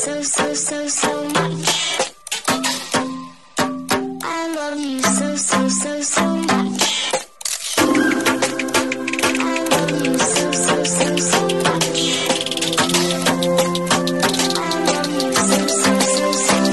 so, so, so, so much. I love you so, so, so, so much. I love you so, so, so, so much. I love you so, so, so, so much.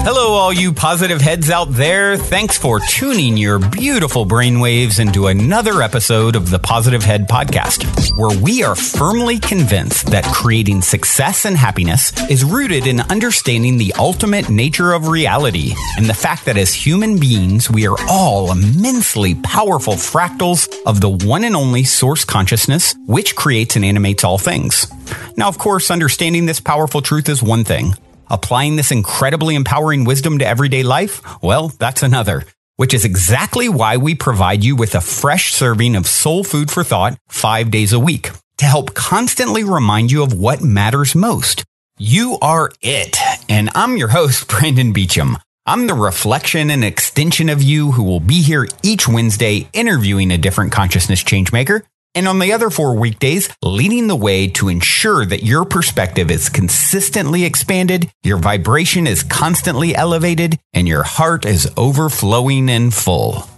Hello, all you positive heads out there. Thanks for tuning your beautiful brainwaves into another episode of the Positive Head Podcast, where we are firmly convinced that creating success and happiness is rooted in understanding the ultimate nature of reality and the fact that as human beings, we are all immensely powerful fractals of the one and only source consciousness, which creates and animates all things. Now, of course, understanding this powerful truth is one thing. Applying this incredibly empowering wisdom to everyday life, well, that's another, which is exactly why we provide you with a fresh serving of soul food for thought 5 days a week to help constantly remind you of what matters most. You are it. And I'm your host, Brandon Beecham. I'm the reflection and extension of you who will be here each Wednesday interviewing a different consciousness changemaker. And on the other 4 weekdays, leading the way to ensure that your perspective is consistently expanded, your vibration is constantly elevated, and your heart is overflowing and full.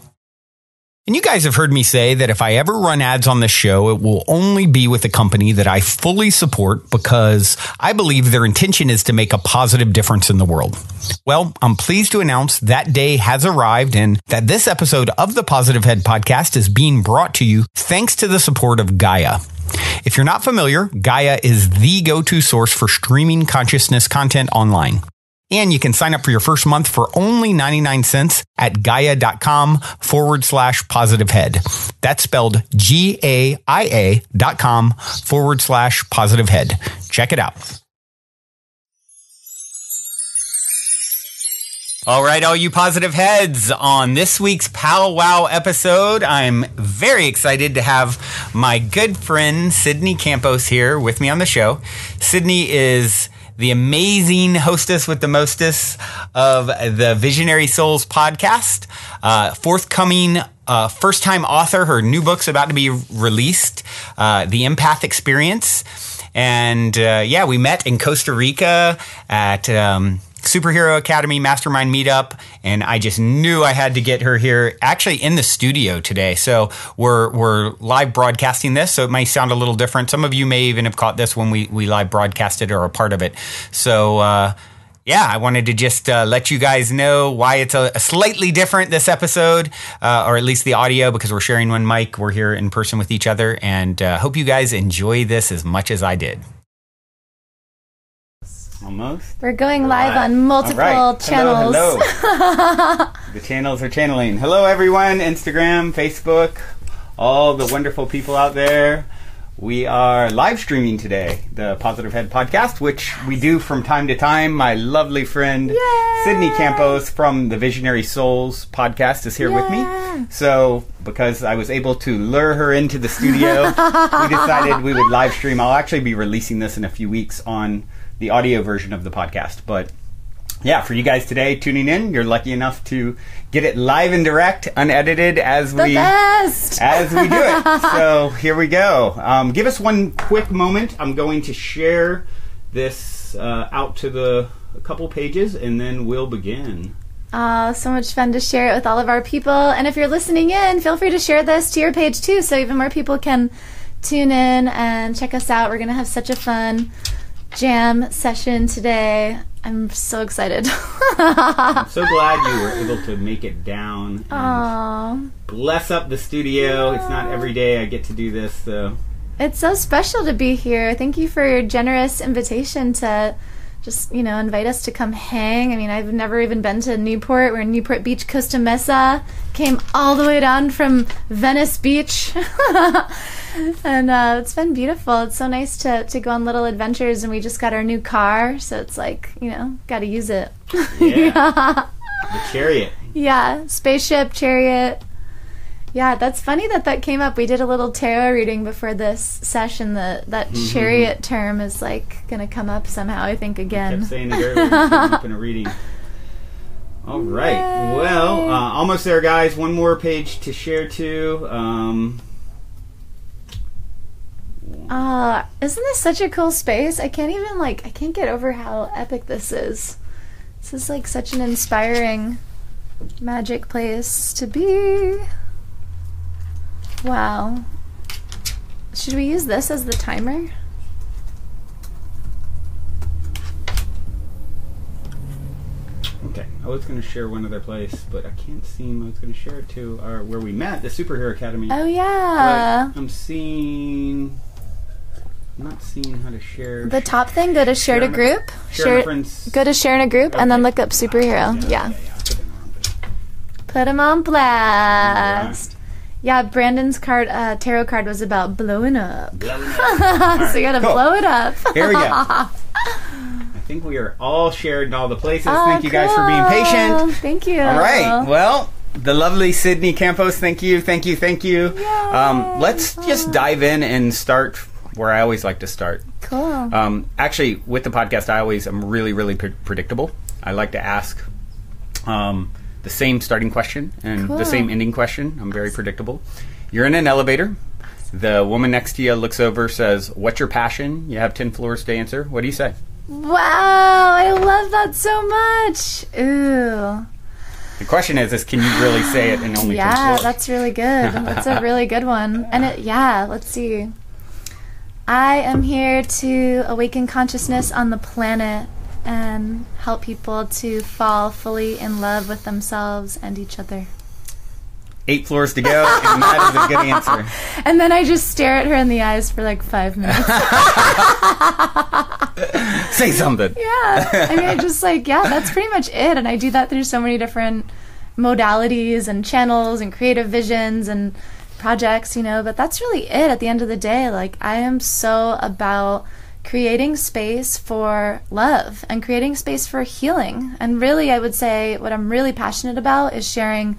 And you guys have heard me say that if I ever run ads on this show, it will only be with a company that I fully support because I believe their intention is to make a positive difference in the world. Well, I'm pleased to announce that day has arrived and that this episode of the Positive Head Podcast is being brought to you thanks to the support of Gaia. If you're not familiar, Gaia is the go-to source for streaming consciousness content online. And you can sign up for your first month for only 99 cents at gaia.com/positivehead. That's spelled GAIA.com/positivehead. Check it out. All right, all you positive heads, on this week's Powwow episode, I'm very excited to have my good friend Sydney Campos here with me on the show. Sydney is the amazing hostess with the mostess of the Visionary Souls podcast, forthcoming first-time author. Her new book's about to be released, The Empath Experience. And we met in Costa Rica at Superhero Academy Mastermind Meetup, and I just knew I had to get her here actually in the studio today. So we're live broadcasting this, so it may sound a little different. Some of you may even have caught this when we live broadcasted or a part of it. So I wanted to just let you guys know why it's a slightly different this episode, or at least the audio, because we're sharing one mic. We're here in person with each other, and hope you guys enjoy this as much as I did. Almost. We're going live on multiple channels. Hello. The channels are channeling. Hello, everyone. Instagram, Facebook, all the wonderful people out there. We are live streaming today, the Positive Head Podcast, which we do from time to time. My lovely friend, Sydney Campos from the Visionary Souls podcast is here with me. So, because I was able to lure her into the studio, we decided we would live stream. I'll actually be releasing this in a few weeks on the audio version of the podcast. But yeah, for you guys today tuning in, you're lucky enough to get it live and direct, unedited as we do it. So here we go. Give us one quick moment. I'm going to share this out to a couple pages, and then we'll begin. So much fun to share it with all of our people. And if you're listening in, feel free to share this to your page too, so even more people can tune in and check us out. We're going to have such a fun jam session today. I'm so excited. I'm so glad you were able to make it down. And bless up the studio. Yeah. It's not every day I get to do this, so it's so special to be here. Thank you for your generous invitation to just, invite us to come hang. I mean, I've never even been to Newport. We're in Newport Beach, Costa Mesa. Came all the way down from Venice Beach. And it's been beautiful. It's so nice to go on little adventures, and we just got our new car, so it's like, got to use it. Yeah. The chariot. Yeah, spaceship, chariot. Yeah, that's funny that came up. We did a little tarot reading before this session. That chariot term is like going to come up somehow, I think, again. I kept saying it earlier. It came up in a reading. All right. Yay. Well, almost there, guys. One more page to share to. Isn't this such a cool space? I can't even I can't get over how epic this is. This is like such an inspiring magic place to be. Wow. Should we use this as the timer? Okay, I was going to share one other place, but I can't seem. I was going to share it to where we met, the Superhero Academy. Oh yeah. But I'm not seeing how to share. The top thing, go to share to group. Go to share in a group, and then look up superhero. Yeah. Put him on blast. Yeah, Brandon's tarot card was about blowing up. So you gotta blow it up. Here we go. I think we are all shared in all the places. Thank you guys for being patient. Thank you. All right. Well, the lovely Sydney Campos, thank you. Yeah. Let's just dive in and start where I always like to start. Cool. Actually, with the podcast, I'm really, really predictable. I like to ask the same starting question and the same ending question. I'm very predictable. You're in an elevator. The woman next to you looks over, says, "What's your passion?" You have 10 floors to answer. What do you say? Wow, I love that so much. Ooh. The question is can you really say it in only 10 floors? Yeah, that's really good. That's a really good one. And let's see. I am here to awaken consciousness on the planet and help people to fall fully in love with themselves and each other. 8 floors to go, and that is a good answer. And then I just stare at her in the eyes for 5 minutes. Say something. Yeah. I mean, that's pretty much it. And I do that through so many different modalities and channels and creative visions and projects, but that's really it at the end of the day. I am so about creating space for love and creating space for healing. And really, I would say what I'm really passionate about is sharing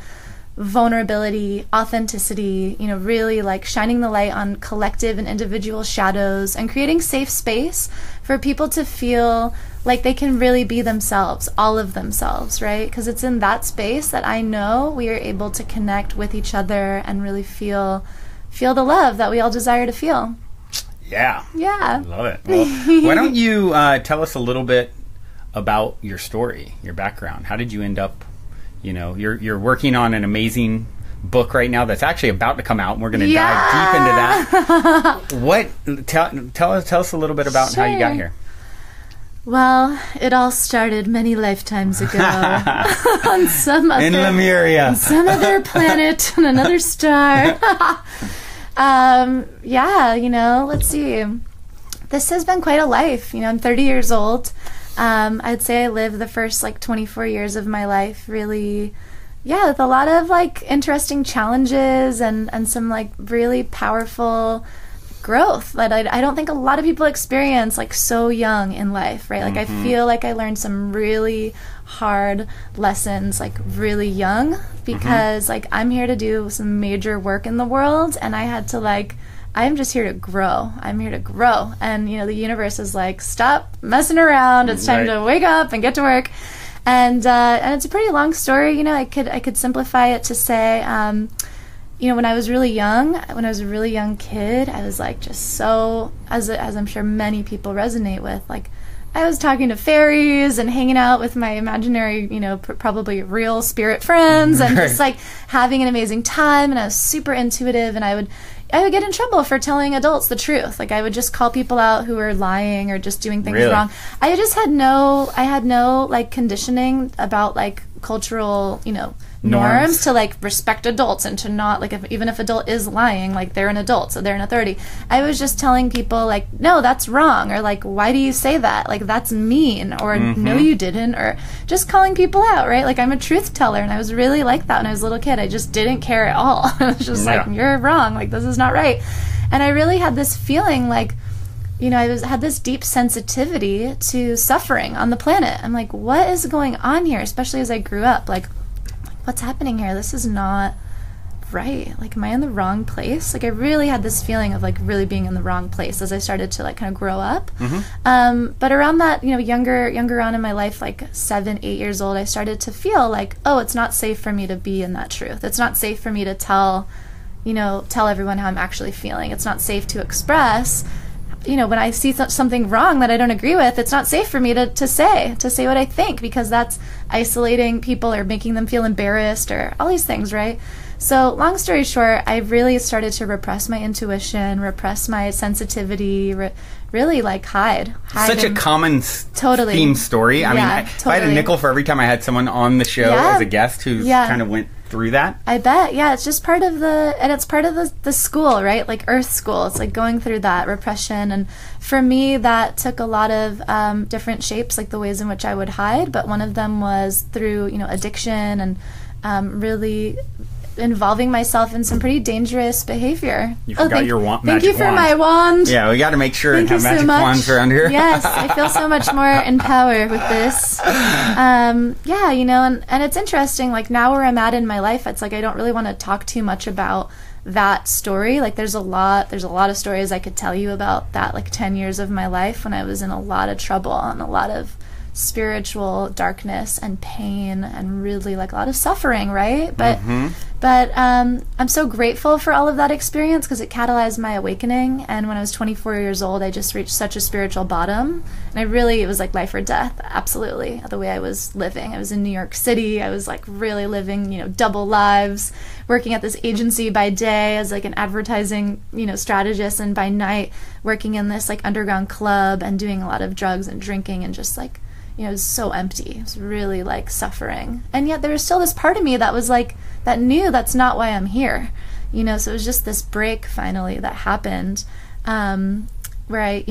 vulnerability, authenticity, really shining the light on collective and individual shadows and creating safe space for people to feel like they can really be themselves, all of themselves, right? Because it's in that space that I know we are able to connect with each other and really feel the love that we all desire to feel. Yeah. Yeah. Love it. Well, why don't you tell us a little bit about your story, your background? How did you end up, you're working on an amazing book right now that's actually about to come out, and we're going to dive deep into that. Tell us a little bit about how you got here. Well, it all started many lifetimes ago on some other, in Lemuria, on some other planet, on another star. Let's see. This has been quite a life. I'm 30 years old. I'd say I lived the first 24 years of my life really, with a lot of interesting challenges and some really powerful growth that I don't think a lot of people experience so young in life, right? I feel I learned some really hard lessons really young because I'm here to do some major work in the world, and I had to I'm just here to grow. I'm here to grow. And, the universe is stop messing around. It's time to wake up and get to work. And it's a pretty long story. I could simplify it to say, when I was really young, when I was a really young kid, I was just so, as I'm sure many people resonate with, I was talking to fairies and hanging out with my imaginary, probably real spirit friends and just having an amazing time. And I was super intuitive, and I would get in trouble for telling adults the truth. I would just call people out who were lying or just doing things wrong. I just had no conditioning about cultural, norms to respect adults and to not even if adult is lying, they're an adult, so they're an authority. I was just telling people no, that's wrong, or why do you say that, that's mean, or no, you didn't, or just calling people out, right? I'm a truth teller, and I was really like that when I was a little kid. I just didn't care at all. I was just you're wrong, this is not right. And I really had this feeling I had this deep sensitivity to suffering on the planet. I'm what is going on here, especially as I grew up, what's happening here? This is not right. Am I in the wrong place? I really had this feeling of really being in the wrong place as I started to kind of grow up. But around that, younger on in my life, 7, 8 years old, I started to feel oh, it's not safe for me to be in that truth. It's not safe for me to tell, tell everyone how I'm actually feeling. It's not safe to express. When I see something wrong that I don't agree with, it's not safe for me to say what I think, because that's isolating people or making them feel embarrassed or all these things, right? So long story short, I really started to repress my intuition, repress my sensitivity, really like hide. Such a common theme story. I mean, if I had a nickel for every time I had someone on the show as a guest who kind of went through that. I bet. Yeah, it's just part of it's part of the school, right? Like Earth School. It's like going through that repression. And for me, that took a lot of different shapes, like the ways in which I would hide. But one of them was through, addiction and really involving myself in some pretty dangerous behavior. You forgot your magic wand. Thank you for my wand. Yeah, we got to make sure and have magic wands around here. Yes, I feel so much more in power with this. And it's interesting, like now where I'm at in my life, it's like I don't really want to talk too much about that story. Like there's a lot of stories I could tell you about that, like 10 years of my life when I was in a lot of trouble and a lot of spiritual darkness and pain and really like a lot of suffering, right? But I'm so grateful for all of that experience because it catalyzed my awakening. And when I was 24 years old, I just reached such a spiritual bottom, and it was like life or death, absolutely, the way I was living. I was in New York City. I was like really living, double lives, working at this agency by day as like an advertising, strategist, and by night working in this like underground club and doing a lot of drugs and drinking and just like, it was so empty. It was really like suffering. And yet there was still this part of me that was like, that knew that's not why I'm here. So it was just this break finally that happened, where I,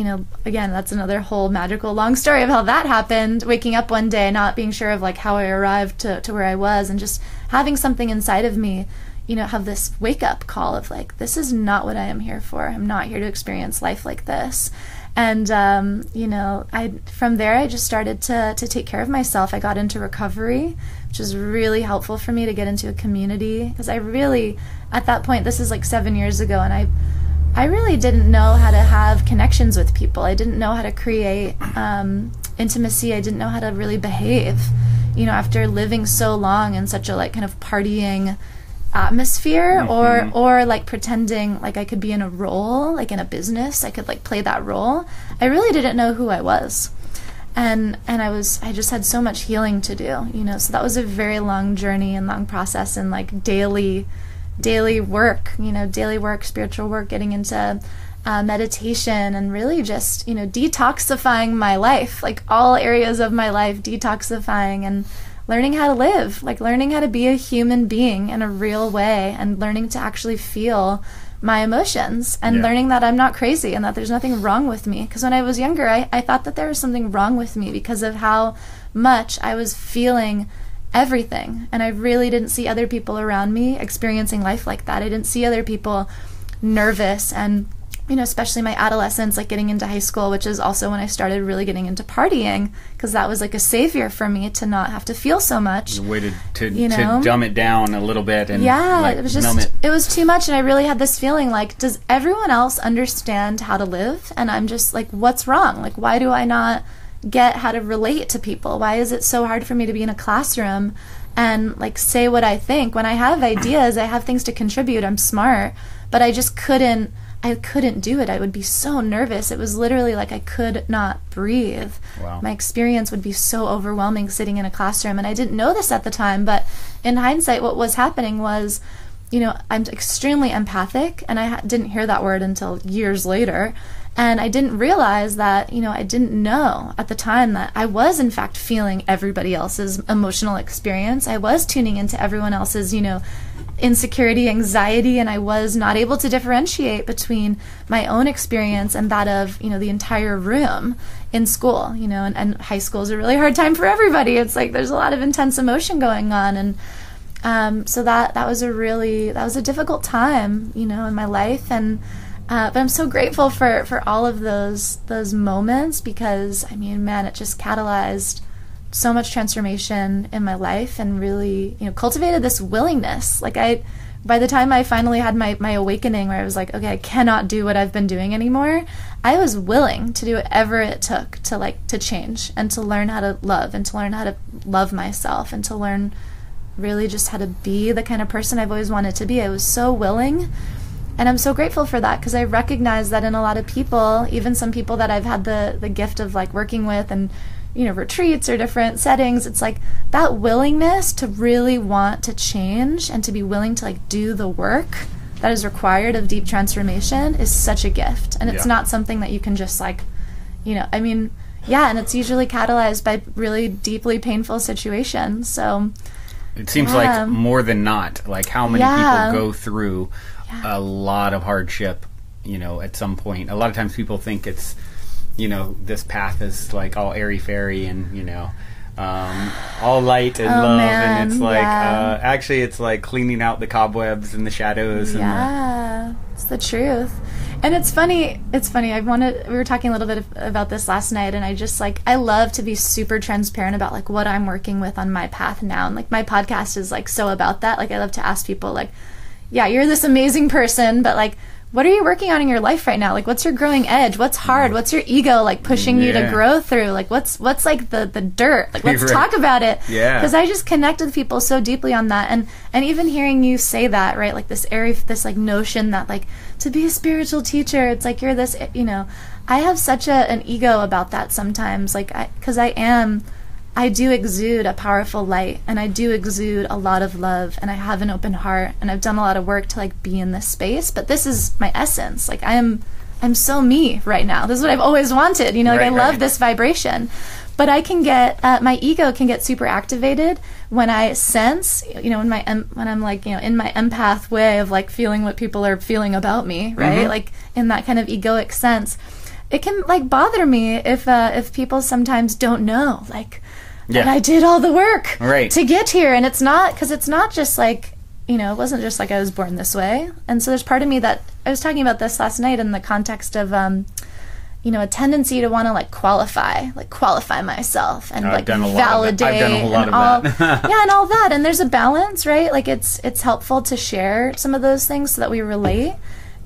again, that's another whole magical long story of how that happened. Waking up one day, not being sure of like how I arrived to where I was, and just having something inside of me, have this wake up call of like, this is not what I am here for. I'm not here to experience life like this. And, from there, I just started to take care of myself. I got into recovery, which was really helpful for me to get into a community, because I really, at that point, this is like 7 years ago, and I really didn't know how to have connections with people. I didn't know how to create intimacy. I didn't know how to really behave, after living so long in such a like kind of partying atmosphere, or like pretending like I could be in a role, like in a business, I could like play that role. I really didn't know who I was, and I just had so much healing to do, so that was a very long journey and long process, and like daily work, spiritual work, getting into meditation, and really just detoxifying my life, like all areas of my life, detoxifying and learning how to live, like learning how to be a human being in a real way, and learning to actually feel my emotions, and learning that I'm not crazy and that there's nothing wrong with me. Because when I was younger, I thought that there was something wrong with me because of how much I was feeling everything. And I really didn't see other people around me experiencing life like that. I didn't see other people nervous, and especially my adolescence, like getting into high school, which is also when I started really getting into partying, because that was like a savior for me to not have to feel so much. A way to dumb it down a little bit, and it was just it was too much, and I really had this feeling like, does everyone else understand how to live? And I'm just like, what's wrong? Like, why do I not get how to relate to people? Why is it so hard for me to be in a classroom and like say what I think when I have ideas, I have things to contribute, I'm smart, but I just couldn't do it. I would be so nervous. It was literally like I could not breathe. Wow. My experience would be so overwhelming sitting in a classroom, and I didn't know this at the time, but in hindsight, what was happening was, I'm extremely empathic, and I didn't hear that word until years later, and I didn't realize that, I didn't know at the time that I was in fact feeling everybody else's emotional experience. I was tuning into everyone else's, insecurity, anxiety, and I was not able to differentiate between my own experience and that of, the entire room in school, and high school is a really hard time for everybody. It's like there's a lot of intense emotion going on, and so that was a difficult time, in my life, and but I'm so grateful for all of those moments, because it just catalyzed so much transformation in my life, and really, cultivated this willingness. Like by the time I finally had my awakening, where I was like, okay, I cannot do what I've been doing anymore, I was willing to do whatever it took to change, and to learn how to love, and to learn how to love myself, and to learn really just how to be the kind of person I've always wanted to be. I was so willing. And I'm so grateful for that, because I recognize that in a lot of people, even some people that I've had the gift of like working with and, you know, retreats or different settings, it's like that willingness to really want to change and to be willing to like do the work that is required of deep transformation is such a gift. And it's not something that you can just like, you know, I mean, yeah, and it's usually catalyzed by really deeply painful situations. So it seems like more than not, like how many people go through a lot of hardship, you know, at some point. A lot of times people think it's, you know, this path is like all airy-fairy and, you know, all light and love, man, and it's like actually it's like cleaning out the cobwebs and the shadows. And it's the truth. And it's funny, we were talking a little bit about this last night, and I just like, I love to be super transparent about like what I'm working with on my path now, and like my podcast is like so about that. Like I love to ask people like, yeah, you're this amazing person, but like, what are you working on in your life right now? Like, what's your growing edge? What's hard? What's your ego like pushing you to grow through? Like, what's like the dirt? Like, let's talk about it. Yeah. Because I just connect with people so deeply on that, and even hearing you say that, right? Like this like notion that like to be a spiritual teacher, it's like you're this, you know. I have such an ego about that sometimes, like because I do exude a powerful light, and I do exude a lot of love, and I have an open heart, and I've done a lot of work to like be in this space, but this is my essence. Like I'm so me right now. This is what I've always wanted, you know, like I love this vibration. But I can get, my ego can get super activated when I sense, you know, when I'm like, you know, in my empath way of like feeling what people are feeling about me, right? Like in that kind of egoic sense. It can like bother me if people sometimes don't know, like, and I did all the work to get here. And it's not, because it's not just like, you know, it wasn't just like I was born this way. And so there's part of me that, I was talking about this last night in the context of, you know, a tendency to want to like qualify myself and like validate. I've done a whole lot of that. Yeah, and all that. And there's a balance, right? Like it's helpful to share some of those things so that we relate.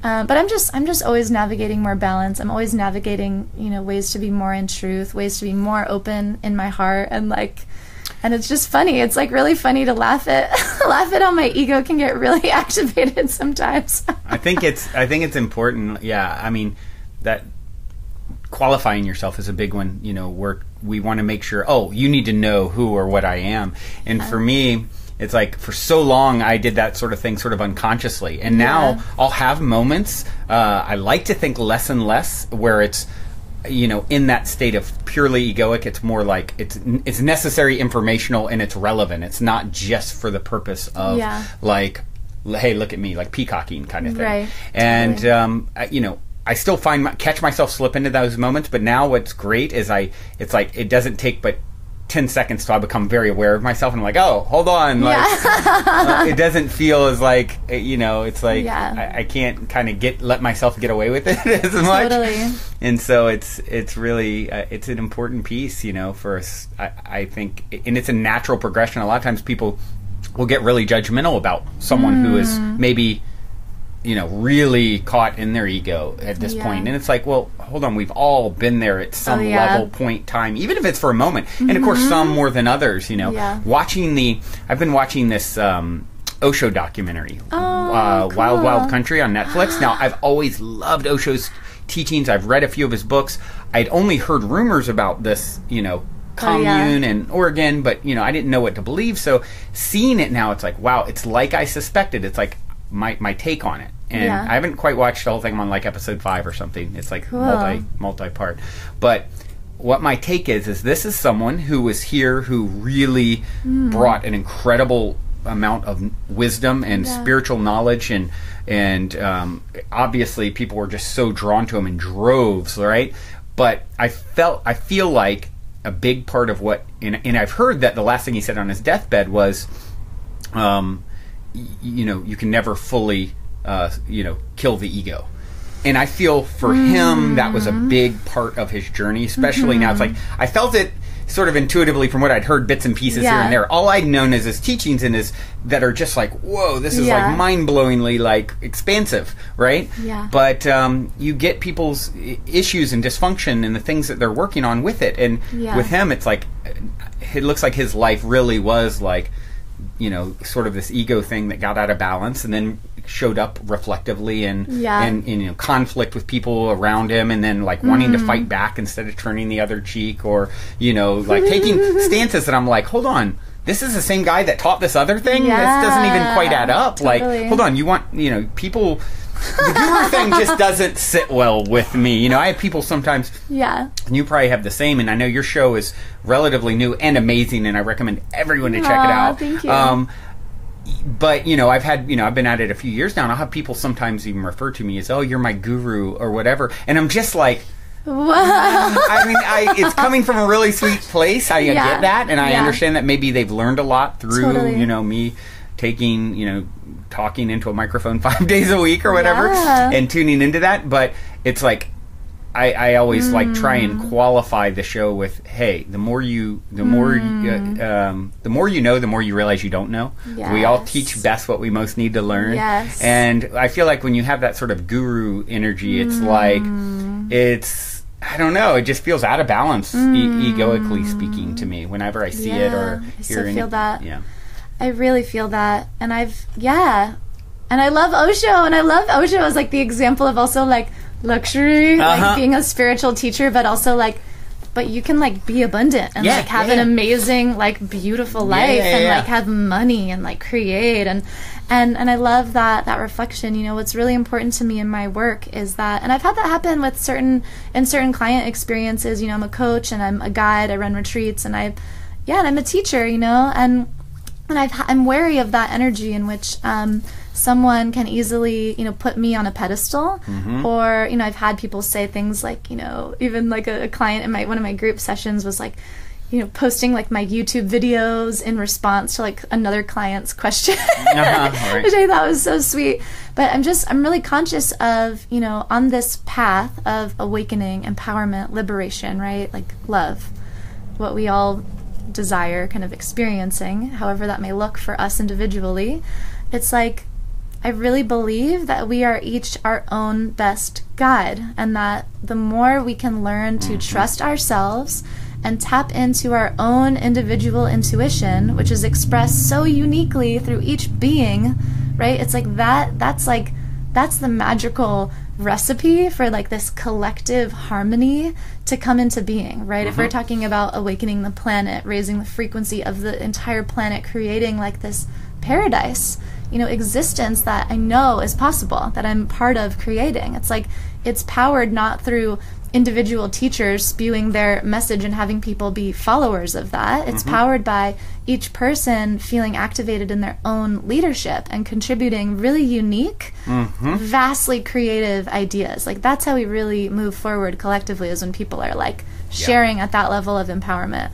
But I'm just always navigating more balance. I'm always navigating, you know, ways to be more in truth, ways to be more open in my heart, and like, and it's just funny. It's like really funny to laugh at how my ego can get really activated sometimes. I think it's important. Yeah, I mean, that qualifying yourself is a big one. You know, we want to make sure. Oh, you need to know who or what I am, and for me. It's like for so long I did that sort of thing sort of unconsciously. And now I'll have moments, I like to think less and less, where it's, you know, in that state of purely egoic. It's more like it's necessary, informational, and it's relevant. It's not just for the purpose of like, hey, look at me, like peacocking kind of thing. Right. And, you know, I still catch myself slip into those moments, but now what's great is it's like it doesn't take but 10 seconds till I become very aware of myself, and I'm like, oh, hold on, like it doesn't feel as like, you know, it's like I can't kind of let myself get away with it as much. And so it's really it's an important piece, you know, for us. I think, and it's a natural progression. A lot of times people will get really judgmental about someone who is maybe, you know, really caught in their ego at this point. And it's like, well, hold on, we've all been there at some level, point, time, even if it's for a moment. And of course, some more than others, you know. I've been watching this Osho documentary, Wild Wild Country on Netflix. Now, I've always loved Osho's teachings. I've read a few of his books. I'd only heard rumors about this, you know, commune in Oregon, but, you know, I didn't know what to believe. So seeing it now, it's like, wow, it's like I suspected. It's like my take on it. And I haven't quite watched the whole thing. I'm on like episode 5 or something. It's like multi-part. But what my take is this is someone who was here who really brought an incredible amount of wisdom and spiritual knowledge, and obviously people were just so drawn to him in droves, right? But I feel like a big part of what, and I've heard that the last thing he said on his deathbed was, you know, you can never fully, you know, kill the ego. And I feel for him that was a big part of his journey, especially now. It's like I felt it sort of intuitively from what I'd heard bits and pieces here and there. All I'd known is his teachings and his that are just like, whoa, this is like mind-blowingly like expansive, right? Yeah. But you get people's issues and dysfunction and the things that they're working on with it. And with him, it's like it looks like his life really was like sort of this ego thing that got out of balance, and then showed up reflectively and conflict with people around him, and then like wanting to fight back instead of turning the other cheek, or like taking stances that I'm like, hold on, this is the same guy that taught this other thing. This doesn't even quite add up. Totally. Like, hold on, you want people. The guru thing just doesn't sit well with me. I have people sometimes. Yeah. And you probably have the same. And I know your show is relatively new and amazing, and I recommend everyone to check it out. Thank you. But I've been at it a few years now, and I'll have people sometimes even refer to me as, "Oh, you're my guru" or whatever, and I'm just like, wow. I mean, it's coming from a really sweet place. I get that, and I understand that maybe they've learned a lot through me taking talking into a microphone 5 days a week or whatever, and tuning into that. But it's like, I always like try and qualify the show with, hey, the more you know, the more you realize you don't know. Yes. We all teach best what we most need to learn. Yes. And I feel like when you have that sort of guru energy, it's like, I don't know, it just feels out of balance, egoically speaking, to me, whenever I see it or hear it. I feel that. Yeah. I really feel that. And and I love Osho, and I love Osho as like the example of also like luxury, like being a spiritual teacher, but also like, but you can like be abundant and like have an amazing, like beautiful life and like have money and like create and I love that reflection. What's really important to me in my work is that, and I've had that happen with certain client experiences. I'm a coach and I'm a guide. I run retreats and and I'm a teacher. And I'm wary of that energy in which someone can easily, put me on a pedestal, or I've had people say things like, even like a client in one of my group sessions was like, posting like my YouTube videos in response to like another client's question, right. Which I thought was so sweet. But I'm really conscious of, on this path of awakening, empowerment, liberation, right? Like love, what we all desire, kind of experiencing, however that may look for us individually. It's like, I really believe that we are each our own best guide, and that the more we can learn to trust ourselves and tap into our own individual intuition, which is expressed so uniquely through each being, right? It's like that's the magical recipe for like this collective harmony to come into being, right? If we're talking about awakening the planet, raising the frequency of the entire planet, creating like this paradise, existence that I know is possible, that I'm part of creating. It's like, it's powered not through individual teachers spewing their message and having people be followers of that. It's powered by each person feeling activated in their own leadership and contributing really unique, vastly creative ideas. Like, that's how we really move forward collectively, is when people are like sharing at that level of empowerment.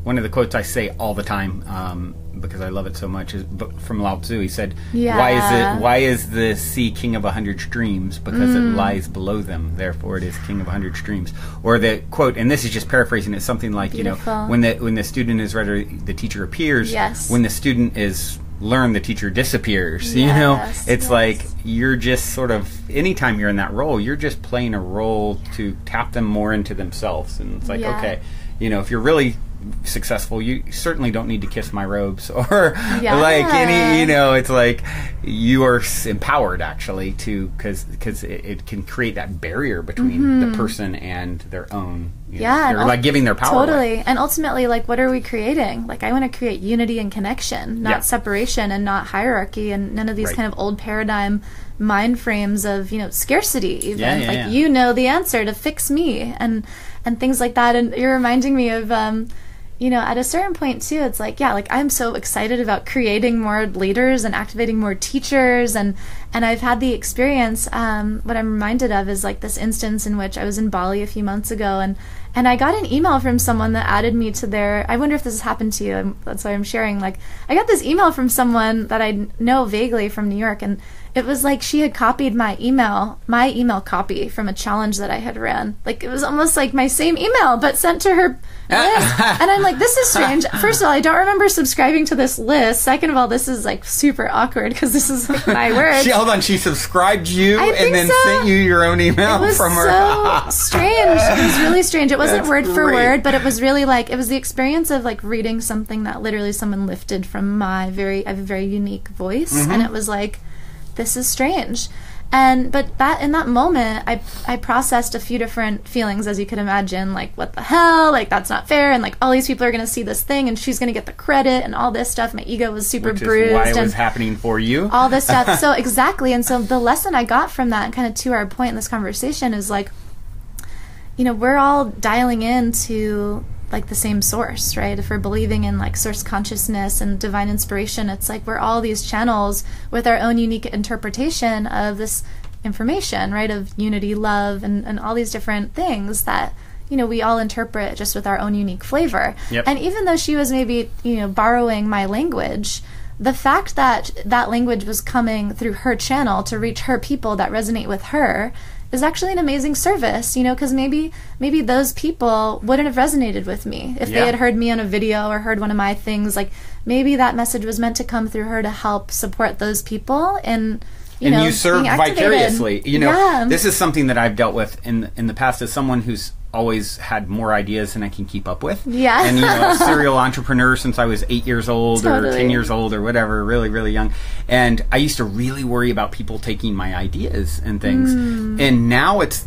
One of the quotes I say all the time, because I love it so much, is from Lao Tzu. He said, why is the sea king of 100 streams? Because it lies below them, therefore it is king of 100 streams. Or the quote, and this is just paraphrasing it, something like, when the student is ready, the teacher appears. When the student is learned, the teacher disappears. It's like, you're just sort of, anytime you're in that role, you're just playing a role to tap them more into themselves. And it's like, okay, if you're really successful, you certainly don't need to kiss my robes or like any, it's like you are empowered actually to, because it can create that barrier between the person and their own, they're like giving their power away. And ultimately, like, what are we creating? Like, I want to create unity and connection, not separation and not hierarchy and none of these kind of old paradigm mind frames of, scarcity even. The answer to fix me and things like that. And you're reminding me of at a certain point too, it's like, I'm so excited about creating more leaders and activating more teachers, and I've had the experience, what I'm reminded of is like this instance in which I was in Bali a few months ago, and I got an email from someone that added me to their, I wonder if this has happened to you, that's why I'm sharing, like, I got this email from someone that I know vaguely from New York, and it was like she had copied my email copy from a challenge that I had ran. Like, it was almost like my same email, but sent to her list. And I'm like, this is strange. First of all, I don't remember subscribing to this list. Second of all, this is like super awkward because this is like my words. She hold on. She subscribed you I and think then so. sent you your own email It was from her. so strange. It was really strange. It wasn't That's word for great. word, but it was really like, it was the experience of like reading something that literally someone lifted from I have a very unique voice. Mm-hmm. And it was like, this is strange. But that in that moment, I processed a few different feelings, as you could imagine, like, what the hell, like, that's not fair, and like, all these people are going to see this thing, and she's going to get the credit, and all this stuff. My ego was super Which bruised. is why it and was happening for you. all this stuff. So exactly. And so the lesson I got from that, and kind of to our point in this conversation, is like, you know, we're all dialing into like the same source, right? If we're believing in like source consciousness and divine inspiration, it's like we're all these channels with our own unique interpretation of this information, right? Of unity, love, and all these different things that, you know, we all interpret just with our own unique flavor. Yep. And even though she was maybe, you know, borrowing my language, the fact that that language was coming through her channel to reach her people that resonate with her is actually an amazing service, you know, because maybe those people wouldn't have resonated with me if they had heard me on a video or heard one of my things. Like, maybe that message was meant to come through her to help support those people and, you know, you serve being activated. vicariously. You know, Yeah. this is something that I've dealt with in the past as someone who's always had more ideas than I can keep up with. Yeah. And, you know, a serial entrepreneur since I was 8 years old or Totally. 10 years old or whatever, really, really young. And I used to really worry about people taking my ideas and things. And now it's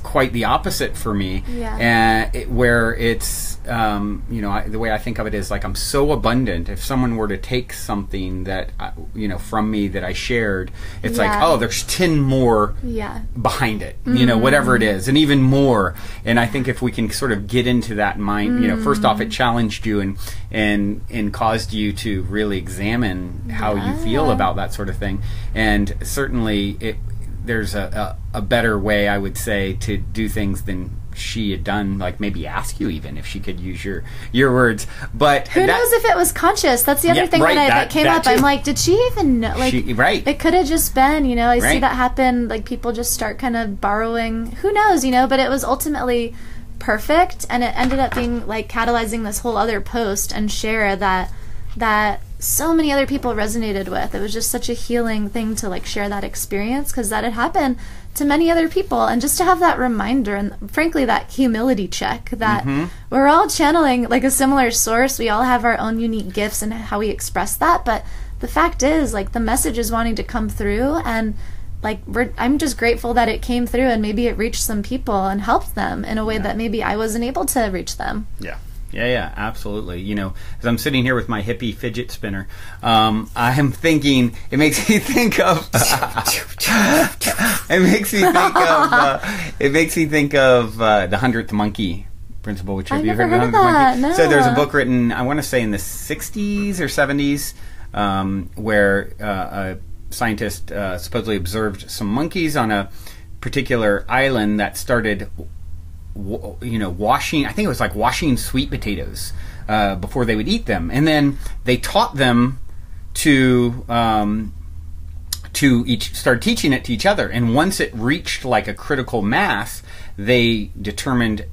quite the opposite for me. Yeah. Where it's, you know, the way I think of it is like I'm so abundant. If someone were to take something that, you know, from me that I shared, it's like, Yeah. oh, there's 10 more Yeah. behind it, you know, whatever it is, and even more. And I think if we can sort of get into that mind, you know, first off, it challenged you and caused you to really examine how you feel about that sort of thing. And certainly there's a better way, I would say, to do things than she had done, like maybe ask you even if she could use your words. But Who knows if it was conscious? That's the other thing right, that came that up. too. I'm like, did she even know? Like, right. It could have just been, you know, I see Right. that happen. Like, people just start kind of borrowing. Who knows, you know? But it was ultimately perfect, and it ended up being like catalyzing this whole other post and share that so many other people resonated with. It was just such a healing thing to like share that experience, because that had happened to many other people, and just to have that reminder and frankly that humility check that we're all channeling like a similar source. We all have our own unique gifts and how we express that, but the fact is, like, the message is wanting to come through, and like I'm just grateful that it came through and maybe it reached some people and helped them in a way that maybe I wasn't able to reach them. Yeah, absolutely. You know, as I'm sitting here with my hippie fidget spinner, I'm thinking, it makes me think of, the 100th monkey principle, which have you heard of the 100th monkey? No. So there's a book written, I want to say in the 60s or 70s, where a scientist supposedly observed some monkeys on a particular island that started washing, I think it was like washing sweet potatoes before they would eat them, and then they taught them to start teaching it to each other. And once it reached like a critical mass, they determined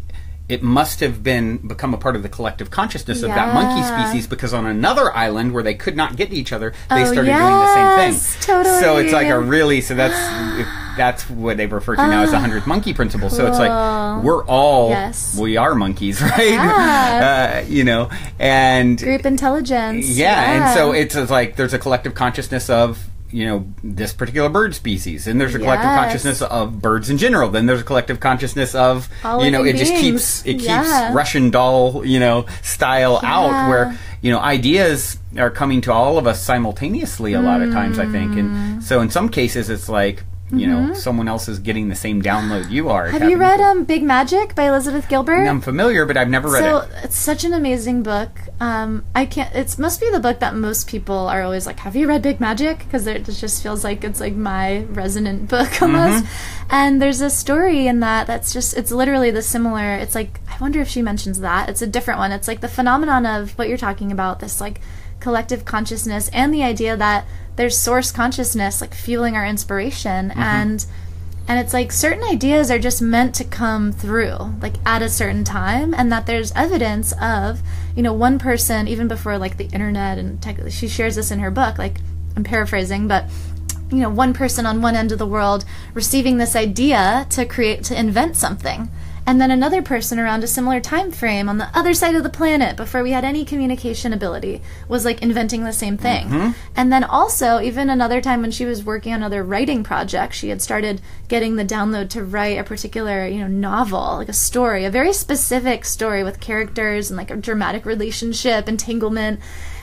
it must have become a part of the collective consciousness of that monkey species, because on another island where they could not get to each other, they started doing the same thing. Totally. So it's like that's what they refer to now as the 100th monkey principle. So it's like we are monkeys, right? Yeah. You know, and Group intelligence. and so it's like there's a collective consciousness of, you know, this particular bird species, and there's a collective consciousness of birds in general. Then there's a collective consciousness of, all you know, it living just beings. keeps Russian doll, you know, style out, where, you know, ideas are coming to all of us simultaneously a lot of times, I think. And so in some cases it's like, you know, someone else is getting the same download you are. Have you read Big Magic by Elizabeth Gilbert? I'm familiar, but I've never read it. So it's such an amazing book. It must be the book that most people are always like, have you read Big Magic? Because it just feels like it's like my resonant book almost. And there's a story in that's just, it's literally the similar, it's like, I wonder if she mentions that. It's a different one. It's like the phenomenon of what you're talking about, this like collective consciousness, and the idea that there's source consciousness like fueling our inspiration, and it's like certain ideas are just meant to come through like at a certain time, and that there's evidence of, you know, one person even before like the internet and tech, she shares this in her book, like I'm paraphrasing, but one person on one end of the world receiving this idea to invent something, and then another person around a similar time frame on the other side of the planet before we had any communication ability was like inventing the same thing. And then also even another time when she was working on other writing projects, she had started getting the download to write a particular novel, like a story, a very specific story with characters and like a dramatic relationship, entanglement.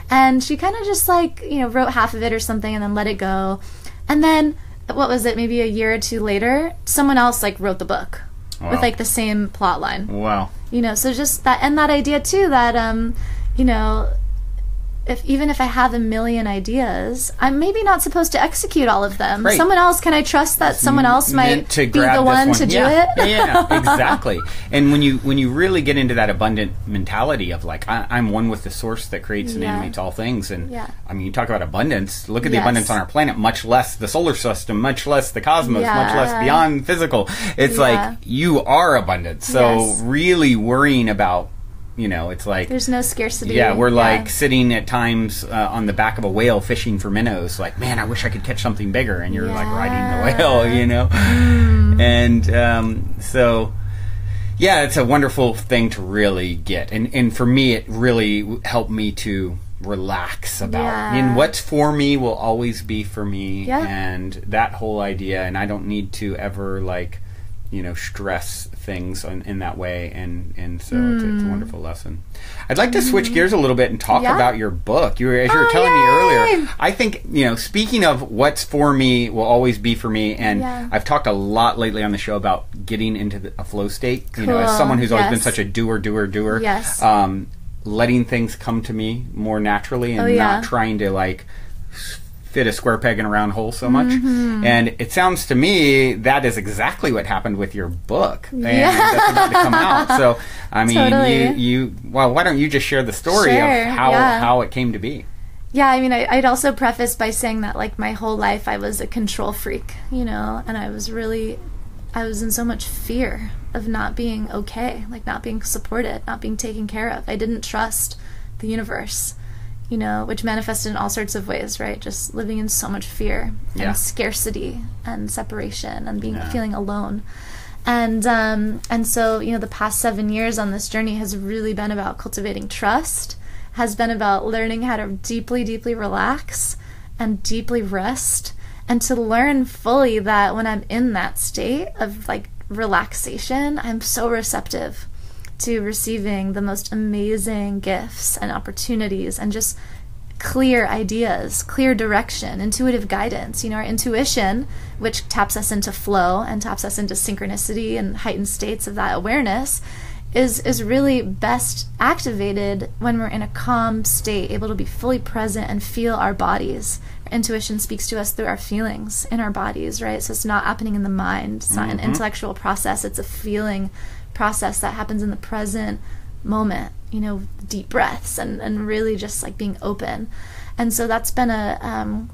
And she kind of just like wrote half of it or something and then let it go. And then what was it, maybe a year or two later, someone else like wrote the book. Wow. With like the same plot line. Wow. So just that, and that idea too that even if I have a million ideas, I'm maybe not supposed to execute all of them. Right. Someone else, can I trust that someone else might be the one to do it? Yeah, exactly. And when you really get into that abundant mentality of like, I'm one with the source that creates and animates all things. And I mean, you talk about abundance, look at the abundance on our planet, much less the solar system, much less the cosmos, much less beyond physical. It's like, you are abundant. So really worrying about, it's like there's no scarcity. Yeah, we're like sitting at times on the back of a whale fishing for minnows. Like, man, I wish I could catch something bigger. And you're like riding the whale, And so, yeah, it's a wonderful thing to really get. And for me, it really helped me to relax about and what's for me will always be for me. And that whole idea. And I don't need to ever like stress things in that way, and so it's a wonderful lesson. I'd like to switch gears a little bit and talk about your book. As you were telling me earlier, I think speaking of what's for me will always be for me, and I've talked a lot lately on the show about getting into a flow state. As someone who's always been such a doer, letting things come to me more naturally and not trying to like fit a square peg in a round hole so much. And it sounds to me that is exactly what happened with your book. And that's about to come out. So, I mean, well, why don't you just share the story of how it came to be? Yeah, I mean, I'd also preface by saying that, like, my whole life I was a control freak, and I was in so much fear of not being okay, like not being supported, not being taken care of. I didn't trust the universe. Which manifested in all sorts of ways, right? Just living in so much fear and scarcity and separation and feeling alone. And so, the past 7 years on this journey has really been about cultivating trust, has been about learning how to deeply, deeply relax and deeply rest, and to learn fully that when I'm in that state of like relaxation, I'm so receptive to receiving the most amazing gifts and opportunities and just clear ideas, clear direction, intuitive guidance. Our intuition, which taps us into flow and taps us into synchronicity and heightened states of that awareness, is really best activated when we're in a calm state, able to be fully present and feel our bodies. Our intuition speaks to us through our feelings in our bodies, right? So it's not happening in the mind. It's not an intellectual process. It's a feeling process that happens in the present moment, deep breaths and really just like being open. And so that's been that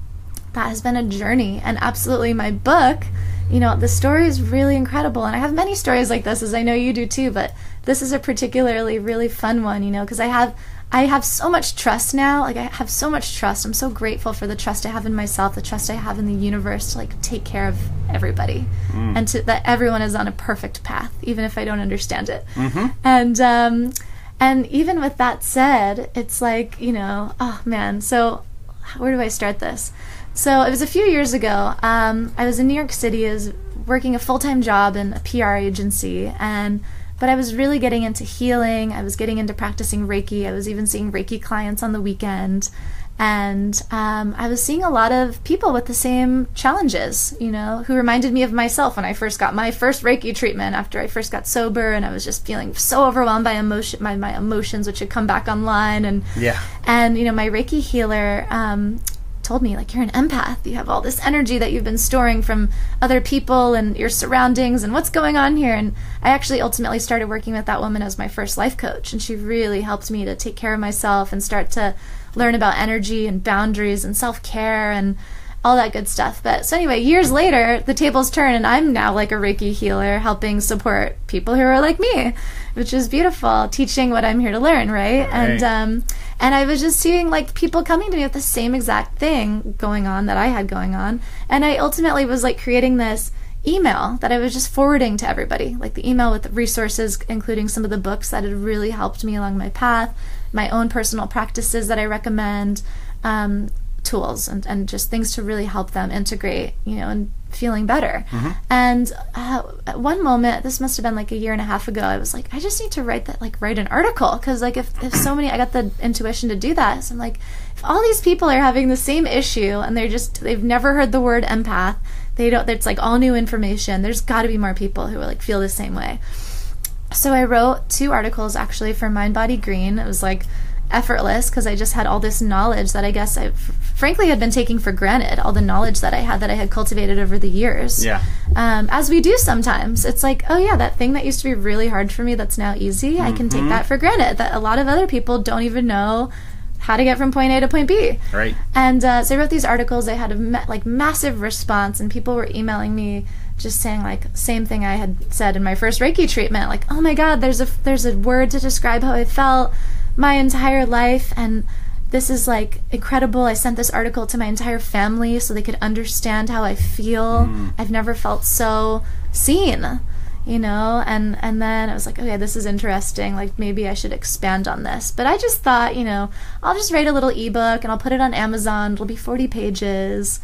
has been a journey. And absolutely my book, the story is really incredible. And I have many stories like this, as I know you do too, but this is a particularly really fun one, because I have so much trust now. Like, I have so much trust. I'm so grateful for the trust I have in myself, the trust I have in the universe to like take care of everybody, and that everyone is on a perfect path, even if I don't understand it. And even with that said, it's like, oh man, so where do I start this? So it was a few years ago. I was in New York City. I was working a full-time job in a PR agency, but I was really getting into healing. I was getting into practicing Reiki. I was even seeing Reiki clients on the weekend. And I was seeing a lot of people with the same challenges, who reminded me of myself when I first got my first Reiki treatment after I first got sober, and I was just feeling so overwhelmed by my emotions, which had come back online. And my Reiki healer told me, like, you're an empath. You have all this energy that you've been storing from other people and your surroundings, and what's going on here? And I actually ultimately started working with that woman as my first life coach, and she really helped me to take care of myself and start to learn about energy and boundaries and self-care. And all that good stuff. But so anyway, years later, the tables turn, and I'm now like a Reiki healer, helping support people who are like me, which is beautiful, teaching what I'm here to learn, right? And I was just seeing like people coming to me with the same exact thing going on that I had going on, and I ultimately was like creating this email that I was just forwarding to everybody, like the email with the resources, including some of the books that had really helped me along my path, my own personal practices that I recommend, tools and just things to really help them integrate, and feeling better. And at one moment, this must have been like a year and a half ago, I was like, I just need to write an article, because like if so many, I got the intuition to do that. So I'm like, if all these people are having the same issue and they've never heard the word empath, it's like all new information, there's got to be more people who like feel the same way. So I wrote 2 articles actually for Mind Body Green. It was like effortless, because I just had all this knowledge that I guess I frankly had been taking for granted, all the knowledge that I had cultivated over the years. Yeah. As we do sometimes. It's like, oh yeah, that thing that used to be really hard for me that's now easy, I can take that for granted, that a lot of other people don't even know how to get from point A to point B. Right. And so I wrote these articles. I had a massive response, and people were emailing me just saying like same thing I had said in my first Reiki treatment, like, oh my God, there's a word to describe how I felt my entire life, and this is like incredible. I sent this article to my entire family so they could understand how I feel. I've never felt so seen, and then I was like, okay, this is interesting, like maybe I should expand on this. But I just thought, I'll just write a little ebook and I'll put it on Amazon. It'll be 40 pages.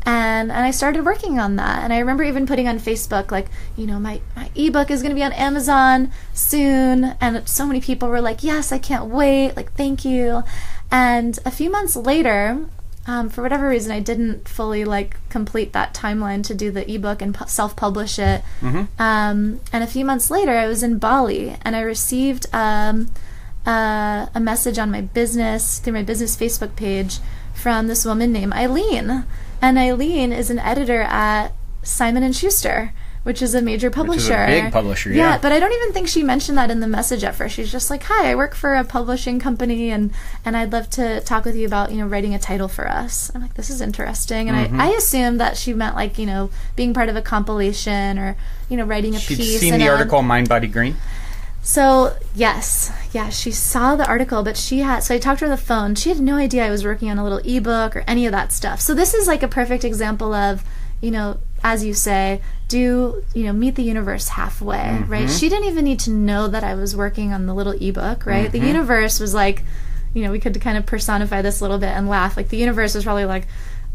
And I started working on that. And I remember even putting on Facebook, like, my ebook is going to be on Amazon soon. And so many people were like, yes, I can't wait. Like, thank you. And a few months later, for whatever reason, I didn't fully like complete that timeline to do the ebook and self-publish it. And a few months later, I was in Bali, and I received a message on my business, through my business Facebook page, from this woman named Eileen. And Eileen is an editor at Simon & Schuster, which is a major publisher. Which is a big publisher, yeah. But I don't even think she mentioned that in the message at first. She's just like, hi, I work for a publishing company, and I'd love to talk with you about, writing a title for us. I'm like, this is interesting. And I assumed that she meant like, being part of a compilation or, writing a piece. She'd seen the article Mind Body Green? So, yes. Yeah, she saw the article, but so I talked to her on the phone. She had no idea I was working on a little ebook or any of that stuff. So this is like a perfect example of, as you say, meet the universe halfway, right? She didn't even need to know that I was working on the little ebook, right? The universe was like, we could kind of personify this a little bit and laugh. Like, the universe was probably like,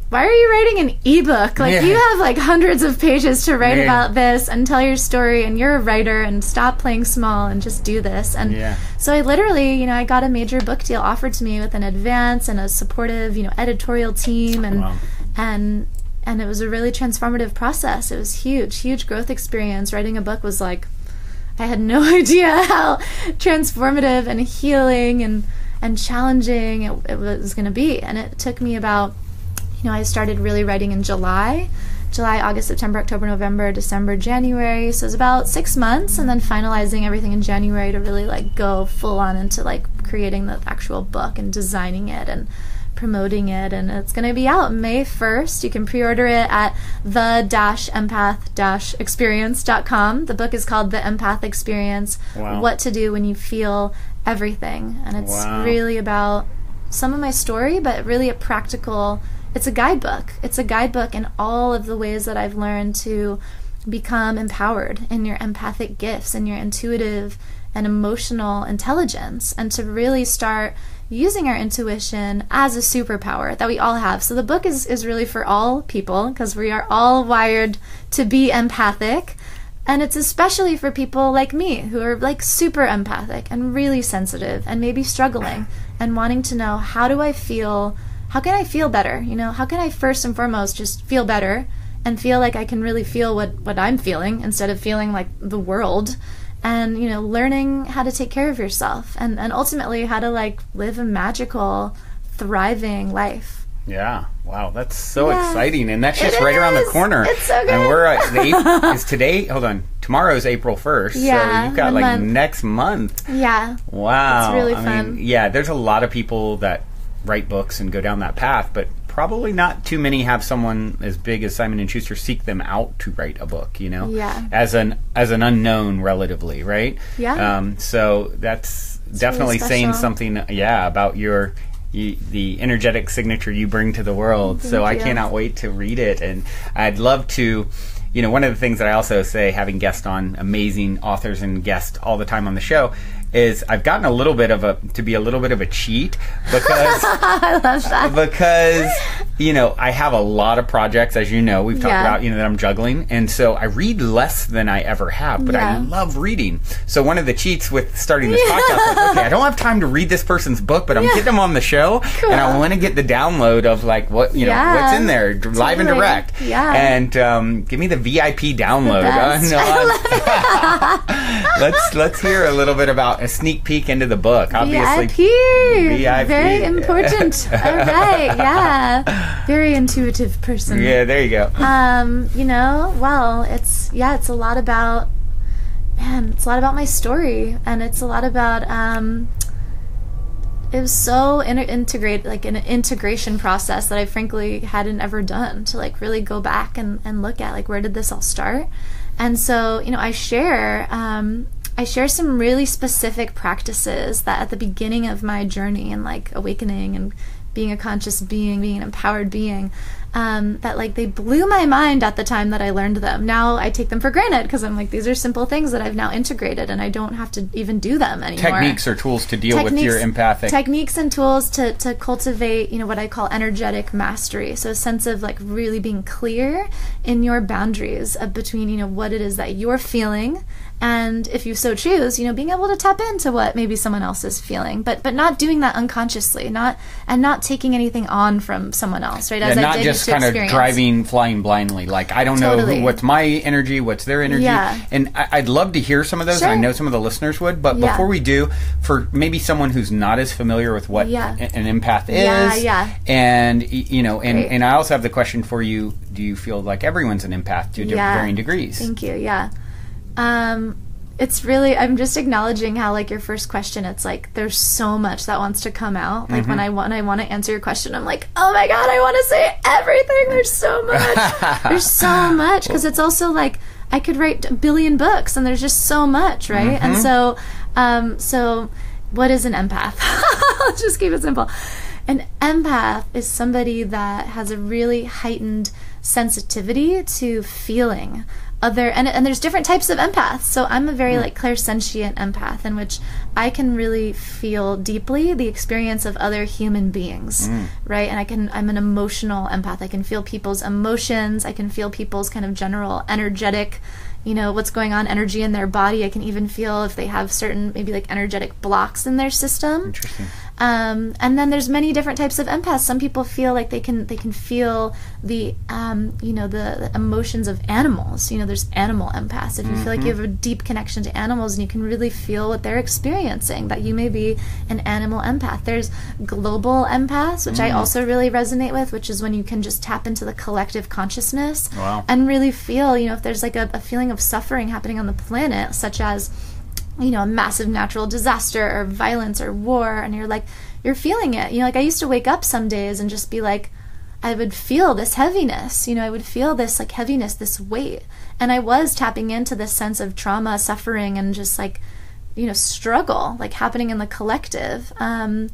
why are you writing an ebook? Like, you have like hundreds of pages to write about this and tell your story, and you're a writer, and stop playing small and just do this. And so I literally, I got a major book deal offered to me with an advance and a supportive, editorial team, and it was a really transformative process. It was huge growth experience. Writing a book was like, I had no idea how transformative and healing and challenging it was going to be. And it took me about, I started really writing in July, August, September, October, November, December, January. So it was about 6 months, and then finalizing everything in January to really like go full on into like creating the actual book and designing it and promoting it. And it's going to be out May 1st. You can pre-order it at the-empath-experience.com. The book is called The Empath Experience, What to Do When You Feel Everything. And it's really about some of my story, but really it's a guidebook. It's a guidebook in all of the ways that I've learned to become empowered in your empathic gifts and your intuitive and emotional intelligence, and to really start using our intuition as a superpower that we all have. So the book is really for all people, because we are all wired to be empathic, and it's especially for people like me who are like super empathic and really sensitive and maybe struggling and wanting to know, how can I feel better? How can I first and foremost just feel better and feel like I can really feel what I'm feeling instead of feeling like the world, and learning how to take care of yourself and ultimately how to like live a magical, thriving life. Yeah. Wow, that's so exciting, and that's just right around the corner. It's so good. And we're is today? Hold on. Tomorrow's April 1st. Yeah, so you've got like next month. Yeah. Wow. It's really fun. There's a lot of people that write books and go down that path, but probably not too many have someone as big as Simon and Schuster seek them out to write a book, you know, as an unknown relatively, right? Yeah. So that's definitely really saying special. something, about the energetic signature you bring to the world. So I you. cannot wait to read it, and I'd love to. One of the things that I also say, having guests on, amazing authors and guests all the time on the show, is I've gotten to be a little bit of a cheat because I love that. because I have a lot of projects, as you know, we've talked about, that I'm juggling, and so I read less than I ever have, but I love reading. So one of the cheats with starting this podcast was, okay, I don't have time to read this person's book, but I'm getting them on the show, and I want to get the download of like what what's in there, live and direct, and give me the VIP download. Let's hear a little bit about a sneak peek into the book. Obviously, VIP. Very important. All right, very intuitive person. Yeah, there you go. Well, it's a lot about, it's a lot about my story, and it's a lot about, it was so integrated, like an integration process that I frankly hadn't ever done, to like really go back and look at like, where did this all start? And so, I share some really specific practices that at the beginning of my journey and like awakening and being a conscious being, being an empowered being, that like they blew my mind at the time that I learned them. Now I take them for granted because I'm like, these are simple things that I've now integrated and I don't have to even do them anymore. Techniques or tools to deal with your empathic. Techniques and tools to cultivate, what I call energetic mastery. So a sense of like really being clear in your boundaries of between, what it is that you're feeling, and if you so choose, being able to tap into what maybe someone else is feeling, but not doing that unconsciously, not taking anything on from someone else, right? As I not did just to kind experience. of flying blindly. Like, I don't know what's my energy, what's their energy. Yeah. And I'd love to hear some of those. Sure. And I know some of the listeners would. But before we do, for maybe someone who's not as familiar with what an empath is, and and I also have the question for you: do you feel like everyone's an empath to varying degrees? Thank you. Yeah. It's really, I'm just acknowledging how, like, your first question, it's like there's so much that wants to come out. Like, when I want to answer your question, I'm like, oh my God, I want to say everything. There's so much. There's so much, because it's also like I could write a billion books, and there's just so much, right? And so what is an empath? Let's just keep it simple. An empath is somebody that has a really heightened sensitivity to feeling other, and there's different types of empaths. So I'm a very like clairsentient empath, in which I can really feel deeply the experience of other human beings, right? And I'm an emotional empath. I can feel people's emotions. I can feel people's kind of general energetic, what's going on, energy in their body. I can even feel if they have certain maybe like energetic blocks in their system. Interesting. And then there's many different types of empaths. Some people feel like they can feel the the emotions of animals. There's animal empaths. If you feel like you have a deep connection to animals and you can really feel what they're experiencing, that you may be an animal empath. There's global empaths, which I also really resonate with, which is when you can just tap into the collective consciousness and really feel, if there's like a feeling of suffering happening on the planet, such as a massive natural disaster or violence or war, and you're feeling it. Like I used to wake up some days and just be like, I would feel this heaviness, I would feel this like heaviness, this weight. And I was tapping into this sense of trauma, suffering, and just like, struggle, like happening in the collective. And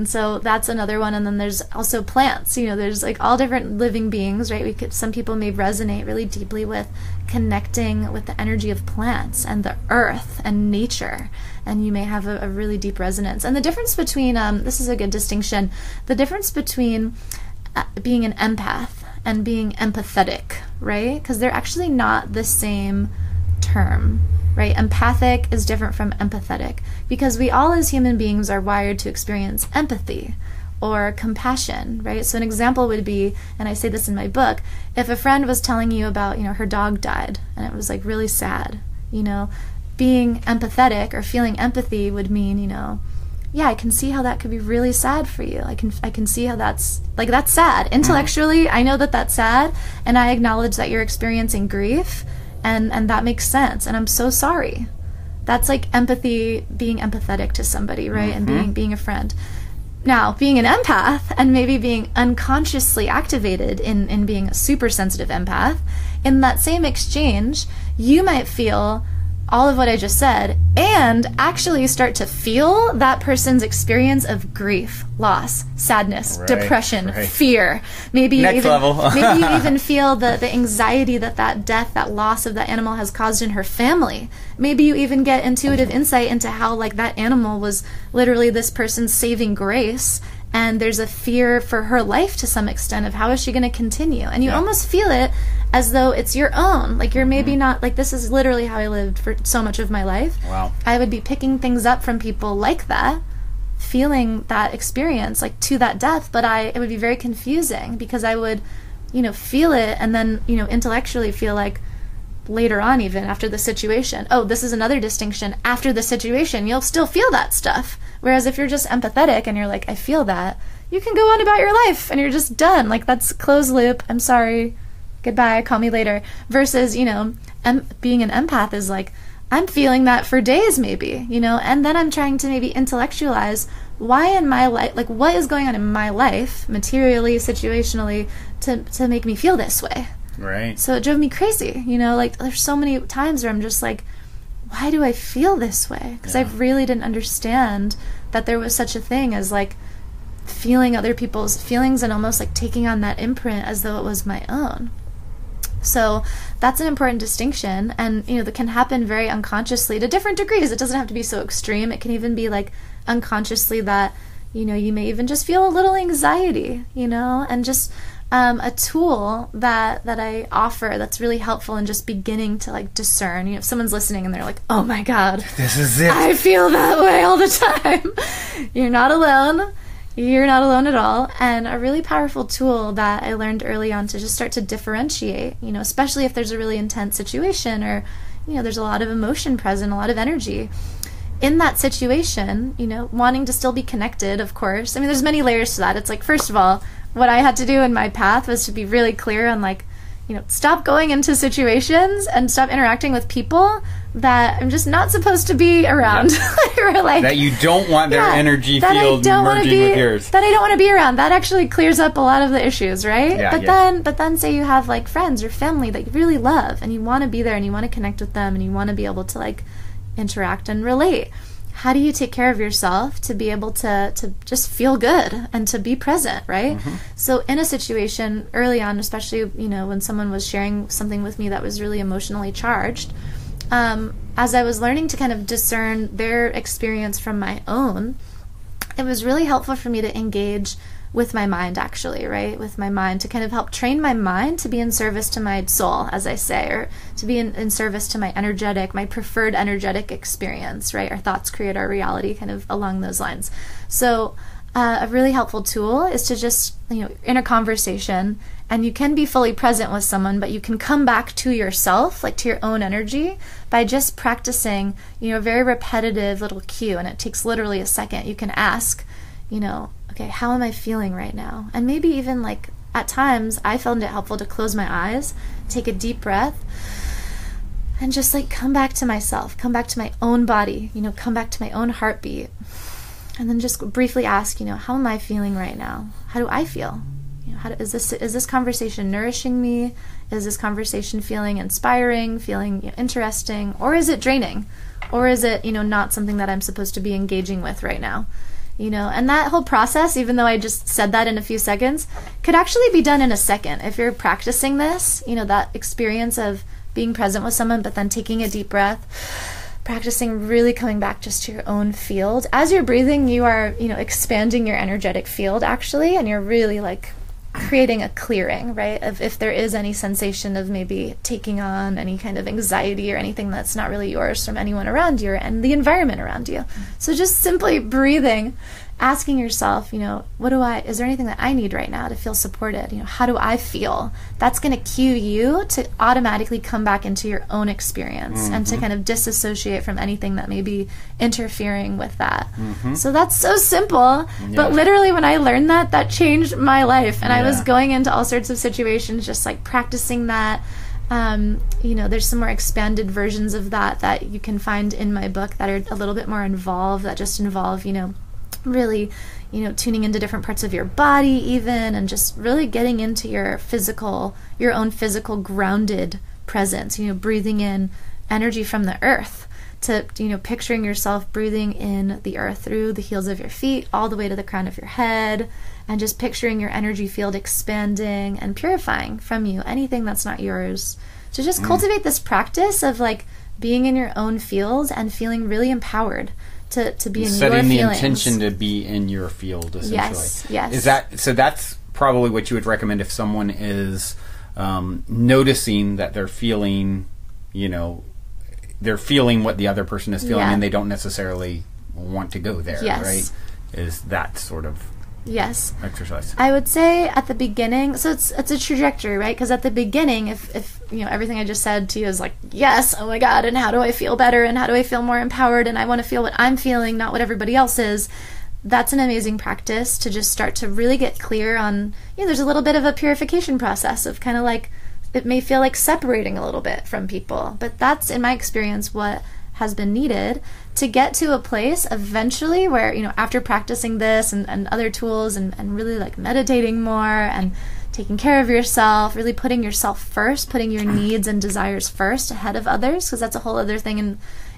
so that's another one. And then there's also plants, there's like all different living beings, right? Some people may resonate really deeply with connecting with the energy of plants and the earth and nature, and you may have a really deep resonance. And the difference between, this is a good distinction, the difference between being an empath and being empathetic, right? Because they're actually not the same term. Right? Empathic is different from empathetic, because we all as human beings are wired to experience empathy or compassion, right? So an example would be, and I say this in my book, if a friend was telling you about, her dog died and it was like really sad, being empathetic or feeling empathy would mean, I can see how that could be really sad for you. I can see how that's sad. Intellectually, I know that that's sad, and I acknowledge that you're experiencing grief. And that makes sense, and I'm so sorry. That's like empathy, being empathetic to somebody, right? And being a friend. Now, being an empath and maybe being unconsciously activated in being a super sensitive empath, in that same exchange, you might feel all of what I just said and actually start to feel that person's experience of grief, loss, sadness, depression, fear. Maybe you even feel the anxiety that death, that loss of that animal has caused in her family. Maybe you even get intuitive insight into how like that animal was literally this person's saving grace, and there's a fear for her life to some extent of how is she going to continue, and you almost feel it as though it's your own. Like you're maybe not, like this is literally how I lived for so much of my life. Wow. I would be picking things up from people like that, feeling that experience like to that death, but it would be very confusing because I would, feel it and then, intellectually feel like later on, even after the situation, oh, this is another distinction. After the situation, you'll still feel that stuff. Whereas if you're just empathetic and you're like, I feel that, you can go on about your life and you're just done. Like that's closed loop. I'm sorry. Goodbye, call me later. Versus, being an empath is like, I'm feeling that for days maybe, and then I'm trying to maybe intellectualize why in my life, like what is going on in my life, materially, situationally, to make me feel this way. Right. So it drove me crazy, like there's so many times where I'm just like, why do I feel this way? Because I really didn't understand that there was such a thing as like feeling other people's feelings and almost like taking on that imprint as though it was my own. So that's an important distinction, and that can happen very unconsciously to different degrees. It doesn't have to be so extreme. It can even be like unconsciously that you may even just feel a little anxiety, and just a tool that I offer that's really helpful in just beginning to like discern. If someone's listening and they're like, oh my God, this is it, I feel that way all the time. You're not alone. You're not alone at all. And a really powerful tool that I learned early on to just start to differentiate, especially if there's a really intense situation or, there's a lot of emotion present, a lot of energy. In that situation, wanting to still be connected, of course. I mean, there's many layers to that. It's like, first of all, what I had to do in my path was to be really clear on like, stop going into situations and stop interacting with people that I'm just not supposed to be around. Or like, that you don't want their energy field merging with yours. That I don't want to be around. That actually clears up a lot of the issues, right? But then say you have like friends or family that you really love and you want to be there and you want to connect with them and you want to be able to like interact and relate. How do you take care of yourself to be able to just feel good and to be present, right? Mm-hmm. So in a situation early on, especially, when someone was sharing something with me that was really emotionally charged, as I was learning to kind of discern their experience from my own, it was really helpful for me to engage with my mind, actually, right? With my mind, to kind of help train my mind to be in service to my soul, as I say, or to be in service to my preferred energetic experience, right? Our thoughts create our reality, kind of along those lines. So a really helpful tool is to just, in a conversation, and you can be fully present with someone, but you can come back to yourself, like to your own energy, by just practicing, a very repetitive little cue, and it takes literally a second. You can ask, okay, how am I feeling right now? And maybe even like at times I found it helpful to close my eyes, take a deep breath, and just like come back to myself, come back to my own body, come back to my own heartbeat. And then just briefly ask, how am I feeling right now? How do I feel? Is this conversation nourishing me? Is this conversation feeling inspiring, feeling interesting, or is it draining? Or is it, not something that I'm supposed to be engaging with right now? And that whole process, even though I just said that in a few seconds, could actually be done in a second. If you're practicing this, that experience of being present with someone, but then taking a deep breath, practicing really coming back just to your own field. As you're breathing, you are, expanding your energetic field, actually, and you're really like creating a clearing, right? If there is any sensation of maybe taking on any kind of anxiety or anything that's not really yours from anyone around you and the environment around you. So just simply breathing, asking yourself, is there anything that I need right now to feel supported? How do I feel? That's going to cue you to automatically come back into your own experience and to kind of disassociate from anything that may be interfering with that. So that's so simple, but literally when I learned that changed my life. And I was going into all sorts of situations just like practicing that. There's some more expanded versions of that you can find in my book that are a little bit more involved, that just involve, really, tuning into different parts of your body even, and just really getting into your own physical grounded presence, breathing in energy from the earth, to, picturing yourself breathing in the earth through the heels of your feet all the way to the crown of your head, and just picturing your energy field expanding and purifying from you anything that's not yours. So just cultivate this practice of like being in your own field and feeling really empowered to be in your feelings. Setting the intention to be in your field, essentially. Yes. So that's probably what you would recommend if someone is noticing that they're feeling, they're feeling what the other person is feeling, and they don't necessarily want to go there, right? Is that sort of exercise? I would say at the beginning, so it's a trajectory, right? Because at the beginning, if everything I just said to you is like, yes, oh my God, and how do I feel better, and how do I feel more empowered, and I want to feel what I'm feeling, not what everybody else is. That's an amazing practice to just start to really get clear on, there's a little bit of a purification process of kind of like, it may feel like separating a little bit from people, but that's, in my experience, what has been needed to get to a place eventually where, after practicing this and other tools and really like meditating more and taking care of yourself, really putting yourself first, putting your needs and desires first ahead of others, because that's a whole other thing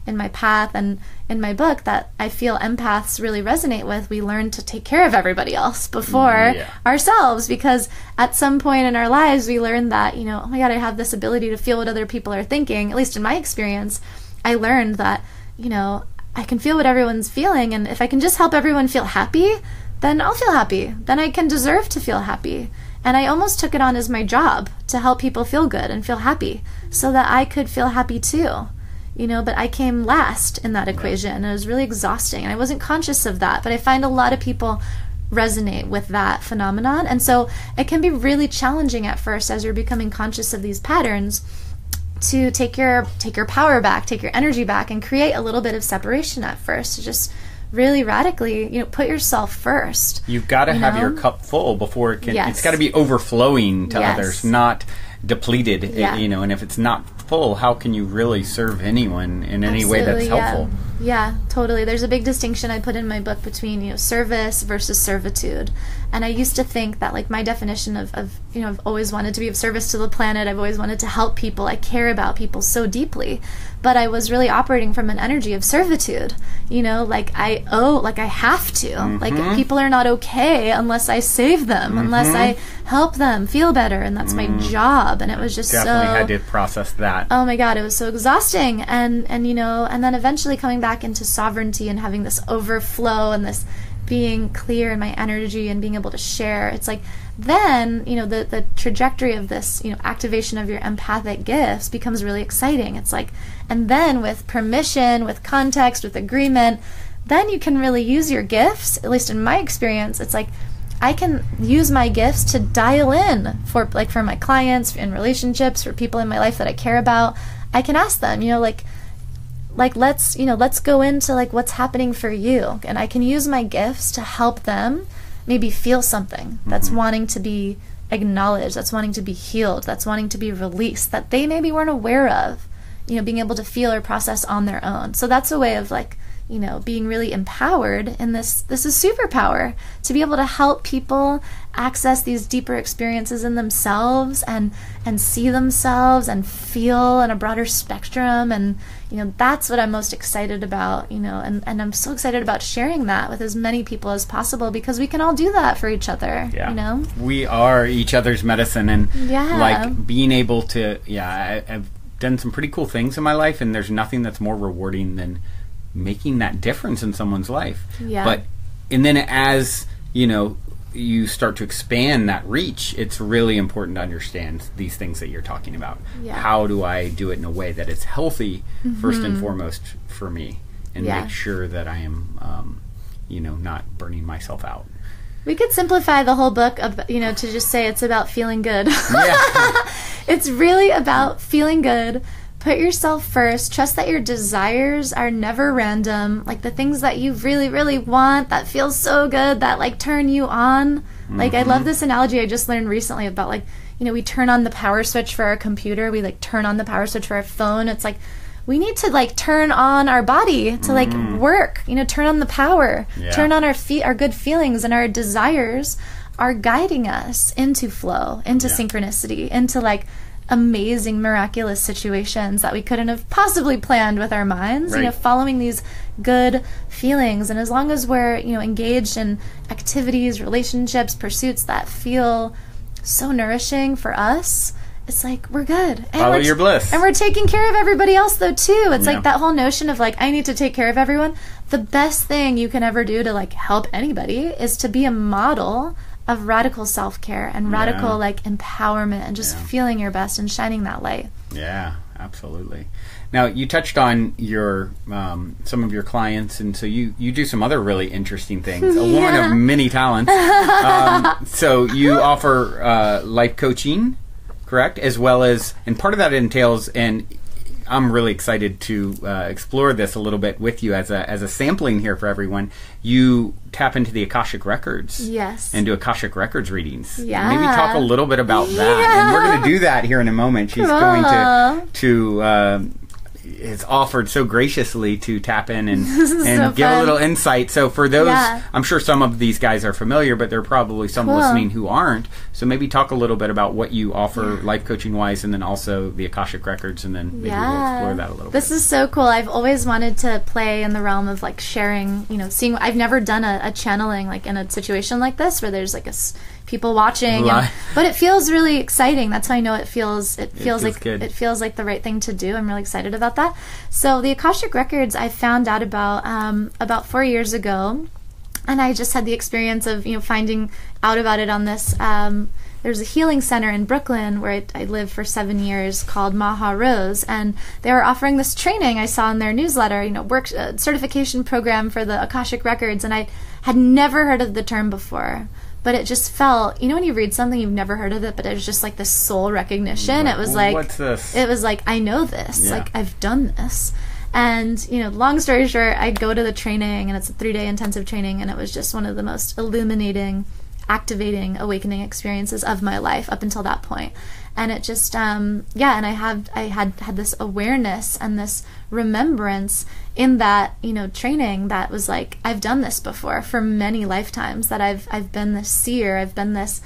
in my path and in my book that I feel empaths really resonate with. We learn to take care of everybody else before ourselves, because at some point in our lives we learn that, oh my God, I have this ability to feel what other people are thinking. At least in my experience, I learned that, I can feel what everyone's feeling, and if I can just help everyone feel happy, then I'll feel happy. Then I can deserve to feel happy. And I almost took it on as my job to help people feel good and feel happy so that I could feel happy too. But I came last in that equation, and it was really exhausting, and I wasn't conscious of that. But I find a lot of people resonate with that phenomenon, and so it can be really challenging at first as you're becoming conscious of these patterns to take your power back, take your energy back, and create a little bit of separation at first. To just really radically, put yourself first. You've got to have your cup full before it can. It's got to be overflowing to others, not depleted. And if it's not full, how can you really serve anyone in any way that's helpful? Yeah, totally. There's a big distinction I put in my book between, service versus servitude. And I used to think that, like, my definition of I've always wanted to be of service to the planet. I've always wanted to help people. I care about people so deeply. But I was really operating from an energy of servitude. Like I owe, like I have to. Like people are not okay unless I save them, unless I help them feel better. And that's my job. And it was just definitely had to process that. Oh my God, it was so exhausting. And then eventually coming back into sovereignty and having this overflow and this being clear in my energy and being able to share. It's like then, the trajectory of this, activation of your empathic gifts becomes really exciting. It's like, and then with permission, with context, with agreement, then you can really use your gifts. At least in my experience, it's like I can use my gifts to dial in for my clients, in relationships, for people in my life that I care about. I can ask them, let's go into like what's happening for you, and I can use my gifts to help them maybe feel something that's wanting to be acknowledged, that's wanting to be healed, that's wanting to be released, that they maybe weren't aware of, being able to feel or process on their own. So that's a way of like, being really empowered in this is superpower, to be able to help people access these deeper experiences in themselves and see themselves and feel on a broader spectrum. And that's what I'm most excited about, and I'm so excited about sharing that with as many people as possible, because we can all do that for each other. We are each other's medicine, and like being able to I've done some pretty cool things in my life, and there's nothing that's more rewarding than making that difference in someone's life. And then as you start to expand that reach, it's really important to understand these things that you're talking about. How do I do it in a way that is healthy, first and foremost for me, and make sure that I am not burning myself out. We could simplify the whole book of, to just say it's about feeling good. It's really about feeling good. Put yourself first. Trust that your desires are never random. Like the things that you really, really want, that feels so good, that like turn you on. Like I love this analogy I just learned recently about like, we turn on the power switch for our computer. We like turn on the power switch for our phone. It's like we need to like turn on our body to like work, turn on the power, turn on our good feelings, and our desires are guiding us into flow, into synchronicity, into like amazing, miraculous situations that we couldn't have possibly planned with our minds, following these good feelings. And as long as we're, engaged in activities, relationships, pursuits that feel so nourishing for us, it's like we're good. And follow your bliss. And we're taking care of everybody else though too. It's like that whole notion of like, I need to take care of everyone. The best thing you can ever do to like help anybody is to be a model of radical self-care and radical like empowerment and just feeling your best and shining that light. Yeah, absolutely. Now, you touched on your some of your clients, and so you do some other really interesting things. A woman of many talents. So you offer life coaching, correct? As well as, and part of that entails, and I'm really excited to explore this a little bit with you as a sampling here for everyone. You tap into the Akashic Records. Yes. And do Akashic Records readings. Yeah. Maybe talk a little bit about that. And we're going to do that here in a moment. She's going to has offered so graciously to tap in and give a little insight. So for those, I'm sure some of these guys are familiar, but there are probably some listening who aren't. So maybe talk a little bit about what you offer life coaching wise, and then also the Akashic Records, and then maybe we'll explore that a little bit. This is so cool. I've always wanted to play in the realm of like sharing, seeing. I've never done a channeling like in a situation like this where there's like people watching, but it feels really exciting. That's how I know it feels like good. It feels like the right thing to do. I'm really excited about that. So the Akashic Records I found out about 4 years ago, and I just had the experience of finding out about it on this. There's a healing center in Brooklyn where I lived for 7 years called Maha Rose, and they were offering this training I saw in their newsletter, certification program for the Akashic Records, and I had never heard of the term before. But it just felt, when you read something, you've never heard of it, but it was just like this soul recognition. It was like, what's this? It was like, I know this. Like, I've done this. And, long story short, I go to the training, and it's a 3-day intensive training, and it was just one of the most illuminating, activating, awakening experiences of my life up until that point. And it just, and I had this awareness and this remembrance in that, training that was like, I've done this before for many lifetimes, that I've been this seer, I've been this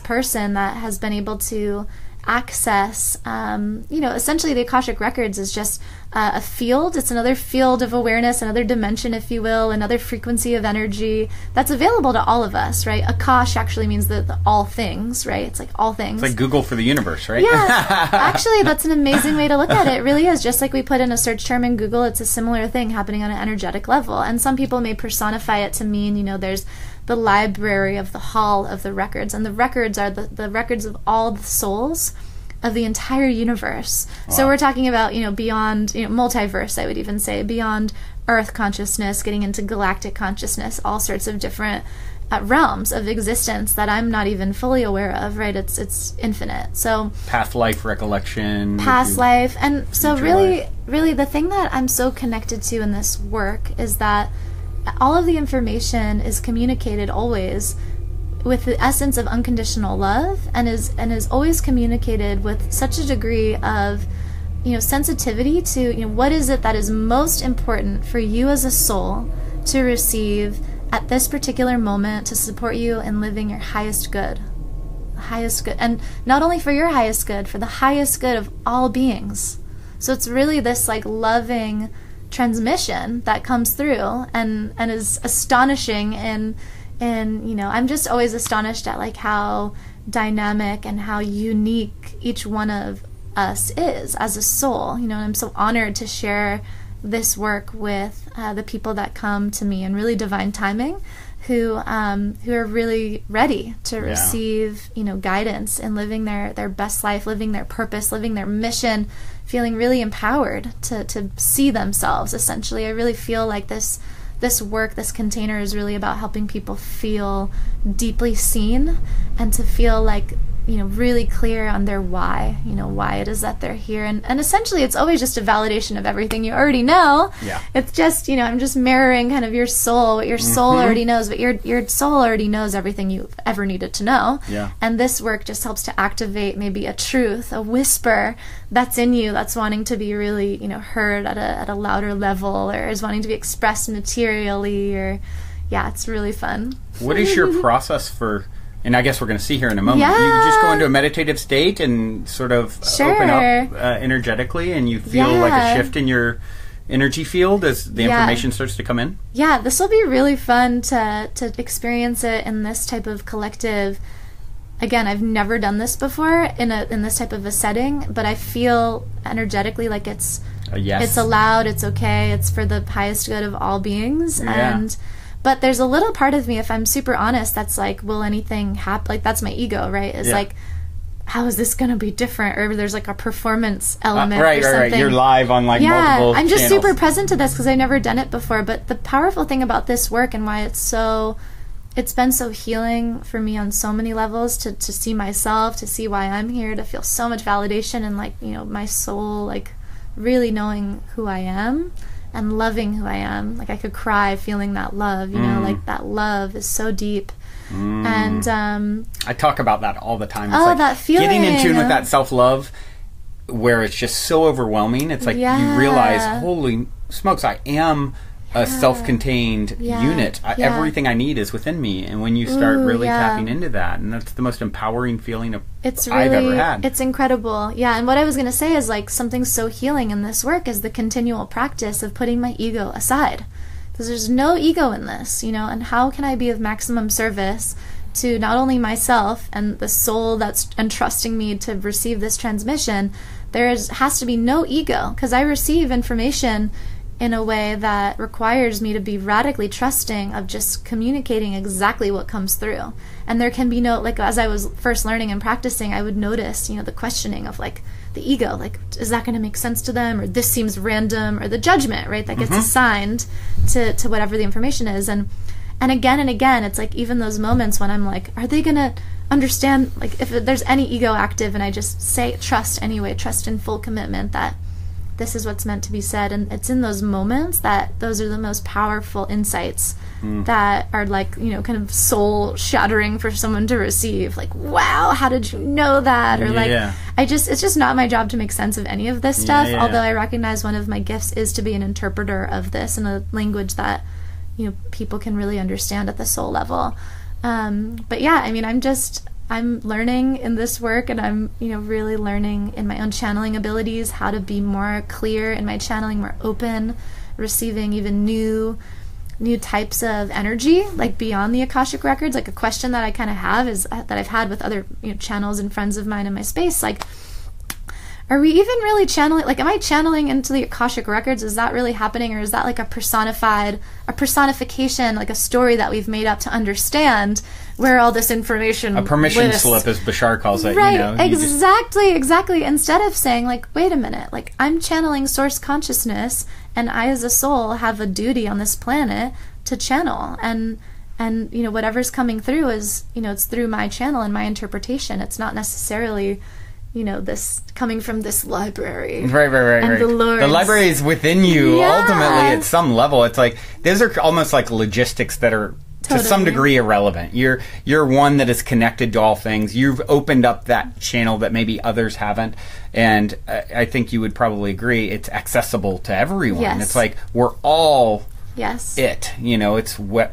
person that has been able to access, essentially the Akashic Records is just a field. It's another field of awareness, another dimension, if you will, another frequency of energy that's available to all of us, right? Akash actually means the all things, right? It's like all things. It's like Google for the universe, right? Yeah. Actually, that's an amazing way to look at it. It really is. Just like we put in a search term in Google, it's a similar thing happening on an energetic level. And some people may personify it to mean, there's the library of the hall of the records, and the records are the records of all the souls of the entire universe. Wow. So we're talking about, beyond, multiverse, I would even say, beyond Earth consciousness, getting into galactic consciousness, all sorts of different realms of existence that I'm not even fully aware of, right? It's infinite. So past life recollection. Past life. And so really the thing that I'm so connected to in this work is that all of the information is communicated always with the essence of unconditional love, and is always communicated with such a degree of sensitivity to what is it that is most important for you as a soul to receive at this particular moment to support you in living your highest good, and not only for your highest good, for the highest good of all beings. So it's really this like loving transmission that comes through and is astonishing, and I'm just always astonished at like how dynamic and how unique each one of us is as a soul, and I'm so honored to share this work with the people that come to me in really divine timing, who are really ready to receive guidance in living their best life, living their purpose, living their mission, feeling really empowered to see themselves. Essentially, I really feel like this work, this container, is really about helping people feel deeply seen, and to feel like really clear on their why, why it is that they're here. And essentially it's always just a validation of everything you already know. Yeah. It's just, I'm just mirroring kind of your soul, what your soul already knows, but your soul already knows everything you ever needed to know. Yeah. And this work just helps to activate maybe a truth, a whisper that's in you that's wanting to be really, heard at a louder level, or is wanting to be expressed materially, or it's really fun. What is your process for, and I guess we're going to see here in a moment, Yeah. you just go into a meditative state and sort of open up energetically, and you feel like a shift in your energy field as the information starts to come in? Yeah, this will be really fun to experience it in this type of collective. Again, I've never done this before in this type of a setting, but I feel energetically like it's allowed, it's okay, it's for the highest good of all beings. Yeah. But there's a little part of me, if I'm super honest, that's like, will anything happen? Like, that's my ego, right? It's like, how is this going to be different? Or there's like a performance element or something. Right. You're live on multiple I'm just channels. super present to this because I've never done it before. But the powerful thing about this work and why it's been so healing for me on so many levels to see myself, to see why I'm here, to feel so much validation and my soul, really knowing who I am and loving who I am. Like, I could cry feeling that love, that love is so deep. And I talk about that all the time. It's that feeling, getting in tune with that self-love where it's just so overwhelming. It's like you realize, holy smokes, I am a self-contained unit. Everything I need is within me. And when you start really tapping into that, and that's the most empowering feeling I've ever had. It's incredible. Yeah, and what I was going to say is something so healing in this work is the continual practice of putting my ego aside. Because there's no ego in this, and how can I be of maximum service to not only myself and the soul that's entrusting me to receive this transmission? Has to be no ego, because I receive information in a way that requires me to be radically trusting of just communicating exactly what comes through. And there can be no, as I was first learning and practicing, I would notice, the questioning of the ego, is that going to make sense to them, or this seems random, or the judgment, right, that gets assigned to whatever the information is. And again, it's even those moments when I'm are they going to understand, if there's any ego active, and I just say trust anyway, trust in full commitment that this is what's meant to be said. And it's in those moments that those are the most powerful insights that are kind of soul shattering for someone to receive. Wow, how did you know that? Or it's just not my job to make sense of any of this stuff. Although I recognize one of my gifts is to be an interpreter of this in a language that people can really understand at the soul level. But I'm learning in this work, and I'm, really learning in my own channeling abilities how to be more clear in my channeling, more open, receiving even new types of energy, beyond the Akashic Records. A question that I kind of have is that I've had with other channels and friends of mine in my space, are we even really channeling, am I channeling into the Akashic Records? Is that really happening? Or is that a personification, a story that we've made up to understand where all this information a permission lives? Slip, as Bashar calls it. Right, exactly. Instead of saying, wait a minute, I'm channeling source consciousness, and I as a soul have a duty on this planet to channel. And whatever's coming through is, it's through my channel and my interpretation. It's not necessarily this coming from this library. Right. And the library is within you, ultimately, at some level. It's those are almost logistics that are to some degree irrelevant. You're one that is connected to all things. You've opened up that channel that maybe others haven't. And I think you would probably agree it's accessible to everyone. Yes. It's we're all it. It's what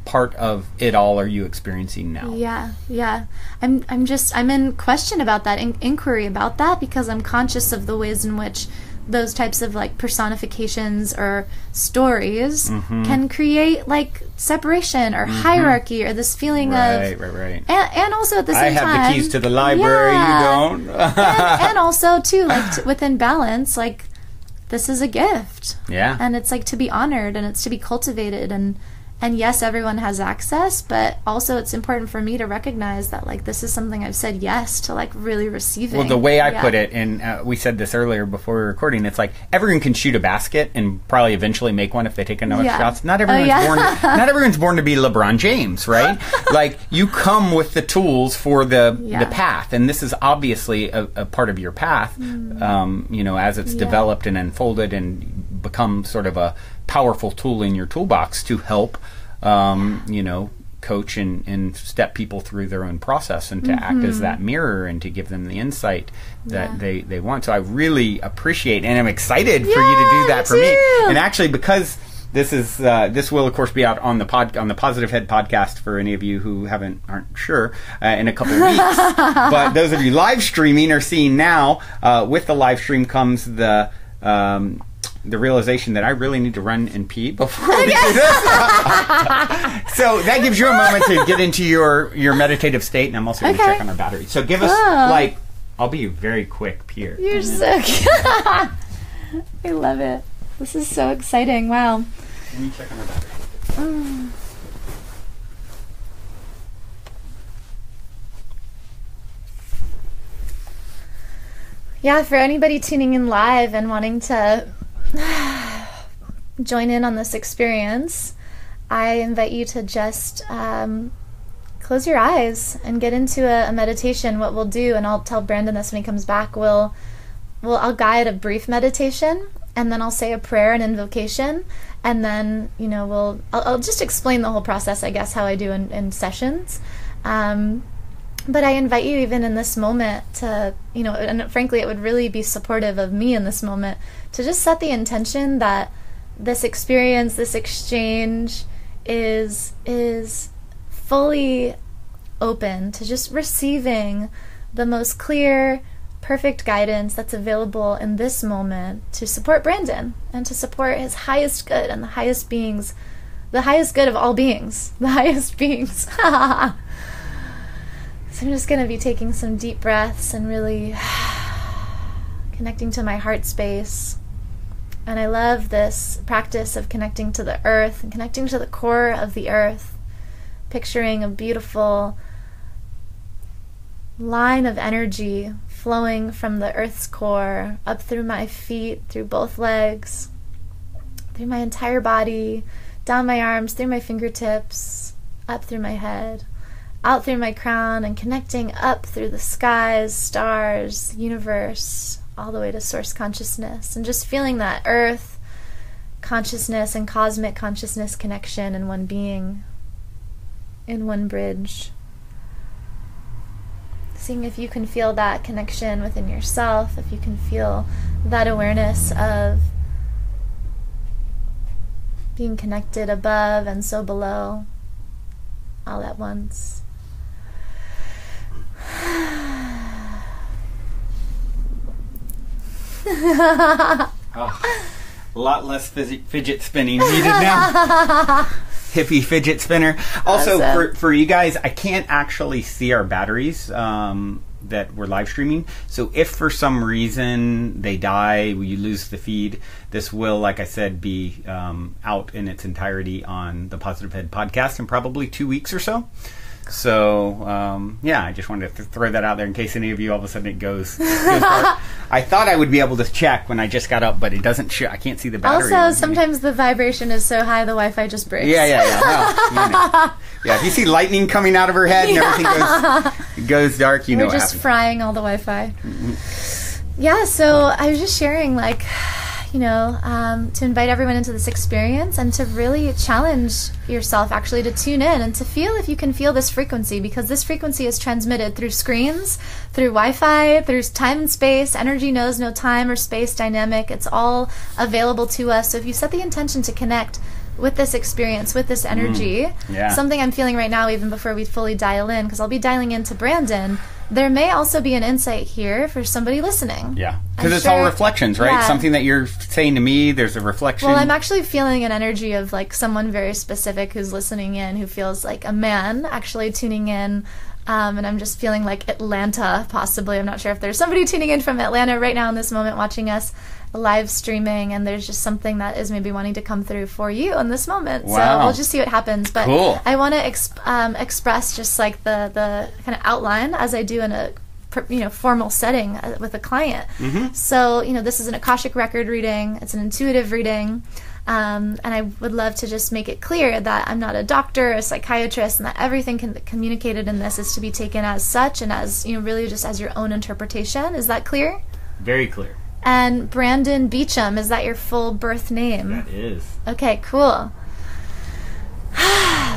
part of it all are you experiencing now? Yeah. I'm in question about that, inquiry about that, because I'm conscious of the ways in which those types of personifications or stories can create separation or hierarchy, or this feeling of right. And also at the same time, I have the keys to the library, you don't. and also too, within balance, this is a gift. Yeah. And it's to be honored, and it's to be cultivated, and And yes, everyone has access, but also it's important for me to recognize that, like, this is something I've said yes to, like, really receiving. Well, the way I put it, and we said this earlier before we were recording, it's like everyone can shoot a basket and probably eventually make one if they take enough shots. Not everyone's born to be LeBron James, right? Like, you come with the tools for the path, and this is obviously a part of your path, you know, as it's developed and unfolded and become sort of a powerful tool in your toolbox to help, you know, coach and step people through their own process and to act as that mirror and to give them the insight that they want. So I really appreciate and I'm excited for you to do that for me. And actually, because this is this will of course be out on the Positive Head podcast for any of you who aren't sure in a couple of weeks. But those of you live streaming are seeing now. With the live stream comes the realization that I really need to run and pee before we do this. So that gives you a moment to get into your meditative state, and I'm also going to check on our battery. So give us, like, I'll be a very quick peer. You're so cute. I love it. This is so exciting. Wow. Let me check on our battery. Yeah, for anybody tuning in live and wanting to join in on this experience, I invite you to just close your eyes and get into a meditation. What we'll do, and I'll tell Brandon this when he comes back, I'll guide a brief meditation, and then I'll say a prayer and invocation, and then, you know, I'll just explain the whole process, I guess, how I do in sessions. But I invite you, even in this moment, to, you know, and frankly, it would really be supportive of me in this moment, to just set the intention that this experience, this exchange is fully open to just receiving the most clear, perfect guidance that's available in this moment to support Brandon and to support his highest good and the highest beings, the highest good of all beings, the highest beings. So I'm just going to be taking some deep breaths and really connecting to my heart space. And I love this practice of connecting to the earth and connecting to the core of the earth, picturing a beautiful line of energy flowing from the earth's core up through my feet, through both legs, through my entire body, down my arms, through my fingertips, up through my head, out through my crown, and connecting up through the skies, stars, universe, all the way to source consciousness, and just feeling that earth consciousness and cosmic consciousness connection in one being, in one bridge. Seeing if you can feel that connection within yourself, if you can feel that awareness of being connected above and so below, all at once. A lot less fidget spinning needed now. Hippie fidget spinner. Also, awesome. for you guys, I can't actually see our batteries that we're live streaming. So if for some reason they die, you lose the feed, this will, like I said, be out in its entirety on the Positive Head podcast in probably 2 weeks or so. So, yeah, I just wanted to throw that out there in case any of you all of a sudden it goes dark. I thought I would be able to check when I just got up, but it doesn't show. I can't see the battery. Also, sometimes the vibration is so high the Wi-Fi just breaks. Yeah. Well, you know. Yeah, if you see lightning coming out of her head and everything goes dark, you know what happens. We're just frying all the Wi-Fi. Mm-hmm. Yeah, so I was just sharing, like, you know, to invite everyone into this experience and to really challenge yourself actually to tune in and to feel if you can feel this frequency, because this frequency is transmitted through screens, through Wi-Fi, through time and space. Energy knows no time or space dynamic. It's all available to us. So if you set the intention to connect with this experience, with this energy, something I'm feeling right now even before we fully dial in, because I'll be dialing into Brandon, there may also be an insight here for somebody listening. Yeah, because it's all reflections, right? Yeah. Something that you're saying to me, there's a reflection. Well, I'm actually feeling an energy of like someone very specific who's listening in, who feels like a man actually tuning in. And I'm just feeling like Atlanta, possibly. I'm not sure if there's somebody tuning in from Atlanta right now in this moment watching us. live streaming, and there's just something that is maybe wanting to come through for you in this moment. Wow. So we'll just see what happens. But Cool. I want to express just like the kind of outline as I do in a formal setting with a client. So, this is an Akashic record reading. It's an intuitive reading. And I would love to just make it clear that I'm not a doctor, a psychiatrist, and that everything communicated in this is to be taken as such and as, really just as your own interpretation. Is that clear? Very clear. And Brandon Beecham, is that your full birth name? That is. Okay, cool.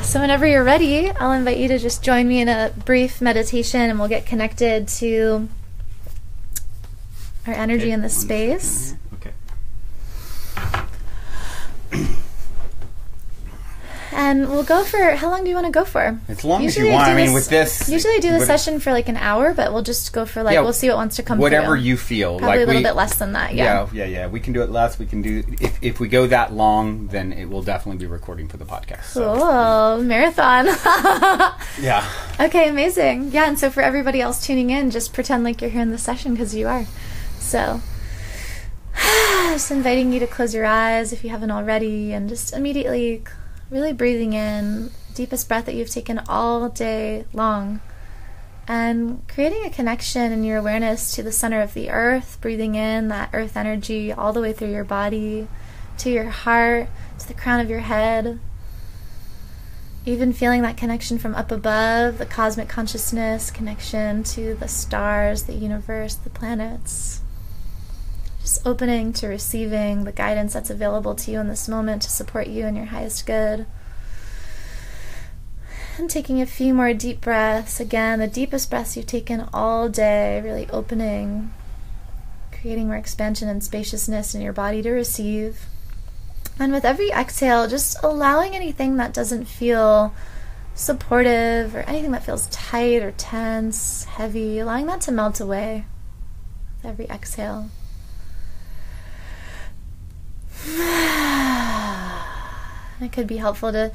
So whenever you're ready, I'll invite you to just join me in a brief meditation, and we'll get connected to our energy in the space. Okay. And we'll go for, how long do you want to go for? As long as you want. I mean, with this... Usually I do the session for like an hour, but we'll just go for we'll see what wants to come whatever through. you feel. Probably a little bit less than that, yeah. Yeah. We can do it less. We can do... If we go that long, then it will definitely be recording for the podcast. Cool. Marathon. Yeah. Okay, amazing. Yeah, and so for everybody else tuning in, just pretend like you're here in the session because you are. So... just inviting you to close your eyes if you haven't already, and just immediately really breathing in deepest breath that you've taken all day long, and creating a connection in your awareness to the center of the earth, breathing in that earth energy all the way through your body, to your heart, to the crown of your head, even feeling that connection from up above, the cosmic consciousness, connection to the stars, the universe, the planets. Just opening to receiving the guidance that's available to you in this moment to support you in your highest good. And taking a few more deep breaths. Again, the deepest breaths you've taken all day, really opening, creating more expansion and spaciousness in your body to receive. And with every exhale, just allowing anything that doesn't feel supportive or anything that feels tight or tense, heavy, allowing that to melt away with every exhale. It could be helpful to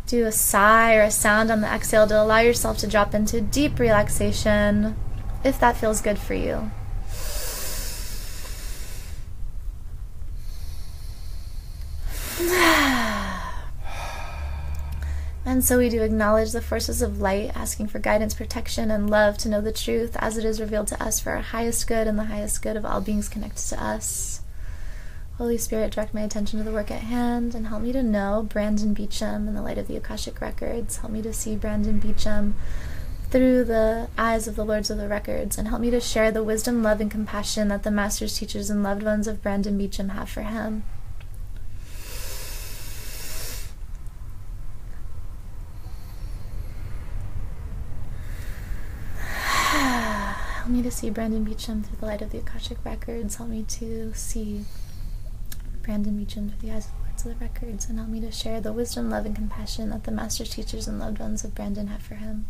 do a sigh or a sound on the exhale to allow yourself to drop into deep relaxation if that feels good for you. And so we do acknowledge the forces of light, asking for guidance, protection, and love to know the truth as it is revealed to us for our highest good and the highest good of all beings connected to us. Holy Spirit, direct my attention to the work at hand and help me to know Brandon Beecham in the light of the Akashic Records. Help me to see Brandon Beecham through the eyes of the Lords of the Records, and help me to share the wisdom, love, and compassion that the masters, teachers, and loved ones of Brandon Beecham have for him. Help me to see Brandon Beecham through the light of the Akashic Records. Help me to see Brandon Beecham through the eyes of the Lords of the Records, and help me to share the wisdom, love, and compassion that the masters, teachers, and loved ones of Brandon have for him.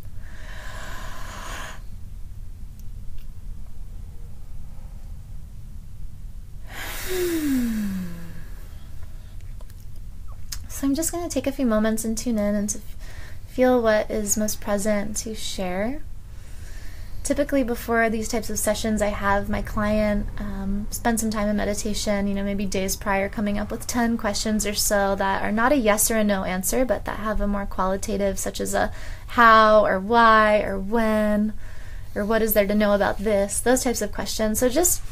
So I'm just going to take a few moments and tune in and to feel what is most present to share. Typically before these types of sessions, I have my client spend some time in meditation, maybe days prior, coming up with 10 questions or so that are not a yes or a no answer, but that have a more qualitative, such as a how or why or when or what is there to know about this, those types of questions. So just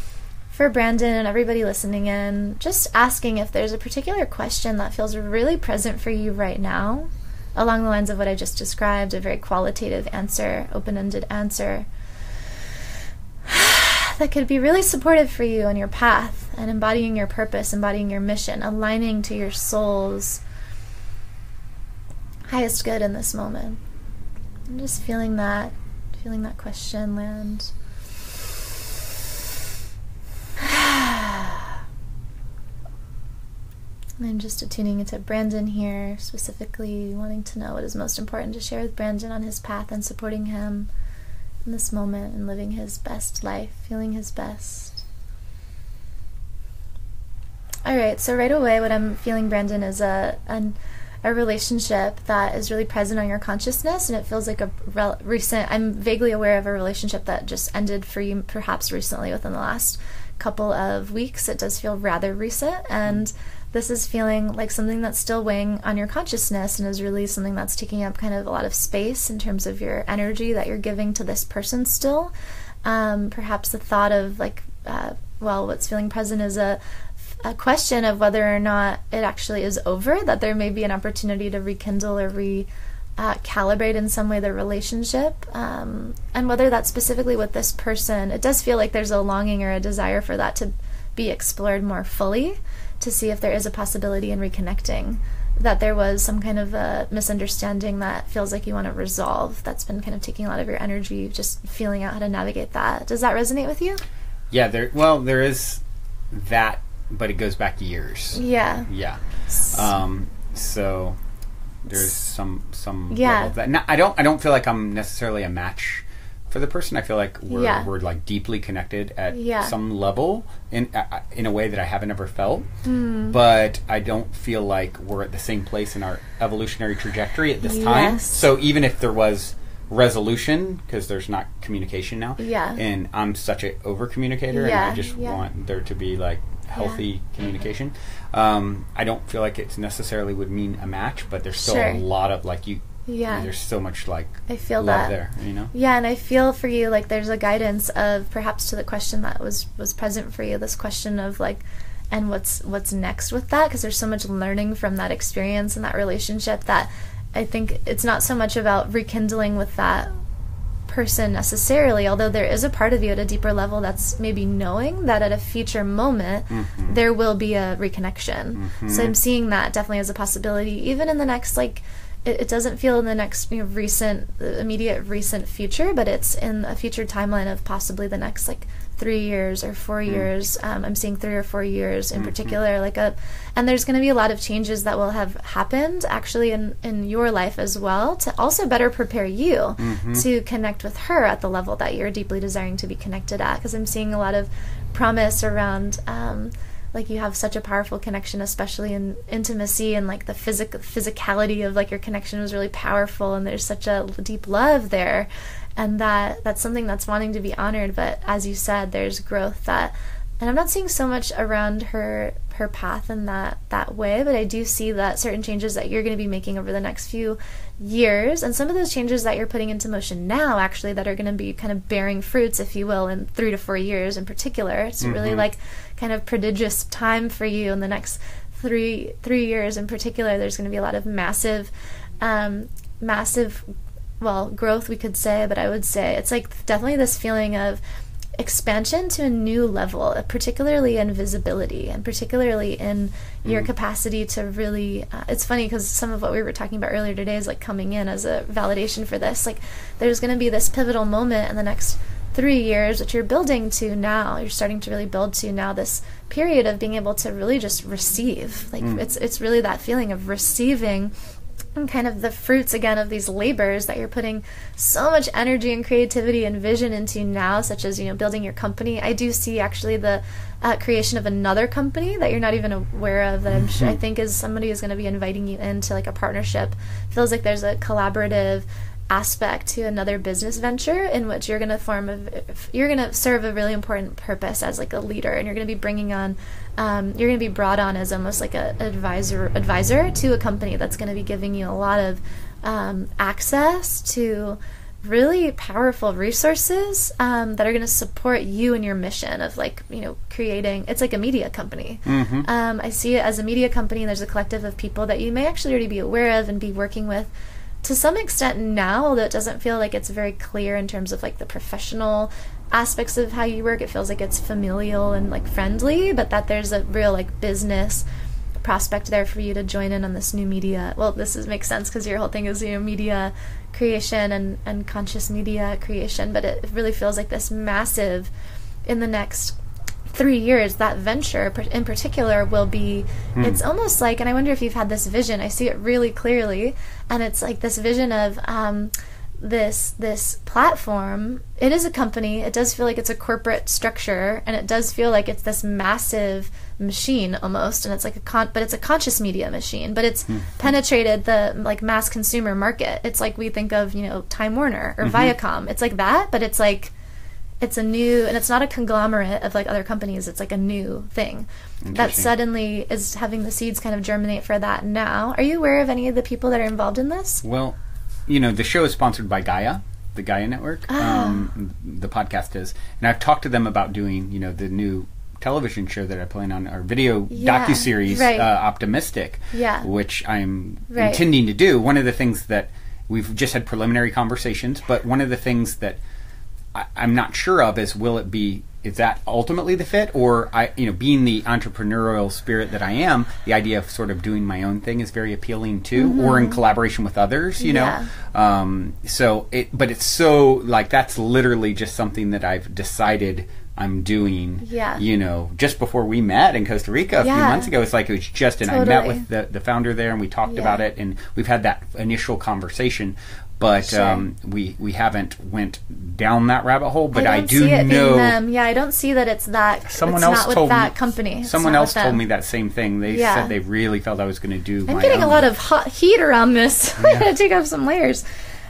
for Brandon and everybody listening in, just asking if there's a particular question that feels really present for you right now, along the lines of what I just described, a very qualitative answer, open-ended answer, that could be really supportive for you on your path and embodying your purpose, embodying your mission, aligning to your soul's highest good in this moment. I'm just feeling that question land. I'm just attuning into Brandon here, specifically wanting to know what is most important to share with Brandon on his path and supporting him in this moment and living his best life, feeling his best. Alright, so right away what I'm feeling, Brandon, is a relationship that is really present on your consciousness, and it feels like I'm vaguely aware of a relationship that just ended for you perhaps recently within the last couple of weeks. It does feel rather recent, and this is feeling like something that's still weighing on your consciousness and is really something that's taking up kind of a lot of space in terms of your energy that you're giving to this person still. Perhaps the thought of like, what's feeling present is a question of whether or not it actually is over, that there may be an opportunity to rekindle or calibrate in some way the relationship, and whether that's specifically with this person. It does feel like there's a longing or a desire for that to be explored more fully, to see if there is a possibility in reconnecting, that there was some kind of a misunderstanding that feels like you want to resolve, that's been kind of taking a lot of your energy, just feeling out how to navigate that. Does that resonate with you? Yeah, there is that, but it goes back years. Yeah. So there's some level of that. Now, I don't feel like I'm necessarily a match for the person. I feel like we're like deeply connected at some level in a way that I haven't ever felt. But I don't feel like we're at the same place in our evolutionary trajectory at this time. So even if there was resolution, because there's not communication now, and I'm such an over communicator, and I just want there to be like healthy communication. I don't feel like it necessarily would mean a match, but there's still a lot of like there's so much like I feel love that there, you know. And I feel for you like there's a guidance of perhaps to the question that was present for you, this question of like, and what's next with that, because there's so much learning from that experience and that relationship, that I think it's not so much about rekindling with that person necessarily, although there is a part of you at a deeper level that's maybe knowing that at a future moment there will be a reconnection. So I'm seeing that definitely as a possibility, even in the next, like, it doesn't feel in the next immediate recent future, but it's in a future timeline of possibly the next like 3 years or 4 years. I'm seeing 3 or 4 years in particular, and there's going to be a lot of changes that will have happened actually in your life as well, to also better prepare you to connect with her at the level that you're deeply desiring to be connected at, because I'm seeing a lot of promise around like you have such a powerful connection, especially in intimacy, and like the physicality of like your connection was really powerful, and there's such a deep love there, and that's something that's wanting to be honored. But as you said, there's growth and I'm not seeing so much around her path in that way, but I do see that certain changes that you're going to be making over the next few years, and some of those changes that you're putting into motion now actually that are going to be kind of bearing fruits, if you will, in 3 to 4 years in particular. It's really like kind of prodigious time for you in the next three years in particular. There's going to be a lot of massive growth, we could say, but I would say it's like definitely this feeling of expansion to a new level, particularly in visibility, and particularly in your capacity to really it's funny because some of what we were talking about earlier today is like coming in as a validation for this. Like there's going to be this pivotal moment in the next 3 years that you're building to now. You're starting to really build to now this period of being able to really just receive. Like it's really that feeling of receiving and kind of the fruits again of these labors that you're putting so much energy and creativity and vision into now, such as, building your company. I do see actually the creation of another company that you're not even aware of, that I'm sure, I think is somebody who's going to be inviting you into like a partnership. Feels like there's a collaborative aspect to another business venture in which you're going to serve a really important purpose as like a leader, and you're going to be bringing on you're going to be brought on as almost like an advisor to a company that's going to be giving you a lot of access to really powerful resources that are going to support you in your mission of like, creating, it's like a media company. I see it as a media company, and there's a collective of people that you may actually already be aware of and be working with to some extent now, although it doesn't feel like it's very clear in terms of like the professional aspects of how you work. It feels like it's familial and like friendly, but that there's a real like business prospect there for you to join in on this new media. Well, makes sense because your whole thing is media creation and conscious media creation, but it really feels like this massive, in the next 3 years, that venture in particular will be, it's almost like, and I wonder if you've had this vision, I see it really clearly, and it's like this vision of this platform. It is a company, it does feel like it's a corporate structure, and it does feel like it's this massive machine almost, and it's like but it's a conscious media machine, but it's penetrated the like mass consumer market. It's like we think of Time Warner or Viacom. It's like that, but it's like it's a new, and it's not a conglomerate of like other companies. It's like a new thing that suddenly is having the seeds kind of germinate for that now. Are you aware of any of the people that are involved in this? Well, the show is sponsored by Gaia, the Gaia Network. The podcast is, and I've talked to them about doing, the new television show that I plan on, our video docuseries, Optimistic, which I'm intending to do. One of the things that we've just had preliminary conversations, but one of the things that I'm not sure of is, is that ultimately the fit, or being the entrepreneurial spirit that I am, the idea of sort of doing my own thing is very appealing too, or in collaboration with others, know. But it's so like, that's literally just something that I've decided I'm doing, just before we met in Costa Rica a few months ago. It's like, it was just, and I met with the founder there, and we talked about it, and we've had that initial conversation. But we haven't went down that rabbit hole. But I do know. I don't see that it's that. Someone it's else not with told that me, company. Someone else told me that same thing. They said they really felt I was going to do. I'm getting a lot of hot heat around this. I'm going to take off some layers.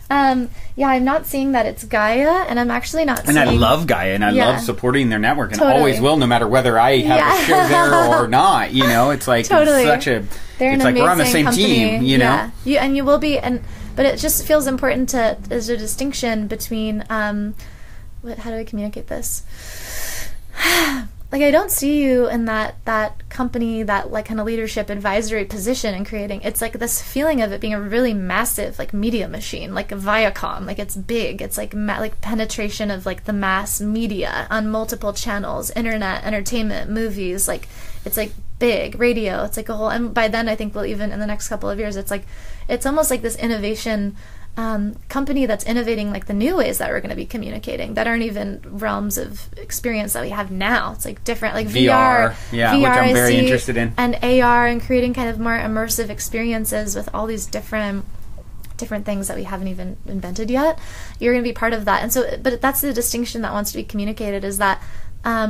I'm not seeing that it's Gaia, and I'm actually not seeing... And I love Gaia, and I love supporting their network, and always will, no matter whether I have a show there or not. It's like, it's such a... They're it's an like we're on the amazing same company. team, know? And you will be, but it just feels important there's a distinction between, how do I communicate this? Like, I don't see you in that company, that like kind of leadership advisory position and creating. It's like this feeling of it being a really massive like media machine, like a Viacom. Like, it's big. It's like like penetration of like the mass media on multiple channels, internet, entertainment, movies. Like, it's like big radio. It's like a whole. And by then, I think we'll even in the next couple of years, it's almost like this innovation company that's innovating like the new ways that we're going to be communicating that aren't even realms of experience that we have now. It's like different, like VR, which I'm very interested in, and AR, and creating kind of more immersive experiences with all these different things that we haven't even invented yet. You're going to be part of that. And so, but that's the distinction that wants to be communicated, is that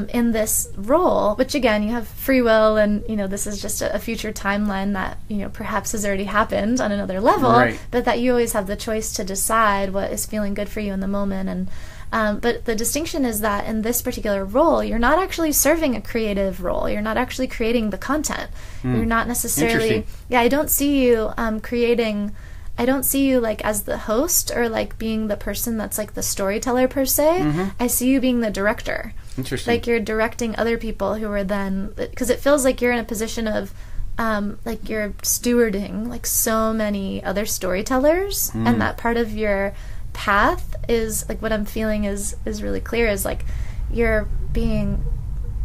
in this role, which again, you have free will, and this is just a future timeline that perhaps has already happened on another level, but that you always have the choice to decide what is feeling good for you in the moment. And but the distinction is that in this particular role, you're not actually serving a creative role. You're not actually creating the content. You're not necessarily. I don't see you creating. I don't see you like as the host, or like being the person that's like the storyteller per se. I see you being the director. Interesting. Like, you're directing other people who are then, because it feels like you're in a position of like you're stewarding like so many other storytellers, and that part of your path is like, what I'm feeling is really clear, is like you're being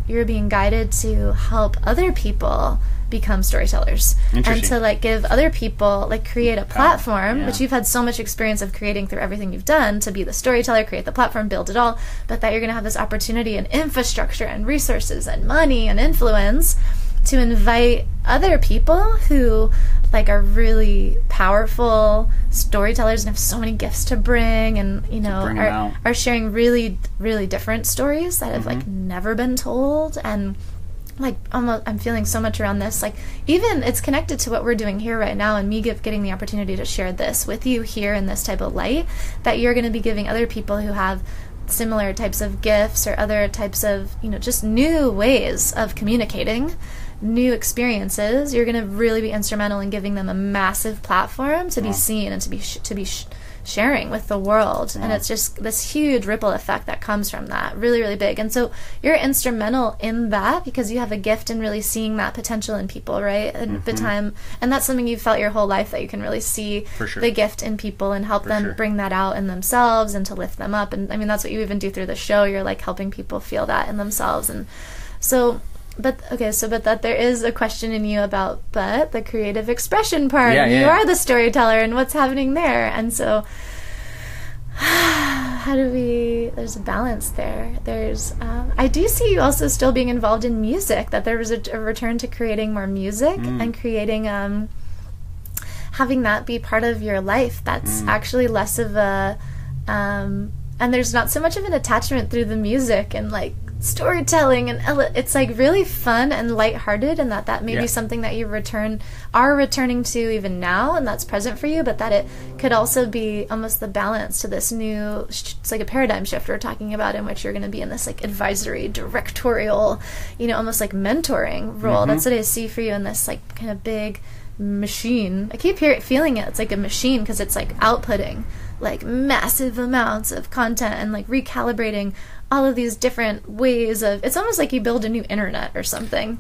guided to help other people become storytellers, and to like give other people, like create a platform, which you've had so much experience of creating through everything you've done, to be the storyteller, create the platform, build it all, but that you're going to have this opportunity and infrastructure and resources and money and influence to invite other people who like are really powerful storytellers and have so many gifts to bring, and are sharing really, really different stories that have like never been told. And like, almost, I'm feeling so much around this, like, even it's connected to what we're doing here right now, and me getting the opportunity to share this with you here in this type of light, that you're going to be giving other people who have similar types of gifts, or other types of just new ways of communicating, new experiences. You're going to really be instrumental in giving them a massive platform to be seen and to be sharing with the world. And it's just this huge ripple effect that comes from that, really, really big. And so you're instrumental in that, because you have a gift in really seeing that potential in people, right? And the time, and that's something you've felt your whole life, that you can really see the gift in people and help them bring that out in themselves, and to lift them up. And I mean, that's what you even do through the show. You're like helping people feel that in themselves. And so, but that there is a question in you about, but the creative expression part, you are the storyteller, and what's happening there. And so there's a balance there. There's I do see you also still being involved in music, that there was a return to creating more music, and creating having that be part of your life. That's actually less of a and there's not so much of an attachment through the music, and like storytelling, and it's like really fun and lighthearted, and that may be something that you are returning to even now, and that's present for you, but that it could also be almost the balance to this new, it's like a paradigm shift we're talking about, in which you're going to be in this like advisory, directorial, almost like mentoring role. That's what I see for you in this like kind of big machine. I keep feeling it. It's like a machine, because it's like outputting like massive amounts of content and like recalibrating all of these different ways of, it's almost like you build a new internet or something.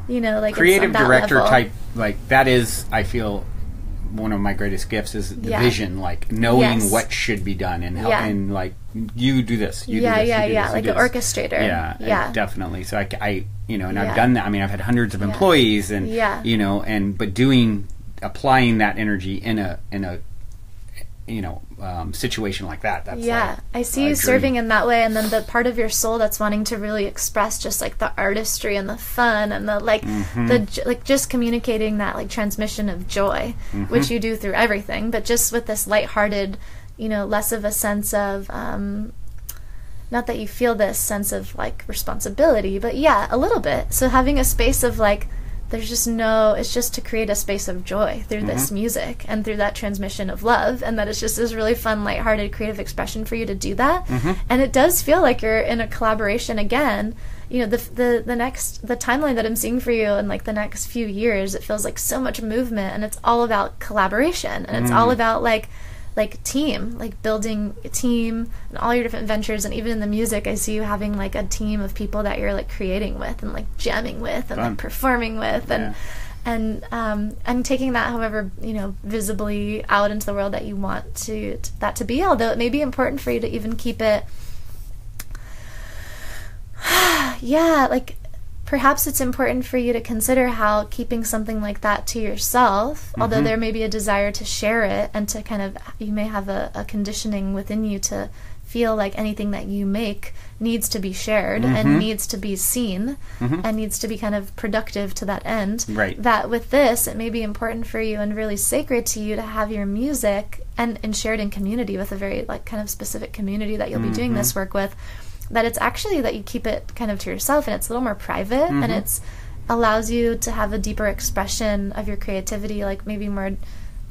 Like creative it's on that director level. type, like that is, I feel, one of my greatest gifts is the vision, like knowing what should be done and helping, like, you do this, you do this, you do this, like an orchestrator. Yeah, definitely. So I and I've done that. I mean, I've had hundreds of employees, and but applying that energy in a situation like that. That's I see you serving in that way, and then the part of your soul that's wanting to really express just like the artistry and the fun and the like, just communicating that like transmission of joy, which you do through everything, but just with this lighthearted, less of a sense of not that you feel this sense of like responsibility, but a little bit. So having a space of like, there's just it's just to create a space of joy through this music and through that transmission of love, and that it's just this really fun, lighthearted, creative expression for you to do that. And it does feel like you're in a collaboration again. The timeline that I'm seeing for you in like the next few years, it feels like so much movement, and it's all about collaboration, and it's all about like team, like building a team and all your different ventures. And even in the music, I see you having like a team of people that you're like creating with and like jamming with and like performing with, and taking that, however, visibly out into the world that you want that to be. Although it may be important for you to even keep it like, perhaps it's important for you to consider how keeping something like that to yourself, although there may be a desire to share it, and to kind of, you may have a conditioning within you to feel like anything that you make needs to be shared and needs to be seen and needs to be kind of productive to that end. Right. That with this, it may be important for you and really sacred to you to have your music and shared in community with a very like kind of specific community that you'll be doing this work with. That it's actually that you keep it kind of to yourself, and it's a little more private, and it's allows you to have a deeper expression of your creativity, like maybe more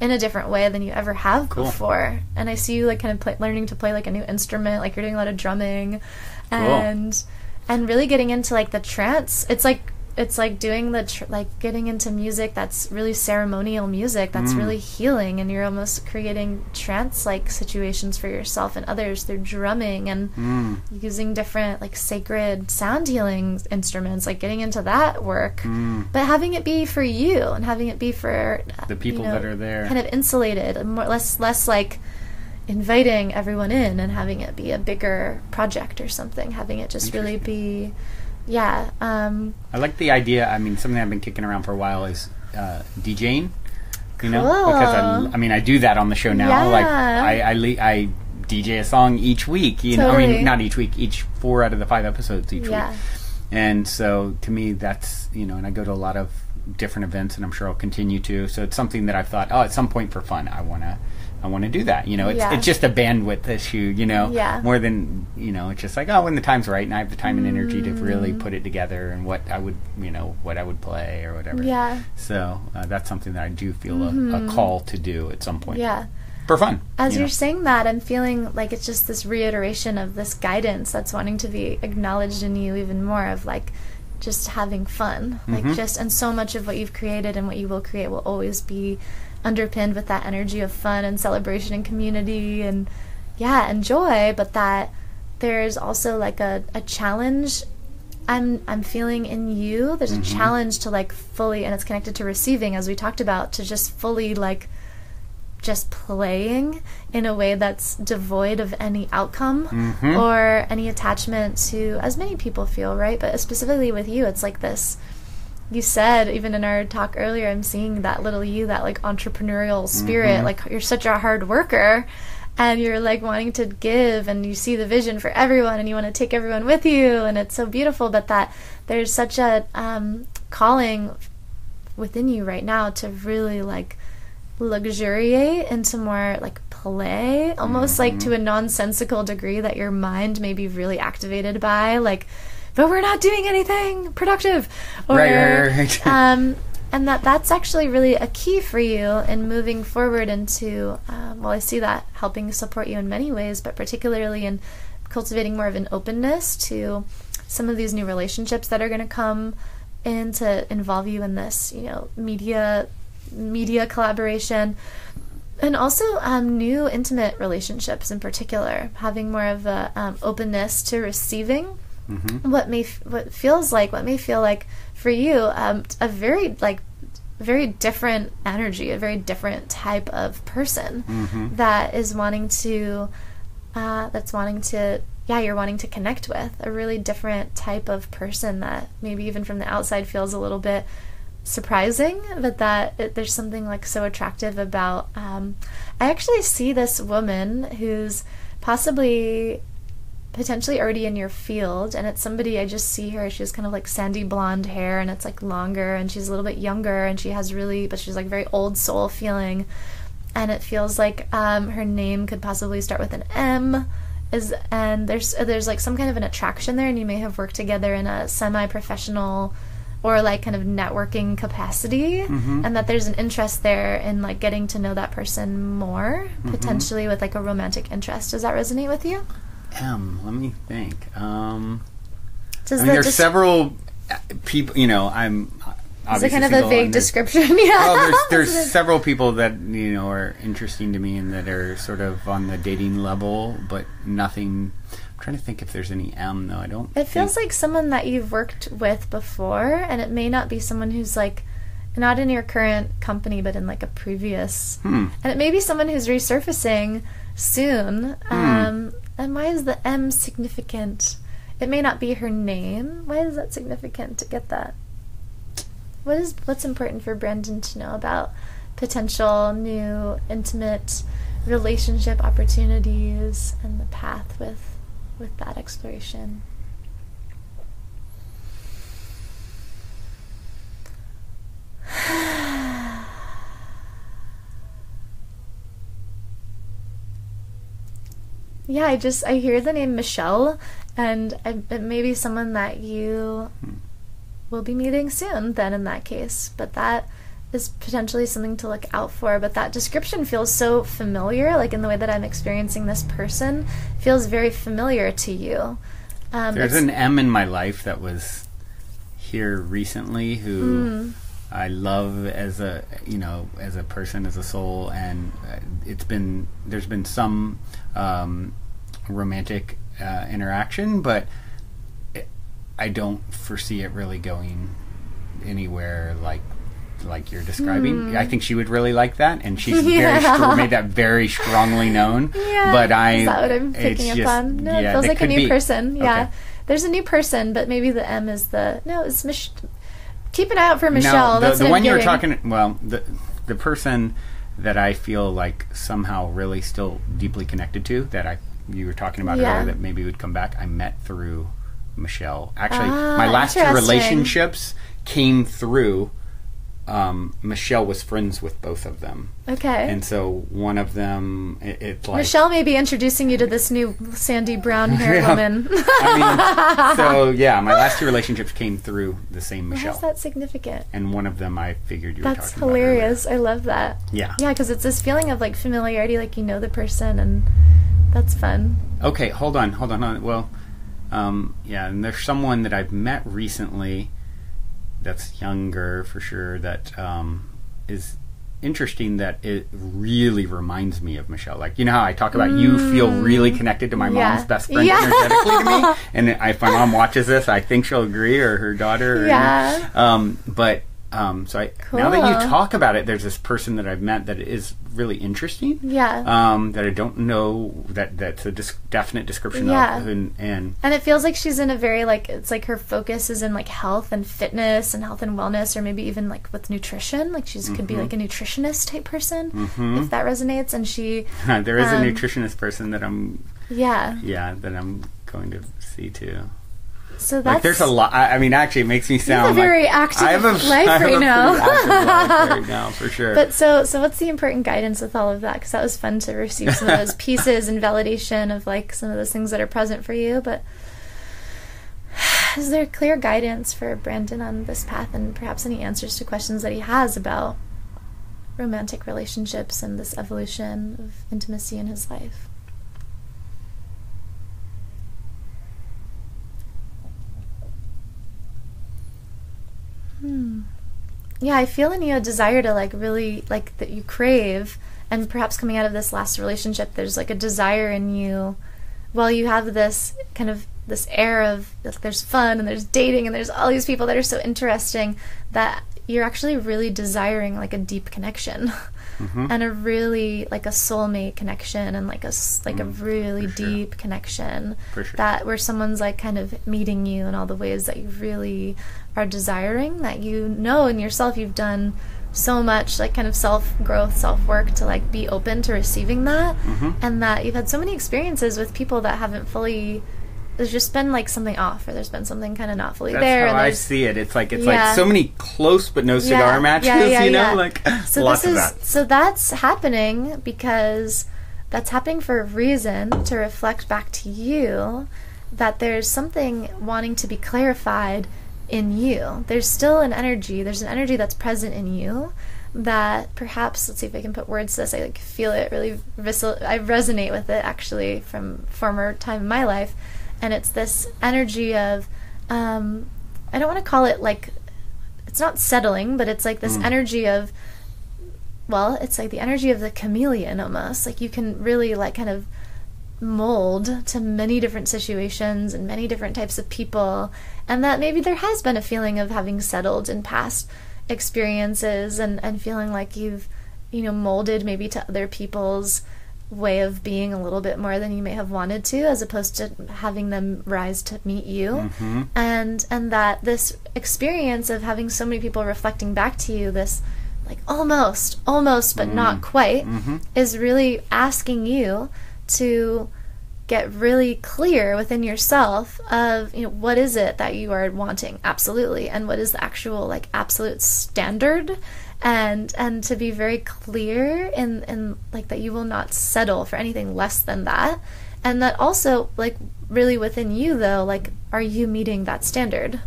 in a different way than you ever have before. And I see you like kind of learning to play like a new instrument, like you're doing a lot of drumming, and really getting into like the trance. It's like doing like getting into music that's really ceremonial music that's really healing, and you're almost creating trance-like situations for yourself and others through drumming and using different like sacred sound healing instruments, like getting into that work, but having it be for you and having it be for the people that are there, kind of insulated, and less like inviting everyone in and having it be a bigger project or something, having it just really be. I like the idea. I mean, something I've been kicking around for a while is DJing. Because I do that on the show now. Like I DJ a song each week. I mean, not each week. Each 4 out of the 5 episodes each week. And so to me, that's and I go to a lot of different events, and I'm sure I'll continue to. So it's something that I've thought, at some point for fun, I want to do that. It's just a bandwidth issue, more than, it's just like, when the time's right and I have the time and energy to really put it together, and what I would play or whatever. Yeah. So that's something that I do feel a call to do at some point. Yeah. For fun. As you're saying that, I'm feeling like it's just this reiteration of this guidance that's wanting to be acknowledged in you even more, of like just having fun. Like and so much of what you've created and what you will create will always be underpinned with that energy of fun and celebration and community and joy, but that there's also like a challenge I'm feeling in you. There's a challenge to like fully, and it's connected to receiving, as we talked about, to just fully like just playing in a way that's devoid of any outcome or any attachment to, as many people feel, right? But specifically with you, it's like this. You said, even in our talk earlier, I'm seeing that little you, that like entrepreneurial spirit, like you're such a hard worker and you're like wanting to give, and you see the vision for everyone and you want to take everyone with you, and it's so beautiful, but that there's such a calling within you right now to really like luxuriate into more like play, almost like to a nonsensical degree that your mind may be really activated by, like but we're not doing anything productive. Or, Right. and that's actually really a key for you in moving forward into, well, I see that helping support you in many ways, but particularly in cultivating more of an openness to some of these new relationships that are going to come in to involve you in this, media collaboration. And also new intimate relationships in particular, having more of a openness to receiving what may feel like for you a very different energy, a very different type of person that is wanting to you're wanting to connect with, a really different type of person that maybe even from the outside feels a little bit surprising, but there's something like so attractive about. I actually see this woman who's potentially already in your field, and it's somebody, I just see her, she has kind of like sandy blonde hair, and it's like longer, and she's a little bit younger, and but she's like very old soul feeling, and it feels like her name could possibly start with an M. And there's like some kind of an attraction there, and you may have worked together in a semi-professional or like kind of networking capacity, and that there's an interest there in like getting to know that person more, potentially with like a romantic interest. Does that resonate with you? Let me think. There's several people, I'm Is it obviously kind of a single, vague and there's- description? Yeah. Well, there's several people that are interesting to me and that are sort of on the dating level, but nothing. I'm trying to think if there's any M though. I don't. It feels like someone that you've worked with before, and it may not be someone who's like not in your current company, but in like a previous. And it may be someone who's resurfacing soon. And why is the M significant? It may not be her name. Why is that significant to get that? What's important for Brandon to know about potential new intimate relationship opportunities and the path with that exploration? Yeah, I hear the name Michelle, and it may be someone that you will be meeting soon then in that case, but that is potentially something to look out for. But that description feels so familiar, like in the way that I'm experiencing this person feels very familiar to you. There's an M in my life that was here recently who I love as a person, as a soul, and there's been some romantic interaction, but I don't foresee it really going anywhere like you're describing. I think she would really like that, and she's made that very strongly known. Yeah, but is that what I'm picking up on? No, it feels like a new person. Yeah, okay. There's a new person, but maybe the M is it's keep an eye out for Michelle. No, That's the what one I'm you're getting. talking. Well, the person that I feel like somehow really still deeply connected to, you were talking about earlier, that maybe would come back. I met through Michelle. Actually, my last two interesting. relationships came through. Michelle was friends with both of them. Okay. And so one of them, it's like... Michelle may be introducing you to this new sandy brown hair woman. My last two relationships came through the same Michelle. How's that significant? And one of them I figured you were That's talking hilarious. about. I love that. Yeah. Yeah, because it's this feeling of like familiarity, like you know the person, and that's fun. Okay, hold on. Well, and there's someone that I've met recently that's younger for sure that is interesting, that it really reminds me of Michelle. Like, you know how I talk about you feel really connected to my mom's best friend energetically to me? And if my mom watches this, I think she'll agree, or her daughter. Now that you talk about it, there's this person that I've met that is really interesting. Yeah. That I don't know that's a definite description of. And it feels like she's in a very it's like her focus is in like health and fitness and health and wellness, or maybe even like with nutrition. Like could be like a nutritionist type person, if that resonates. And she there is a nutritionist person that I'm that I'm going to see too. So that's there's a lot. I mean, actually, it makes me sound like a very active life right now. Active life right now, for sure. But so what's the important guidance with all of that? Because that was fun to receive some of those pieces and validation of like some of those things that are present for you. But is there clear guidance for Brandon on this path, and perhaps any answers to questions that he has about romantic relationships and this evolution of intimacy in his life? Yeah, I feel in you a desire to like really like that you crave, and perhaps coming out of this last relationship, there's like a desire in you. Well, you have this kind of this air of like, there's fun and there's dating and there's all these people that are so interesting, that you're actually really desiring like a deep connection. And a really like a soulmate connection, and like a really deep connection, that where someone's like kind of meeting you in all the ways that you really are desiring, that you know in yourself you've done so much like kind of self-growth, self-work to like be open to receiving that. And that you've had so many experiences with people that haven't fully, there's just been like something off, or there's been something kind of not fully there. That's how I see it. It's like so many close but no cigar matches, you know, like so lots of that. So that's happening because that's happening for a reason, to reflect back to you that there's something wanting to be clarified in you. There's still an energy. There's an energy that's present in you that perhaps, let's see if I can put words to this. I like feel it really. I resonate with it actually from former time in my life. And it's this energy of, I don't want to call it like, it's not settling, but it's like this energy of, well, it's like the energy of the chameleon almost. Like you can really like kind of mold to many different situations and many different types of people. And that maybe there has been a feeling of having settled in past experiences and feeling like you've, you know, molded maybe to other people's way of being a little bit more than you may have wanted to, as opposed to having them rise to meet you. And that this experience of having so many people reflecting back to you, this like almost but not quite, is really asking you to get really clear within yourself of, you know, what is it that you are wanting absolutely, and what is the actual like absolute standard, and to be very clear in like that you will not settle for anything less than that. And that also like really within you though, like, are you meeting that standard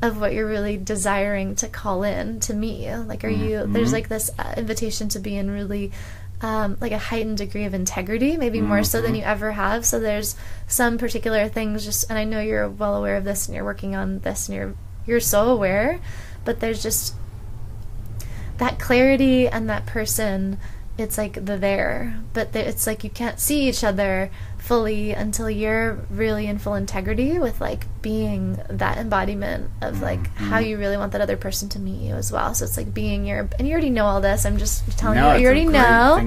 of what you're really desiring to call in to meet you? Like, are you, there's like this invitation to be in really like a heightened degree of integrity, maybe more so than you ever have. So there's some particular things just, and I know you're well aware of this and you're working on this and you're so aware, but there's just that clarity and that person, it's like the there, but it's like you can't see each other fully until you're really in full integrity with like being that embodiment of like how you really want that other person to meet you as well. So it's like being your, and you already know all this, I'm just telling you what you already know,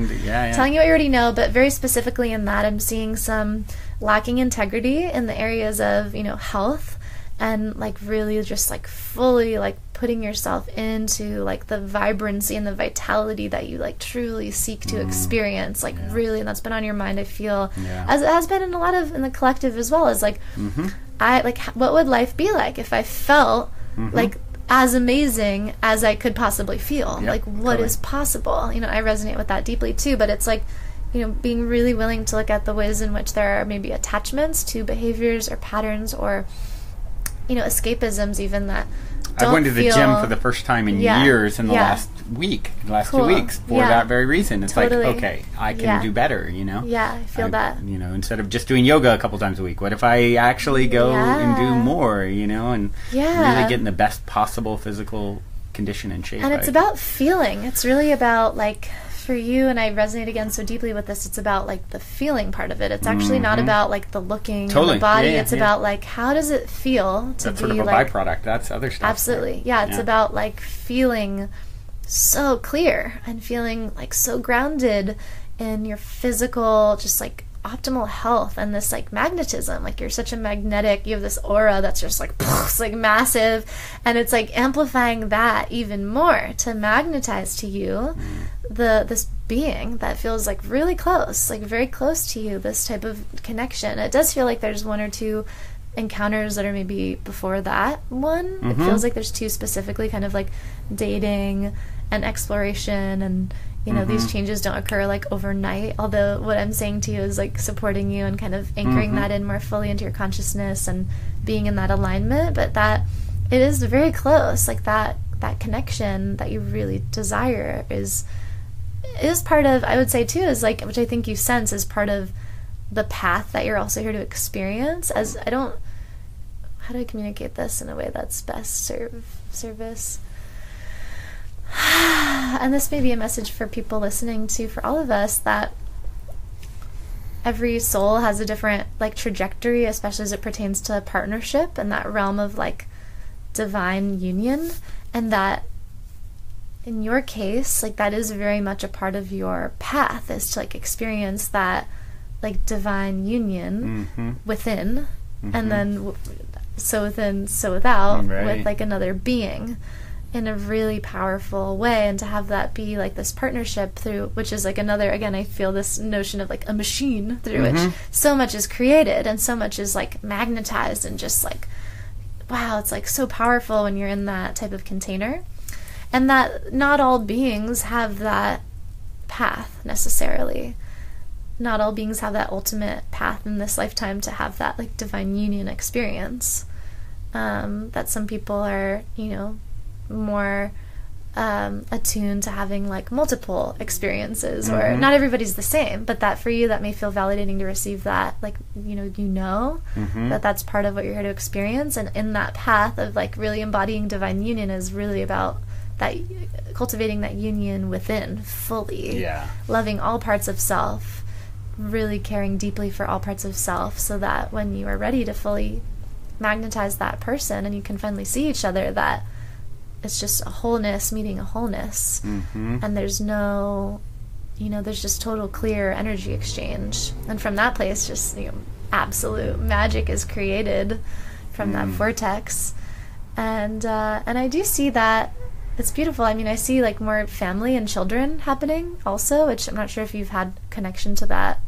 telling you what you already know, but very specifically in that I'm seeing some lacking integrity in the areas of, you know, health, and like really just like fully like putting yourself into like the vibrancy and the vitality that you like truly seek to experience, like really, and that's been on your mind, I feel, as it has been in a lot of in the collective as well, as like I like what would life be like if I felt like as amazing as I could possibly feel, like what is possible, you know. I resonate with that deeply too, but it's like, you know, being really willing to look at the ways in which there are maybe attachments to behaviors or patterns or, you know, escapisms even that don't I went to the gym for the first time in years in the last 2 weeks for that very reason. It's like, okay, I can do better, you know? Yeah, I feel that. You know, instead of just doing yoga a couple times a week, what if I actually go and do more, you know, and really get in the best possible physical condition and shape. And it's about feeling. It's really about, like, for you, and I resonate again so deeply with this, it's about like the feeling part of it. It's actually not about like the looking and the body. It's about like, how does it feel to That's be sort of a like byproduct. That's other stuff. Absolutely. Yeah, it's about like feeling so clear and feeling like so grounded in your physical, just like optimal health, and this like magnetism, like you're such a magnetic, you have this aura that's just like it's like massive, and it's like amplifying that even more to magnetize to you this being that feels like really close, like very close to you, this type of connection. It does feel like there's one or two encounters that are maybe before that one. It feels like there's two specifically, kind of like dating and exploration and, You know, these changes don't occur like overnight, although what I'm saying to you is like supporting you and kind of anchoring that in more fully into your consciousness and being in that alignment, but that it is very close. Like that connection that you really desire is part of, I would say too, is like, which I think you sense is part of the path that you're also here to experience. As how do I communicate this in a way that's best service? And this may be a message for people listening to, for all of us, that every soul has a different like trajectory, especially as it pertains to partnership and that realm of like divine union, and that in your case, like that is very much a part of your path, is to like experience that like divine union within, and then so within, so without, with like another being in a really powerful way, and to have that be like this partnership through, which is like another, again, I feel this notion of like a machine through which so much is created and so much is like magnetized, and just like, wow, it's like so powerful when you're in that type of container. And that not all beings have that path necessarily. Not all beings have that ultimate path in this lifetime to have that like divine union experience. That some people are, you know, more attuned to having like multiple experiences, or not everybody's the same, but that for you, that may feel validating to receive that, like, that that's part of what you're here to experience. And in that path of like really embodying divine union is really about that, cultivating that union within fully, loving all parts of self, really caring deeply for all parts of self, so that when you are ready to fully magnetize that person and you can finally see each other, that it's just a wholeness meeting a wholeness, and there's no, there's just total clear energy exchange, and from that place, just absolute magic is created from that vortex, and I do see that it's beautiful. I mean, I see like more family and children happening also, which I'm not sure if you've had connection to that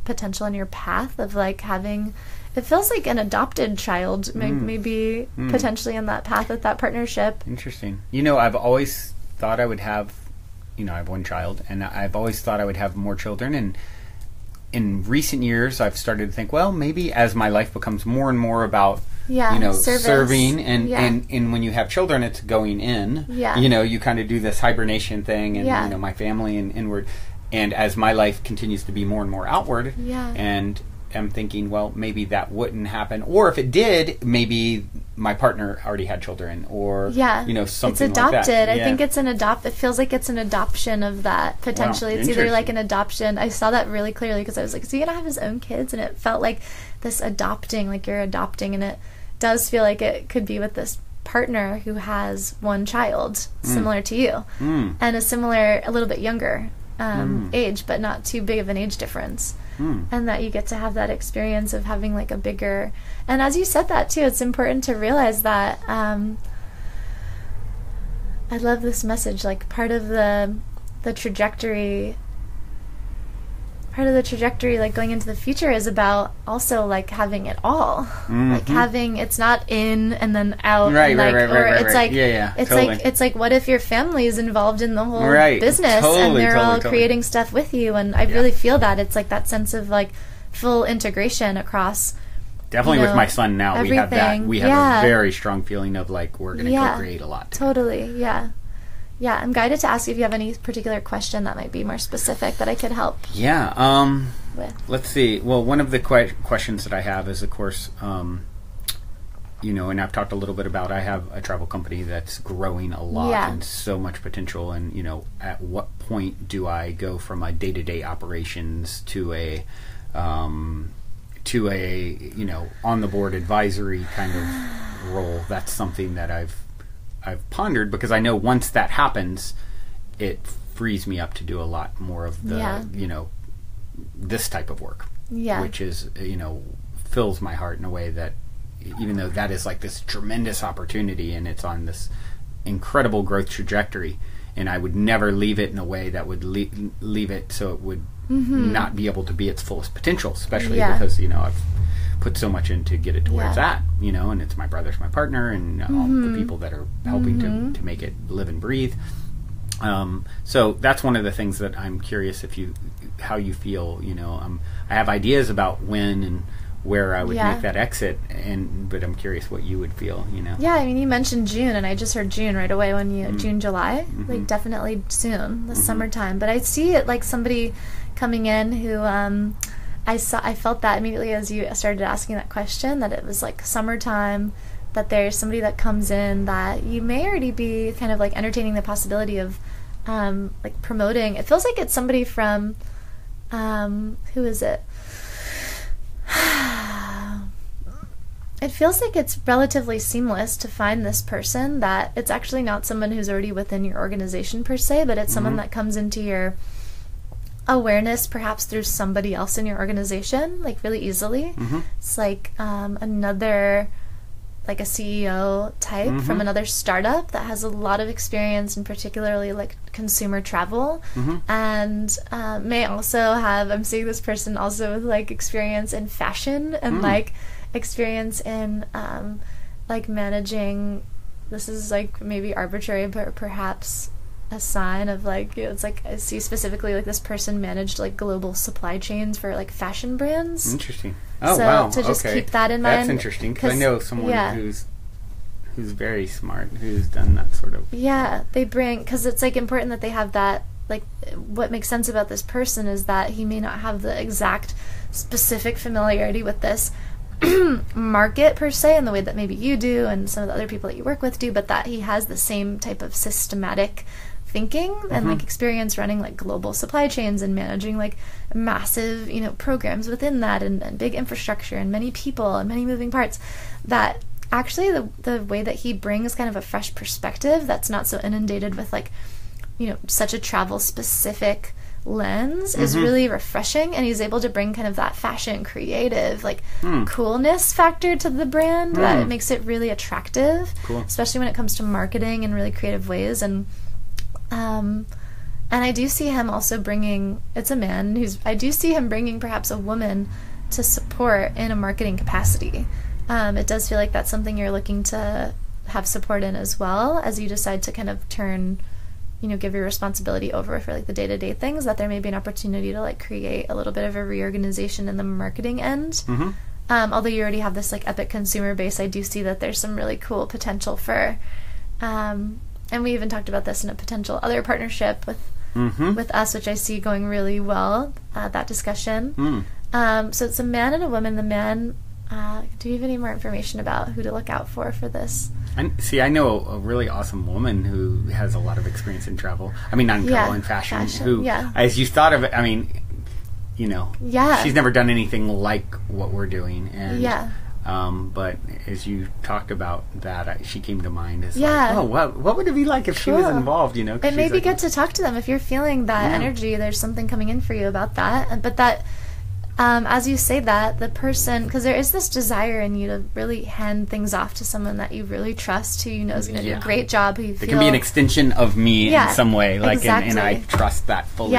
potential in your path of like having. It feels like an adopted child, maybe potentially in that path with that partnership. Interesting. I've always thought I would have, I have one child, and I've always thought I would have more children. And in recent years, I've started to think, well, maybe as my life becomes more and more about, serving, and when you have children, it's going in. You kind of do this hibernation thing, and, my family and inward. And as my life continues to be more and more outward, and I'm thinking, well, maybe that wouldn't happen, or if it did, maybe my partner already had children, or something it's adopted. Like that. I think it's it feels like it's an adoption of that potentially. Wow, it's either like an adoption. I saw that really clearly because I was like, is he gonna have his own kids? And it felt like this adopting, like you're adopting, and it does feel like it could be with this partner who has one child similar to you, and a little bit younger age, but not too big of an age difference. And that you get to have that experience of having like a bigger, and as you said that too, it's important to realize that I love this message, like part of the trajectory like going into the future is about also like having it all, like having, it's not in and then out, it's like what if your family is involved in the whole business, and they're all creating stuff with you, and I really feel that it's like that sense of like full integration across. Definitely with my son now, everything. we have a very strong feeling of like we're going to co-create a lot together. Totally. Yeah, I'm guided to ask you if you have any particular question that might be more specific that I could help. Yeah. With. Let's see. Well, one of the questions that I have is, of course, and I've talked a little bit about, I have a travel company that's growing a lot and so much potential. And, at what point do I go from a day-to-day operations to a on the board advisory kind of role? That's something that I've pondered, because I know once that happens, it frees me up to do a lot more of the, this type of work, which is, fills my heart in a way that, even though that is like this tremendous opportunity and it's on this incredible growth trajectory, and I would never leave it in a way that would leave it so it would not be able to be its fullest potential, especially because, I've put so much in to get it to where it's at, and it's my brother's my partner, and all the people that are helping to make it live and breathe. So that's one of the things that I'm curious how you feel. I have ideas about when and where I would make that exit, but I'm curious what you would feel. Yeah, I mean, you mentioned June, and I just heard June right away when June, July, like definitely soon, the summertime. But I see it like somebody coming in who I felt that immediately as you started asking that question, that it was like summertime, that there's somebody that comes in that you may already be kind of like entertaining the possibility of like promoting. It feels like it's somebody from who is it? It feels like it's relatively seamless to find this person, that it's actually not someone who's already within your organization per se, but it's someone that comes into your awareness perhaps through somebody else in your organization, like really easily. It's like another, like a CEO type from another startup that has a lot of experience in particularly like consumer travel, and may also have, I'm seeing this person also with like experience in fashion and like experience in like managing, this is like maybe arbitrary but perhaps a sign of like, it's like I see specifically like this person managed like global supply chains for like fashion brands. Interesting. Oh, so wow. to just Okay. keep that in mind. That's interesting, because I know someone who's very smart, who's done that sort of. Yeah, they bring, because it's like important that they have that, like what makes sense about this person is that he may not have the exact specific familiarity with this market per se in the way that maybe you do and some of the other people that you work with do, but that he has the same type of systematic thinking and like experience running like global supply chains and managing like massive programs within that, and big infrastructure and many people and many moving parts, that actually the way that he brings kind of a fresh perspective that's not so inundated with like such a travel specific lens is really refreshing, and he's able to bring kind of that fashion creative like coolness factor to the brand that it makes it really attractive, especially when it comes to marketing in really creative ways. And I do see him also bringing, it's a man I do see him bringing perhaps a woman to support in a marketing capacity. It does feel like that's something you're looking to have support in as well, as you decide to kind of turn, give your responsibility over for like the day-to-day things, that there may be an opportunity to like create a little bit of a reorganization in the marketing end. Although you already have this like epic consumer base, I do see that there's some really cool potential for, and we even talked about this in a potential other partnership with us, which I see going really well, that discussion. So it's a man and a woman. The man, do you have any more information about who to look out for this? I know a really awesome woman who has a lot of experience in travel. I mean, not in travel, in fashion. Who, as you thought of it, I mean, she's never done anything like what we're doing. And, but as you talked about that, she came to mind as like, oh, what would it be like if she was involved? It may be good to talk to them if you're feeling that energy. There's something coming in for you about that, but that. As you say that, the person, because there is this desire in you to really hand things off to someone that you really trust, who you know is going to do a great job, who you feel... It can be an extension of me in some way, like, exactly. and I trust that fully.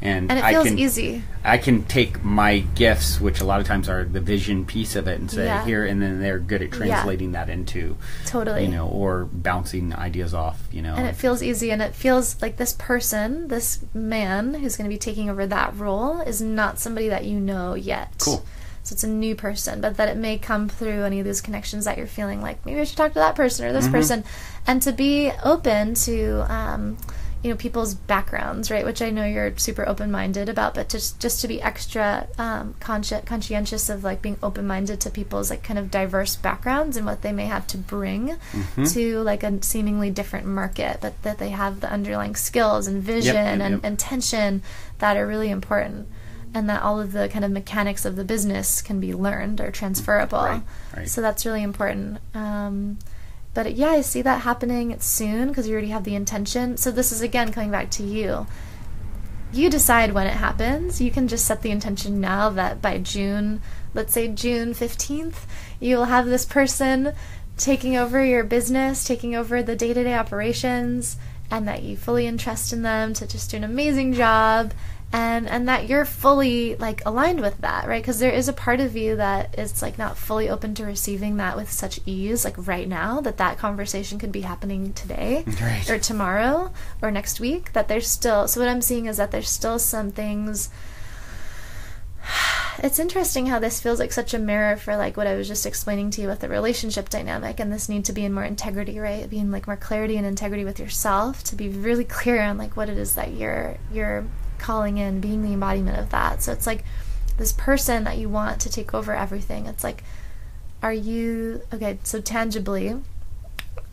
And it feels easy. I can take my gifts, which a lot of times are the vision piece of it, and say here, and then they're good at translating that into or bouncing ideas off, And it feels easy, and it feels like this person, this man who's going to be taking over that role, is not somebody that you know yet. Cool. So it's a new person, but that it may come through any of those connections that you're feeling like maybe I should talk to that person or this person, and to be open to people's backgrounds, right? Which I know you're super open-minded about, but just to be extra conscientious of like being open-minded to people's like kind of diverse backgrounds and what they may have to bring to like a seemingly different market, but that they have the underlying skills and vision and intention that are really important, and that all of the kind of mechanics of the business can be learned or transferable. Right. So that's really important. But I see that happening soon, because you already have the intention. So this is, again, coming back to you. You decide when it happens. You can just set the intention now that by June, let's say June 15th, you will have this person taking over your business, taking over the day-to-day operations, and that you fully entrust in them to just do an amazing job, and that you're fully like aligned with that, right? Because there is a part of you that is like not fully open to receiving that with such ease, like right now, that conversation could be happening today Right. or tomorrow or next week, that there's still, so what I'm seeing is that there's still some things. It's interesting how this feels like such a mirror for like what I was just explaining to you with the relationship dynamic and this need to be in more integrity, right? Being like more clarity and integrity with yourself, to be really clear on like what it is that you're calling in, being the embodiment of that. So it's like this person that you want to take over everything. It's like, are you, okay, so tangibly,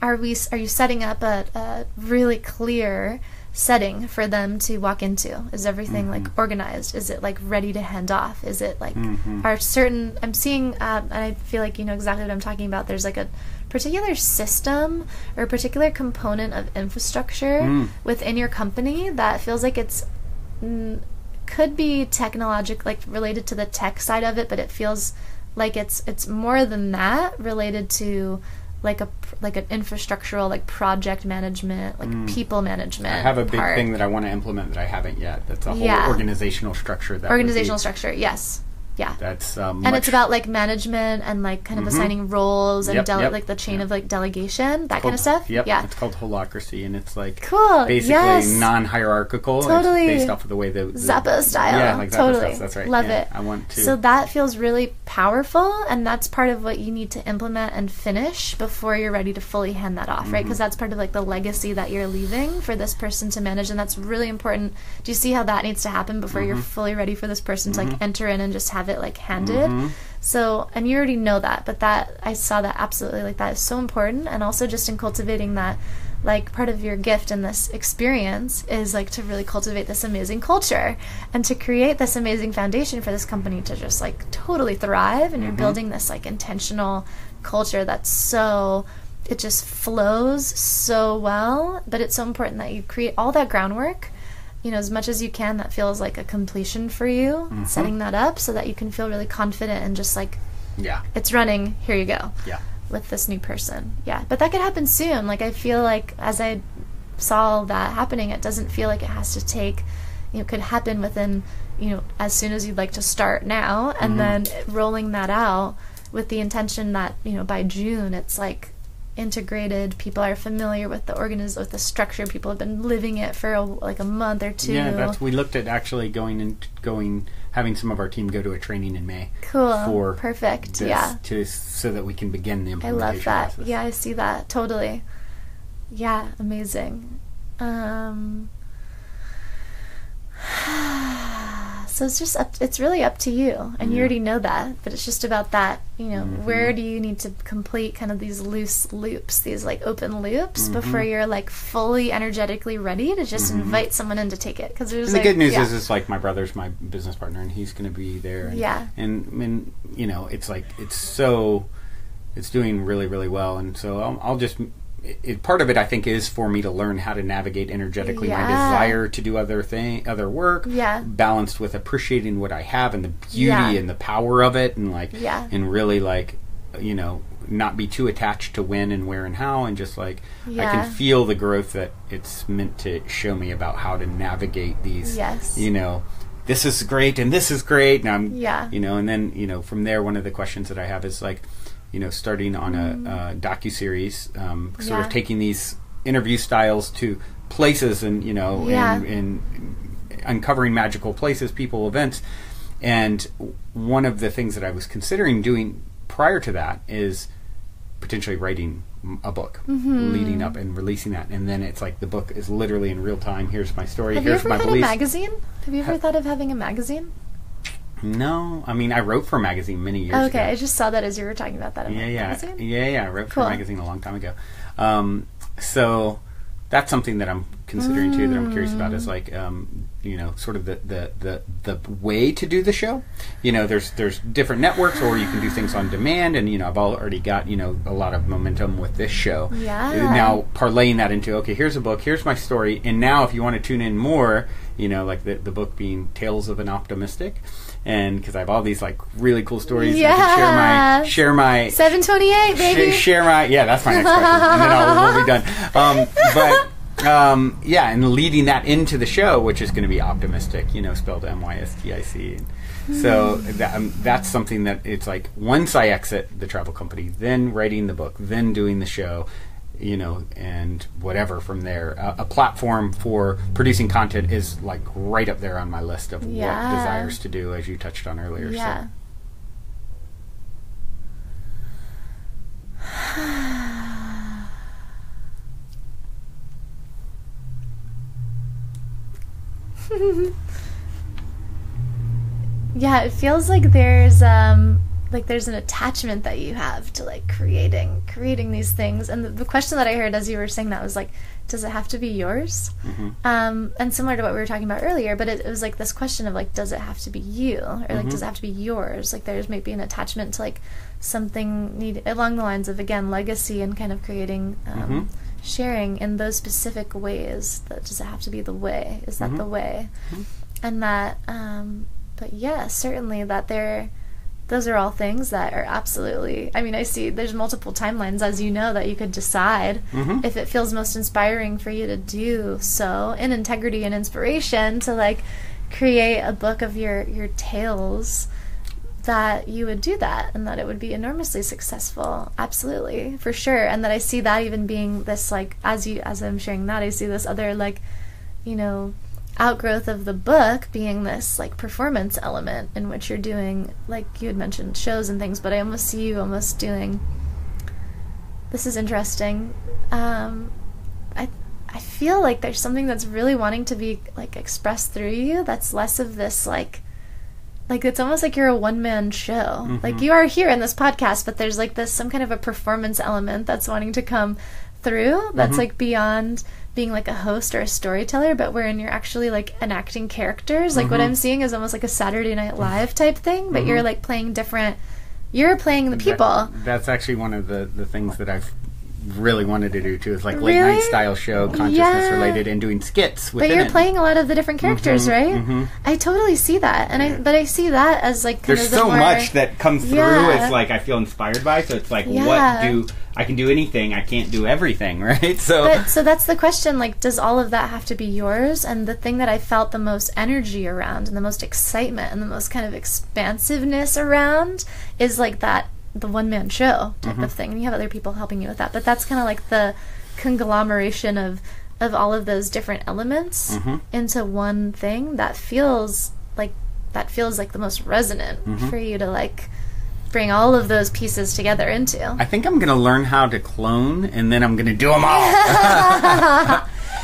are you setting up a really clear setting for them to walk into? Is everything like organized? Is it like ready to hand off? Is it like are certain, I'm seeing and I feel like you know exactly what I'm talking about, there's like a particular system or a particular component of infrastructure within your company that feels like it's could be technological, like related to the tech side of it, but it feels like it's more than that, related to like an infrastructural, like project management, like people management. I have a big part. thing that I want to implement that I haven't yet. That's a whole organizational structure. Organizational structure, yes. Yeah. That's and it's about like management and like kind of assigning roles and like the chain of like delegation, that kind of stuff. Yep. Yeah. It's called holacracy, and it's like cool. basically non-hierarchical. Totally. It's based off of the way the Zappa style. Yeah, like Zappa totally. stuff. That's right. Love yeah, it. I want to. So that feels really powerful, and that's part of what you need to implement and finish before you're ready to fully hand that off, right? Because that's part of like the legacy that you're leaving for this person to manage, and that's really important. Do you see how that needs to happen before you're fully ready for this person to like enter in and just have it like handed? So, and you already know that, but that, I saw that absolutely, like that is so important. And also just in cultivating that, like part of your gift in this experience is like to really cultivate this amazing culture and to create this amazing foundation for this company to just like totally thrive. And you're building this like intentional culture that's so, it just flows so well, but it's so important that you create all that groundwork, you know, as much as you can, that feels like a completion for you, setting that up so that you can feel really confident and just like, it's running, here you go, with this new person. Yeah, but that could happen soon. Like, I feel like as I saw that happening, it doesn't feel like it has to take, you know, it could happen within, you know, as soon as you'd like to start now, and then rolling that out with the intention that, you know, by June, it's like, integrated, people are familiar with the with the structure, people have been living it for a month or two. Yeah, we looked at actually having some of our team go to a training in May. Cool. For perfect. so that we can begin the I implementation love that. process. Yeah, I see that totally. Yeah, amazing. So it's just it's really up to you, and you already know that, but it's just about that, you know, where do you need to complete kind of these loose loops, these like open loops before you're like fully energetically ready to just invite someone in to take it. Because there's and the good news is it's like my brother's my business partner, and he's going to be there. And you know, it's like it's doing really, really well, and so I'll just. Part of it, I think, is for me to learn how to navigate energetically my desire to do other work, balanced with appreciating what I have and the beauty and the power of it, and like, and really like, you know, not be too attached to when and where and how, and just like I can feel the growth that it's meant to show me about how to navigate these. You know, this is great and this is great, and I'm, you know, and then you know from there, one of the questions that I have is like, you know, starting on a docuseries, sort of taking these interview styles to places, and you know, and uncovering magical places, people, events. And one of the things that I was considering doing prior to that is potentially writing a book, leading up and releasing that. And then it's like the book is literally in real time. Here's my story. Here's my beliefs. Have you ever had a magazine? Have you ever thought of having a magazine? No, I mean, I wrote for a magazine many years ago. Okay, I just saw that as you were talking about that. Magazine? Yeah, I wrote for a magazine a long time ago. So that's something that I'm considering too, that I'm curious about, is like, you know, sort of the way to do the show. You know, there's different networks, or you can do things on demand, and you know, I've already got, you know, a lot of momentum with this show. Now parlaying that into, okay, here's a book, here's my story, and now if you want to tune in more, you know, like the book being Tales of an Optimistic. And because I have all these like really cool stories, I can share my 728, baby. Share my that's my next question, and then we'll be done. Yeah, and leading that into the show, which is going to be optimistic, spelled MYSTIC. So that's something that it's like, once I exit the travel company, then writing the book, then doing the show, and whatever from there. A platform for producing content is like right up there on my list of what desires to do, as you touched on earlier. Yeah. So. Yeah, it feels like there's an attachment that you have to like creating these things. And the question that I heard as you were saying that was like, does it have to be yours? And similar to what we were talking about earlier, but it was like this question of like, does it have to be you, or like does it have to be yours? Like there's maybe an attachment to like something along the lines of, again, legacy and kind of creating sharing in those specific ways. That does it have to be the way? Is that the way? And that but yeah, certainly that those are all things that are absolutely, I mean, I see there's multiple timelines, as you know, that you could decide if it feels most inspiring for you to do so in integrity and inspiration, to like create a book of your tales, that you would do that, and that it would be enormously successful. Absolutely, for sure. And that I see that even being this, like, as I'm sharing that, I see this other, like, outgrowth of the book being this like performance element in which you're doing, like you had mentioned, shows and things, but I almost see you almost doing, this is interesting, I feel like there's something that's really wanting to be like expressed through you, that's less of this like it's almost like you're a one-man show. Like you are here in this podcast, but there's like this some kind of a performance element that's wanting to come through, that's like beyond being like a host or a storyteller, but wherein you're actually like enacting characters. Like what I'm seeing is almost like a Saturday Night Live type thing, but you're like playing you're playing the people. That's actually one of the things that I've really wanted to do too, is like late night style show, consciousness related, and doing skits within but you're it. Playing a lot of the different characters, right? I totally see that, and I see that as like kind there's of so much that comes through. It's like I feel inspired by, so it's like I can do anything, I can't do everything, right? So that's the question, like, does all of that have to be yours? And the thing that I felt the most energy around, and the most excitement, and the most kind of expansiveness around, is like the one-man show type of thing. And you have other people helping you with that, but that's kind of like the conglomeration of all of those different elements into one thing that feels like the most resonant for you to like bring all of those pieces together into. I think I'm going to learn how to clone, and then I'm going to do them all.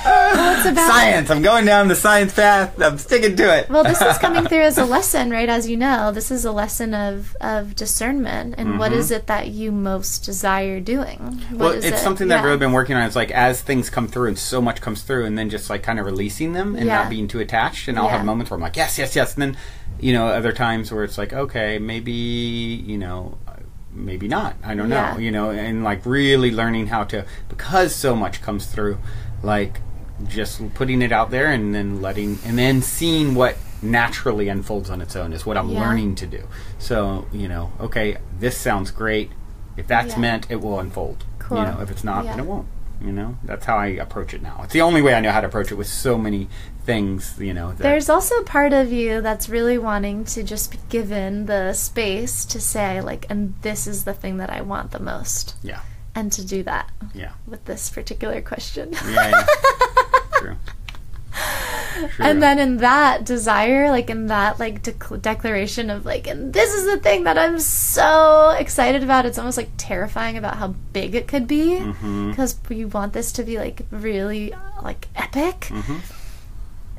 Well, it's about science. I'm going down the science path. I'm sticking to it. Well, this is coming through as a lesson, right? As you know, this is a lesson of discernment. And what is it that you most desire doing? It's something that I've really been working on. It's like, as things come through, and so much comes through, and then just like kind of releasing them and not being too attached. And I'll have moments where I'm like, yes, yes, yes. And then, other times where it's like, okay, maybe, maybe not. I don't know, and like really learning how to, because so much comes through, like just putting it out there and then seeing what naturally unfolds on its own is what I'm learning to do. So, okay, this sounds great. If that's meant, it will unfold. Cool. If it's not, then it won't. That's how I approach it now. It's the only way I know how to approach it with so many things, There's also part of you that's really wanting to just be given the space to say, like, and this is the thing that I want the most. Yeah. And to do that. Yeah. With this particular question. Yeah. True. And then in that desire, like in that like declaration of like, and this is the thing that I'm so excited about, it's almost like terrifying about how big it could be, because we want this to be like really like epic.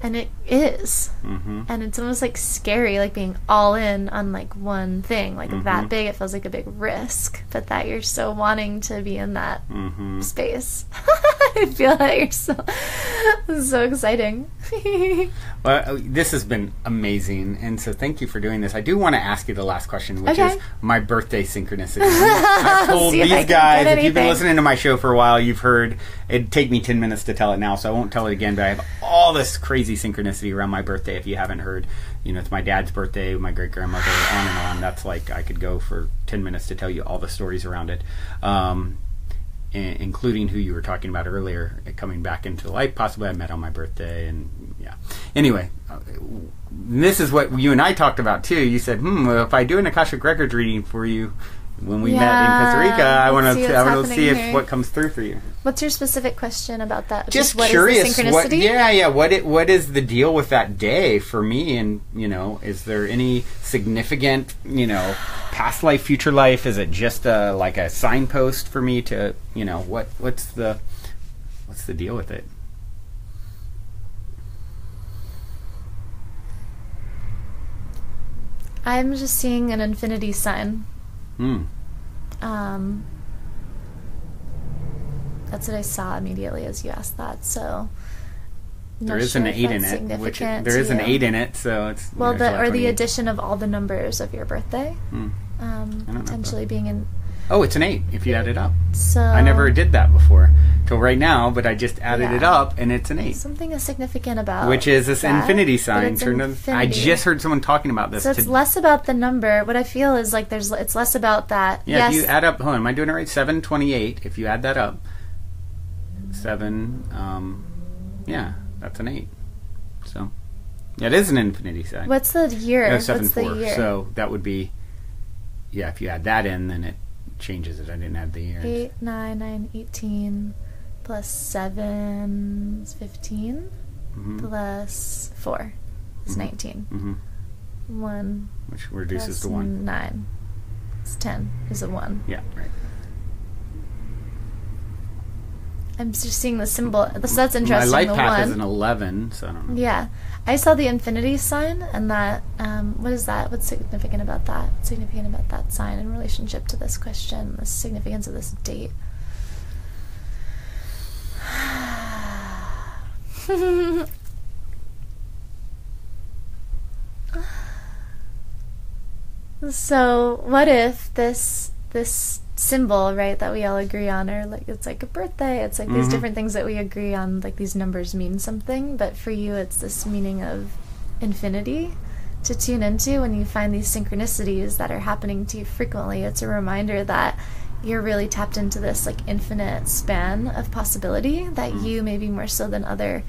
And it is. And it's almost like scary, like being all in on like one thing, like that big. It feels like a big risk, but that you're so wanting to be in that space. I feel like you're so exciting. Well, this has been amazing, and so thank you for doing this. I do want to ask you the last question, which is my birthday synchronicity. I've told these guys, if you've been listening to my show for a while, you've heard it'd take me 10 minutes to tell it now, so I won't tell it again, but I have all this crazy synchronicity around my birthday. If you haven't heard, it's my dad's birthday, my great-grandmother, on and on. That's like, I could go for 10 minutes to tell you all the stories around it. including who you were talking about earlier, coming back into life. Possibly I met on my birthday, and yeah. Anyway, this is what you and I talked about too. You said, well, if I do an Akashic Records reading for you when we met in Costa Rica, I want to see if what comes through for you. What's your specific question about that? Just what curious. Is the synchronicity? What is the deal with that day for me? And is there any significant past life, future life? Is it just like a signpost for me to what's the deal with it? I'm just seeing an infinity sign. That's what I saw immediately as you asked that. So there is an 8 in it, which there is an 8 in it, so it's the addition of all the numbers of your birthday, potentially being in. Oh, it's an 8 if you add it up. So I never did that before till right now, but I just added it up, and it's an 8. Something is significant about which is this infinity sign. Infinity. I just heard someone talking about this. So it's less about the number. What I feel is like it's less about that. Yeah, yes. if you add up, hold on, am I doing it right? 728. If you add that up, 7. Yeah, that's an 8. So yeah, it is an infinity sign. What's the year? No, 7 What's 4. the year? So that would be if you add that in, then it changes it. I didn't add the years. 8, 9, 9, 18 plus 7 is 15 plus 4 is 19. 1 which reduces to 1. 9 is 10 is a 1. Yeah, right. I'm just seeing the symbol. So that's interesting. My life the path 1 is an 11, so I don't know. Yeah, I saw the infinity sign, and that. What is that? What's significant about that? What's significant about that sign in relationship to this question? The significance of this date. So, what if this symbol, right, that we all agree on, or like it's like a birthday, it's like these different things that we agree on, like these numbers mean something, but for you it's this meaning of infinity to tune into when you find these synchronicities that are happening to you frequently. It's a reminder that you're really tapped into this like infinite span of possibility that you, maybe more so than other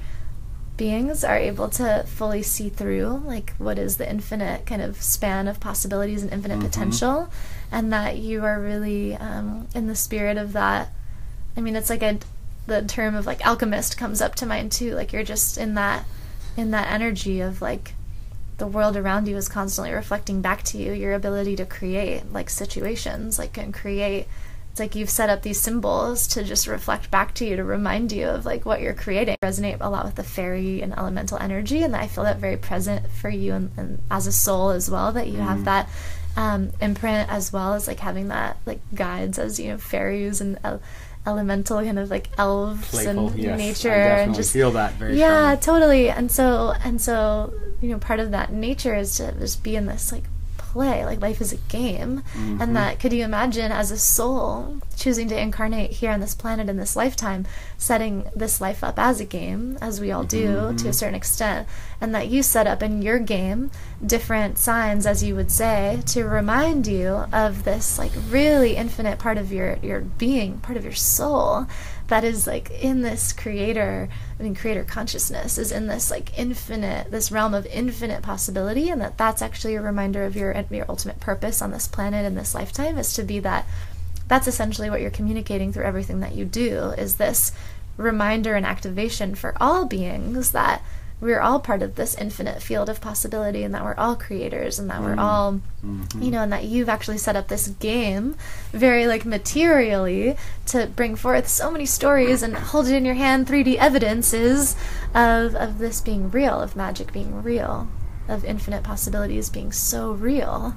beings, are able to fully see through, like what is the infinite kind of span of possibilities and infinite potential, and that you are really in the spirit of that. I mean, it's like the term of like alchemist comes up to mind too, like you're just in that energy of like the world around you is constantly reflecting back to you your ability to create like situations, like and create. It's like you've set up these symbols to just reflect back to you, to remind you of like what you're creating. Resonate a lot with the fairy and elemental energy, and I feel that very present for you and as a soul as well, that you have that imprint, as well as like having that like guides as fairies and elemental kind of like elves. Playful, and nature, I definitely and just feel that very strongly. Totally. And so part of that nature is to just be in this like play, like life is a game, and that, could you imagine as a soul choosing to incarnate here on this planet in this lifetime, setting this life up as a game, as we all do to a certain extent, and that you set up in your game different signs, as you would say, to remind you of this like really infinite part of your being, part of your soul, that is like in this creator consciousness, is in this like infinite, this realm of infinite possibility, and that's actually a reminder of your ultimate purpose on this planet in this lifetime, is to be that. That's essentially what you're communicating through everything that you do, is this reminder and activation for all beings that we're all part of this infinite field of possibility, and that we're all creators, and that we're all, and that you've actually set up this game very like materially to bring forth so many stories and hold it in your hand, 3D evidences of this being real, of magic being real, of infinite possibilities being so real,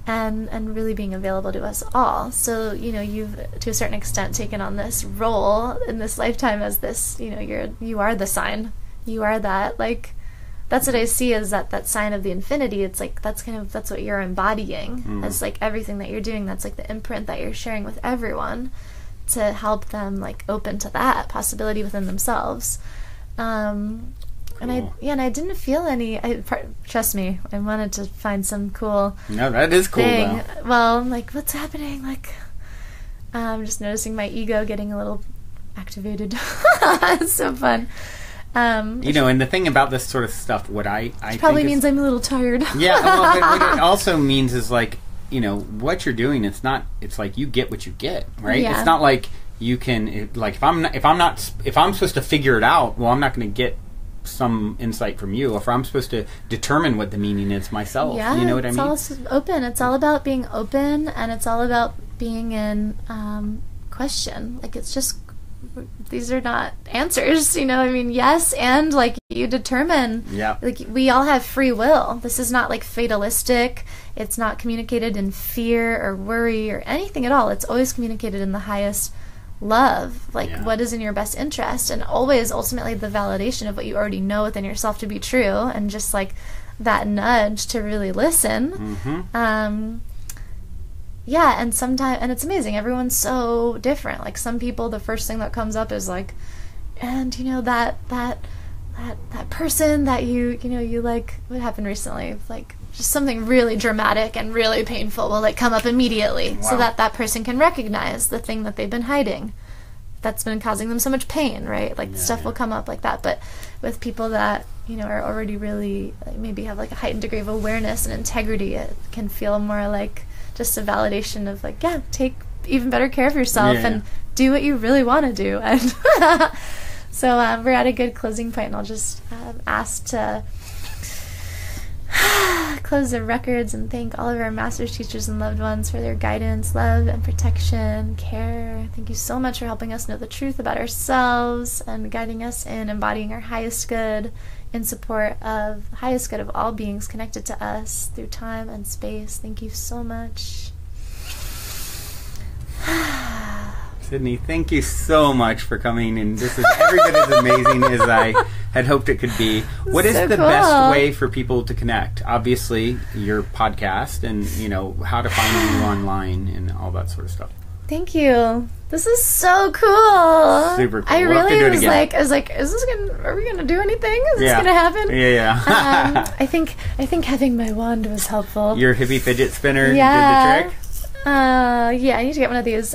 and really being available to us all. So, you've to a certain extent taken on this role in this lifetime as this, you are the sign. You are that, like, that's what I see as that sign of the infinity. It's like that's what you're embodying as like everything that you're doing. That's like the imprint that you're sharing with everyone to help them like open to that possibility within themselves. And I didn't feel any. Trust me, I wanted to find some cool. No, that is cool. Thing. Well, like, what's happening? Like, Just noticing my ego getting a little activated. It's so fun. And the thing about this sort of stuff, what I probably think means I'm a little tired. Yeah, well, but what it also means is like, what you're doing. It's like you get what you get, right? Yeah. It's not like you can if I'm supposed to figure it out, well, I'm not going to get some insight from you. If I'm supposed to determine what the meaning is myself, you know what I mean? It's all open. It's all about being open, and it's all about being in question. Like, it's just, these are not answers, yes, and like you determine. Yeah. Like, we all have free will. This is not like fatalistic. It's not communicated in fear or worry or anything at all. It's always communicated in the highest love, like what is in your best interest, and always ultimately the validation of what you already know within yourself to be true, and just like that nudge to really listen. And sometimes, and it's amazing, everyone's so different. Like, some people, the first thing that comes up is like, and that person that you like, what happened recently, like just something really dramatic and really painful will like come up immediately. Wow. So that person can recognize the thing that they've been hiding that's been causing them so much pain, right? Like, stuff will come up like that. But with people that are already really, like, maybe have like a heightened degree of awareness and integrity, it can feel more like just a validation of like, take even better care of yourself and do what you really want to do. And so we're at a good closing point, and I'll just ask to close the records and thank all of our masters, teachers, and loved ones for their guidance, love, and protection, care. Thank you so much for helping us know the truth about ourselves and guiding us in embodying our highest good in support of the highest good of all beings connected to us through time and space. Thank you so much. Sydney, thank you so much for coming, and this is every bit as amazing as I had hoped it could be. What is the best way for people to connect? Obviously, your podcast, and how to find you online and all that sort of stuff. Thank you. This is so cool. Super cool. I really was like, is this are we gonna do anything? Is this gonna happen? Yeah. I think having my wand was helpful. Your hippie fidget spinner did the trick? I need to get one of these.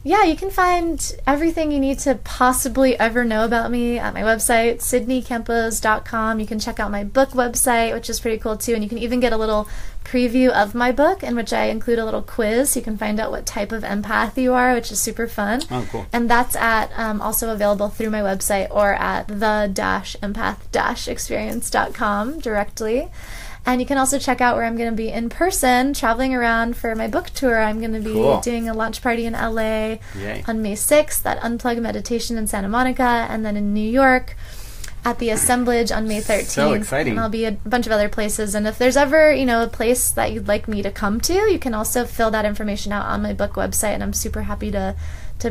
You can find everything you need to possibly ever know about me at my website, sydneycampos.com. You can check out my book website, which is pretty cool too, and you can even get a little preview of my book, in which I include a little quiz so you can find out what type of empath you are, which is super fun. Oh, cool. And that's at also available through my website or at the-empath-experience.com directly. And you can also check out where I'm going to be in person, traveling around for my book tour. I'm going to be doing a launch party in LA on May 6th, at Unplugged Meditation in Santa Monica, and then in New York at the Assemblage on May 13th. So exciting. And I'll be a bunch of other places. And if there's ever, a place that you'd like me to come to, you can also fill that information out on my book website, and I'm super happy to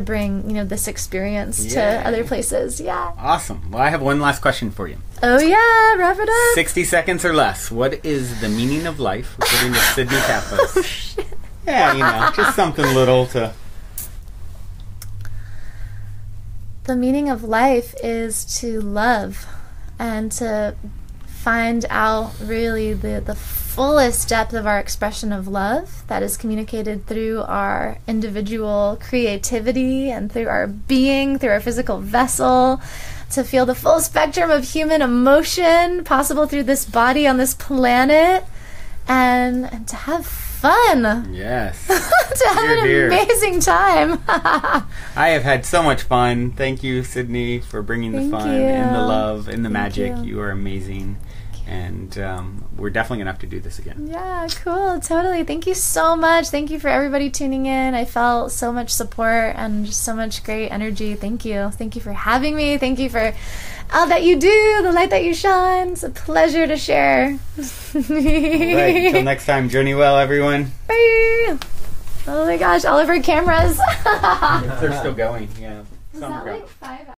bring, this experience to other places. Yeah. Awesome. Well, I have one last question for you. Oh, yeah. Wrap it up. 60 seconds or less. What is the meaning of life, according to Sydney Campos? Oh, shit. Yeah, just something little to... The meaning of life is to love and to find out really the fullest depth of our expression of love that is communicated through our individual creativity and through our being, through our physical vessel, to feel the full spectrum of human emotion possible through this body on this planet, and to have fun. Yes. To have an amazing time. I have had so much fun. Thank you, Sydney, for bringing the fun and the love and the magic. You are amazing. And we're definitely going to have to do this again. Yeah, cool. Totally. Thank you so much. Thank you for everybody tuning in. I felt so much support and just so much great energy. Thank you. Thank you for having me. Thank you for all that you do, the light that you shine. It's a pleasure to share. All right. Until next time, journey well, everyone. Bye. Oh my gosh, all of our cameras. They're still going. Yeah. Is that like 5 hours?